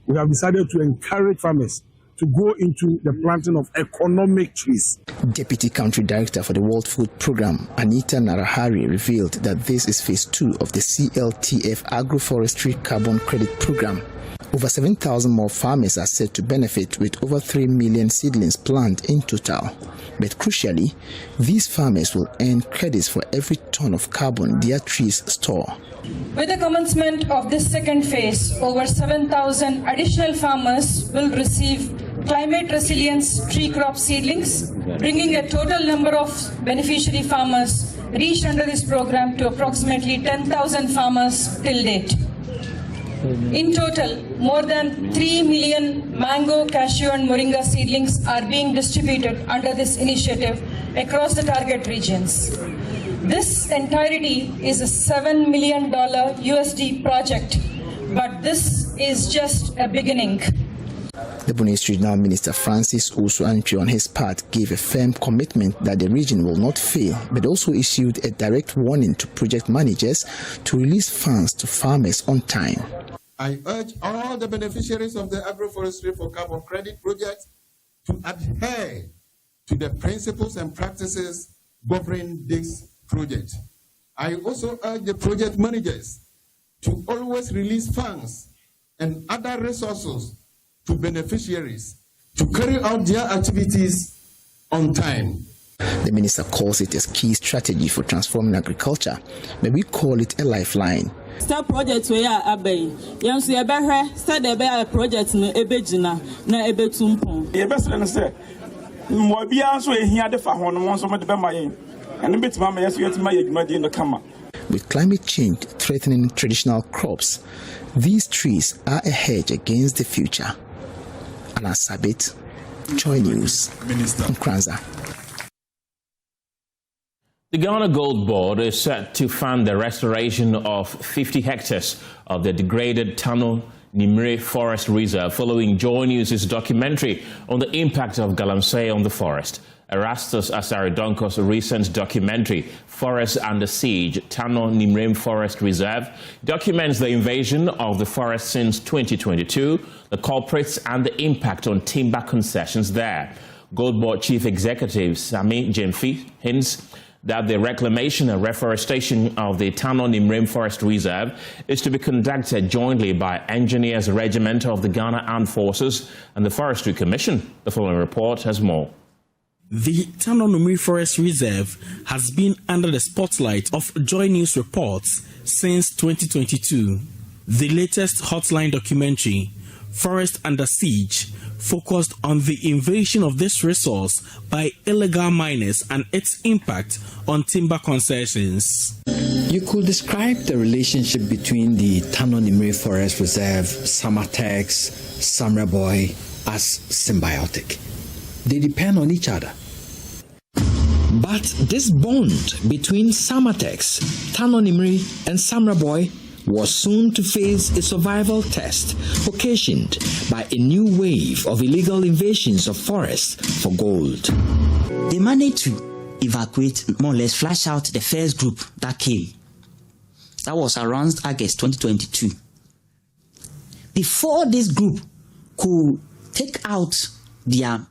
we have decided to encourage farmers to go into the planting of economic trees. Deputy Country Director for the World Food Programme, Anita Narahari, revealed that this is phase 2 of the CLTF Agroforestry Carbon Credit Programme. Over 7,000 more farmers are set to benefit, with over 3 million seedlings planted in total. But crucially, these farmers will earn credits for every ton of carbon their trees store. With the commencement of this second phase, over 7,000 additional farmers will receive climate resilience tree crop seedlings, bringing a total number of beneficiary farmers reached under this program to approximately 10,000 farmers till date. In total, more than 3 million mango, cashew, and moringa seedlings are being distributed under this initiative across the target regions. This entirety is a $7 million USD project, but this is just a beginning. The Bonese Regional Minister Francis Usu-Antwi, on his part, gave a firm commitment that the region will not fail, but also issued a direct warning to project managers to release funds to farmers on time. I urge all the beneficiaries of the Agroforestry for Carbon Credit project to adhere to the principles and practices governing this project. I also urge the project managers to always release funds and other resources to beneficiaries to carry out their activities on time. The minister calls it a key strategy for transforming agriculture, but we call it a lifeline. Start projects where abey. Yansu yebehwe start the project no ebegina na ebetumpon. Yebesre no say mo bia so ehia de fa ho no so mo de be mayen. And betima ma yeso yetima yeduma de no kama. With climate change threatening traditional crops, these trees are a hedge against the future. Anna Sabit, Joy News, Nkranza. The Ghana Gold Board is set to fund the restoration of 50 hectares of the degraded Tano Nimre Forest Reserve following Joy News' documentary on the impact of galamsey on the forest. Erastus Asaridonko's recent documentary, Forest Under Siege, Tano Nimre Forest Reserve, documents the invasion of the forest since 2022, the culprits and the impact on timber concessions there. Gold Board Chief Executive Sami Jemfi hints that the reclamation and reforestation of the Tano Nimre Forest Reserve is to be conducted jointly by Engineers Regiment of the Ghana Armed Forces and the Forestry Commission. The following report has more. The Tano Nimre Forest Reserve has been under the spotlight of Joy News reports since 2022. The latest Hotline documentary, Forest Under Siege, focused on the invasion of this resource by illegal miners and its impact on timber concessions. You could describe the relationship between the Tano Nimre Forest Reserve, Samatex, Samraboy as symbiotic. They depend on each other. But this bond between Samatex, Tanonimri, and Samraboy was soon to face a survival test occasioned by a new wave of illegal invasions of forests for gold. They managed to evacuate, more or less flush out the first group that came. That was around August 2022. Before this group could take out their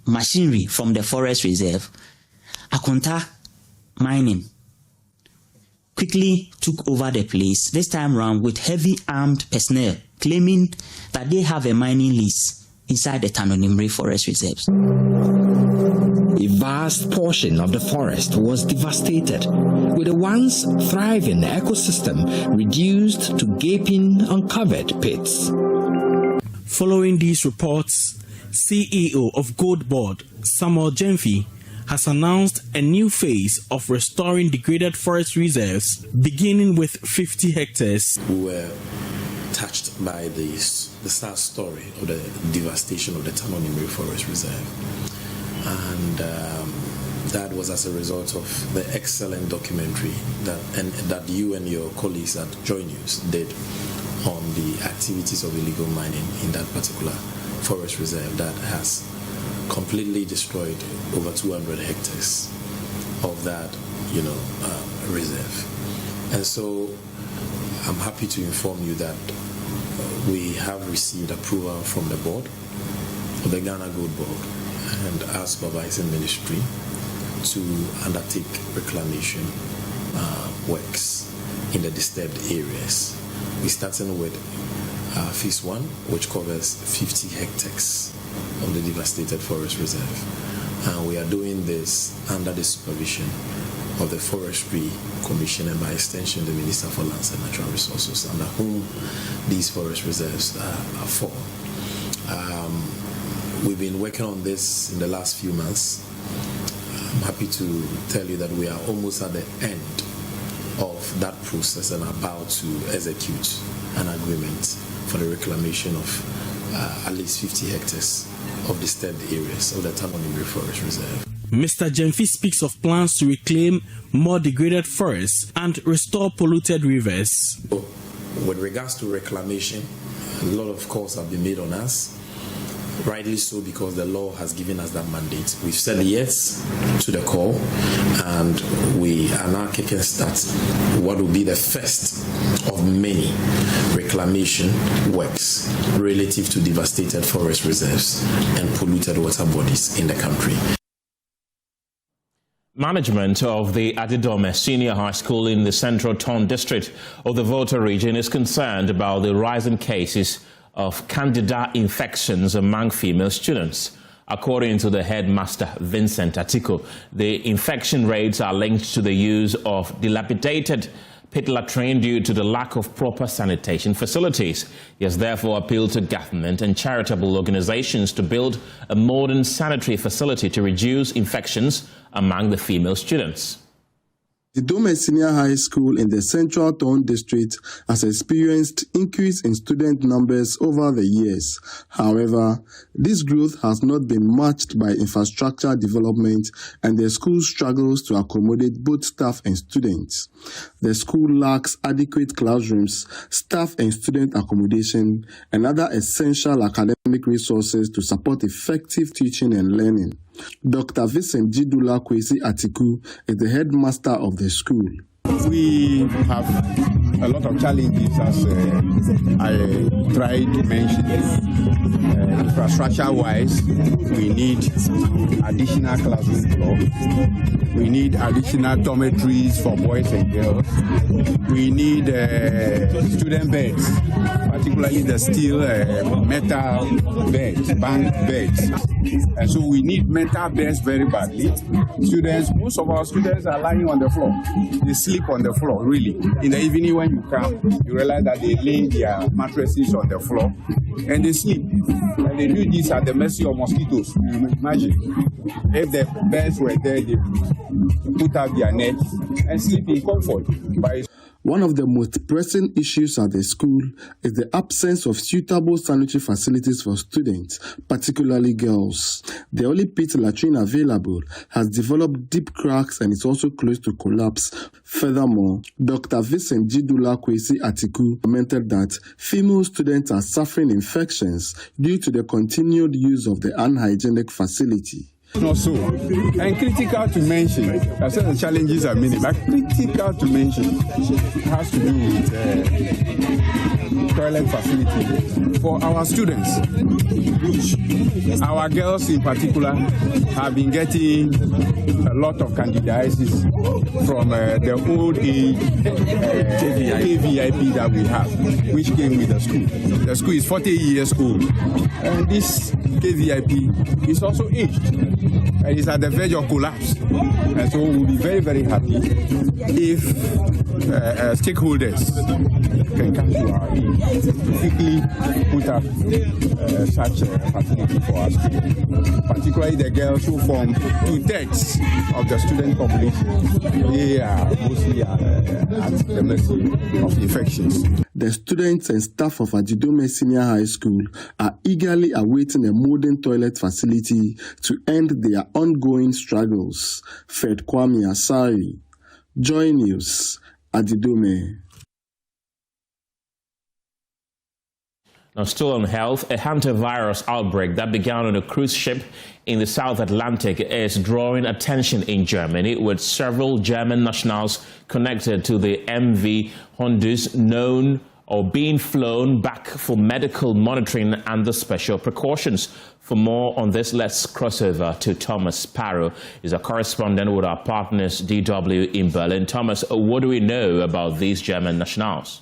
machinery from the forest reserve, Akonta Mining quickly took over the place, this time around with heavy armed personnel, claiming that they have a mining lease inside the Tanonimri forest reserves. A vast portion of the forest was devastated, with a once thriving ecosystem reduced to gaping, uncovered pits. Following these reports, CEO of Gold Board, Samuel Jemfi, has announced a new phase of restoring degraded forest reserves, beginning with 50 hectares. We were touched by the sad story of the devastation of the Tanonimri Forest Reserve. And that was as a result of the excellent documentary that you and your colleagues at Joy News did on the activities of illegal mining in that particular forest reserve that has completely destroyed over 200 hectares of that, reserve. And so I'm happy to inform you that we have received approval from the board, of the Ghana Gold Board, and our supervising ministry to undertake reclamation works in the disturbed areas. We're starting with Phase 1, which covers 50 hectares of the devastated forest reserve. And we are doing this under the supervision of the Forestry Commission and by extension the Minister for Lands and Natural Resources, under whom these forest reserves are for. We've been working on this in the last few months. I'm happy to tell you that we are almost at the end of that process and about to execute an agreement for the reclamation of at least 50 hectares of disturbed areas of the Tanonimri Forest Reserve. Mr. Jemfi speaks of plans to reclaim more degraded forests and restore polluted rivers. With regards to reclamation, a lot of calls have been made on us. Rightly so, because the law has given us that mandate. We've said yes to the call, and we are now kicking start what will be the first of many reclamation works relative to devastated forest reserves and polluted water bodies in the country. Management of the Adidome Senior High School in the Central Ton District of the Volta region is concerned about the rising cases of candida infections among female students. According to the headmaster, Vincent Atiko, the infection rates are linked to the use of dilapidated pit latrine due to the lack of proper sanitation facilities. He has therefore appealed to government and charitable organizations to build a modern sanitary facility to reduce infections among the female students. The Dome Senior High School in the Central Ton District has experienced increase in student numbers over the years. However, this growth has not been matched by infrastructure development, and the school struggles to accommodate both staff and students. The school lacks adequate classrooms, staff and student accommodation, and other essential academic resources to support effective teaching and learning. Dr. Vincent Jidula Kwesi Atiku is the headmaster of the school. We have a lot of challenges, as I tried to mention. Infrastructure-wise, we need additional classroom floor. We need additional dormitories for boys and girls. We need student beds, particularly the steel metal beds, bank beds. And so we need metal beds very badly. Most of our students are lying on the floor. They sleep on the floor, really. In the evening when you come, you realize that they lay their mattresses on the floor and they sleep. And they do this at the mercy of mosquitoes. Imagine. If the beds were there, they put out their nets and sleep in comfort. One of the most pressing issues at the school is the absence of suitable sanitary facilities for students, particularly girls. The only pit latrine available has developed deep cracks and is also close to collapse. Furthermore, Dr. Vincent Jidula Kwesi Atiku commented that female students are suffering infections due to the continued use of the unhygienic facility. Not so. And critical to mention, I said the challenges are many, but critical to mention has to do with toilet facility for our students. Our girls in particular have been getting a lot of candidiasis from the old age KVIP that we have, which came with the school. The school is 40 years old, and this KVIP is also aged. And it's at the verge of collapse. And so we'll be very, very happy if stakeholders can come to our aid to quickly put up such a facility for us, particularly the girls who form 2/3 of the student population. They are mostly at the mercy of infections. The students and staff of Ajidome Senior High School are eagerly awaiting a modern toilet facility to end their ongoing struggles. Fred Kwame Asari, Joy News, Ajidome. Now, still on health, a hantavirus outbreak that began on a cruise ship in the South Atlantic is drawing attention in Germany, with several German nationals connected to the MV Honduras known or being flown back for medical monitoring and the special precautions. For more on this, let's cross over to Thomas Parrow. He's a correspondent with our partners DW in Berlin. Thomas, what do we know about these German nationals?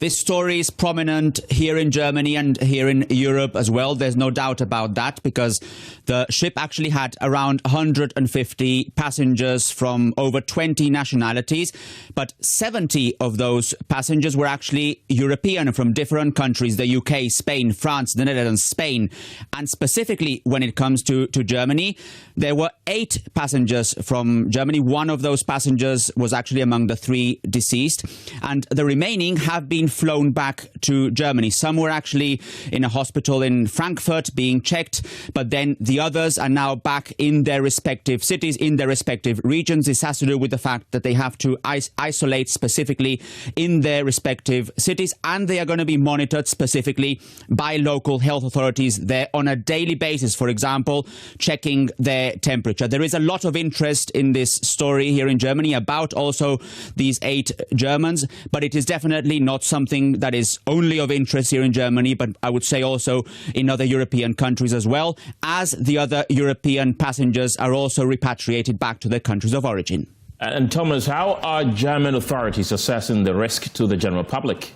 This story is prominent here in Germany and here in Europe as well. There's no doubt about that, because the ship actually had around 150 passengers from over 20 nationalities, but 70 of those passengers were actually European, from different countries: the UK, Spain, France, the Netherlands, Spain. And specifically when it comes to Germany, there were 8 passengers from Germany. One of those passengers was actually among the 3 deceased, and the remaining have been flown back to Germany. Some were actually in a hospital in Frankfurt being checked, but then the others are now back in their respective cities, in their respective regions. This has to do with the fact that they have to isolate specifically in their respective cities, and they are going to be monitored specifically by local health authorities there on a daily basis, for example, checking their temperature. There is a lot of interest in this story here in Germany about also these 8 Germans, but it is definitely not something that is only of interest here in Germany, but I would say also in other European countries as well, as the other European passengers are also repatriated back to their countries of origin. And Thomas, how are German authorities assessing the risk to the general public?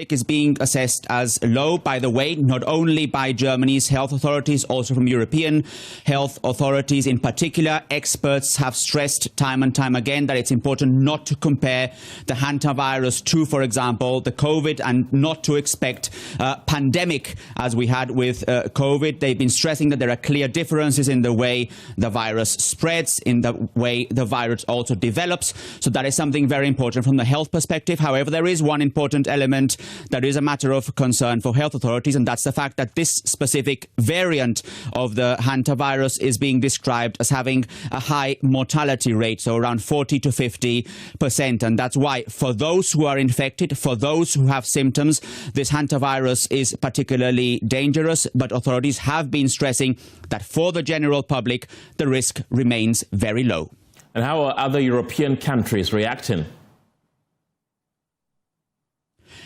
Is being assessed as low, by the way, not only by Germany's health authorities, also from European health authorities. In particular, experts have stressed time and time again that it's important not to compare the hantavirus to, for example, the COVID, and not to expect a pandemic as we had with COVID. They've been stressing that there are clear differences in the way the virus spreads, in the way the virus also develops. So that is something very important from the health perspective. However, there is one important element that is a matter of concern for health authorities, and that's the fact that this specific variant of the hantavirus is being described as having a high mortality rate, so around 40 to 50%. And that's why, for those who are infected, for those who have symptoms, this hantavirus is particularly dangerous. But authorities have been stressing that for the general public, the risk remains very low. And how are other European countries reacting?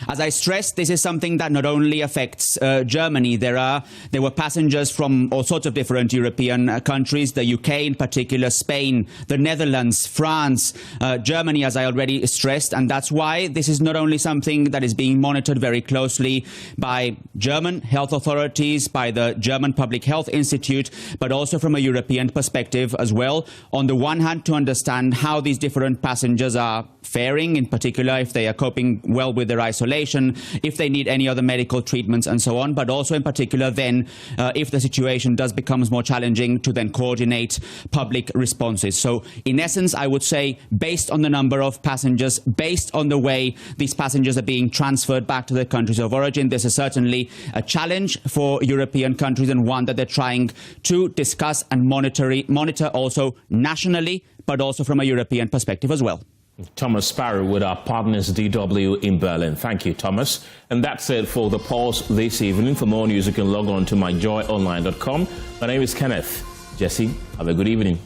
As I stressed, this is something that not only affects Germany. There were passengers from all sorts of different European countries, the UK in particular, Spain, the Netherlands, France, Germany, as I already stressed. And that's why this is not only something that is being monitored very closely by German health authorities, by the German Public Health Institute, but also from a European perspective as well. On the one hand, to understand how these different passengers are faring, in particular if they are coping well with their isolation, if they need any other medical treatments and so on, but also in particular then if the situation does becomes more challenging to then coordinate public responses. So in essence, I would say based on the number of passengers, based on the way these passengers are being transferred back to their countries of origin, this is certainly a challenge for European countries and one that they're trying to discuss and monitor also nationally, but also from a European perspective as well. Thomas Sparrow with our partners DW in Berlin. Thank you, Thomas. And that's it for The Pulse this evening. For more news, you can log on to myjoyonline.com. My name is Kenneth. Jesse, have a good evening.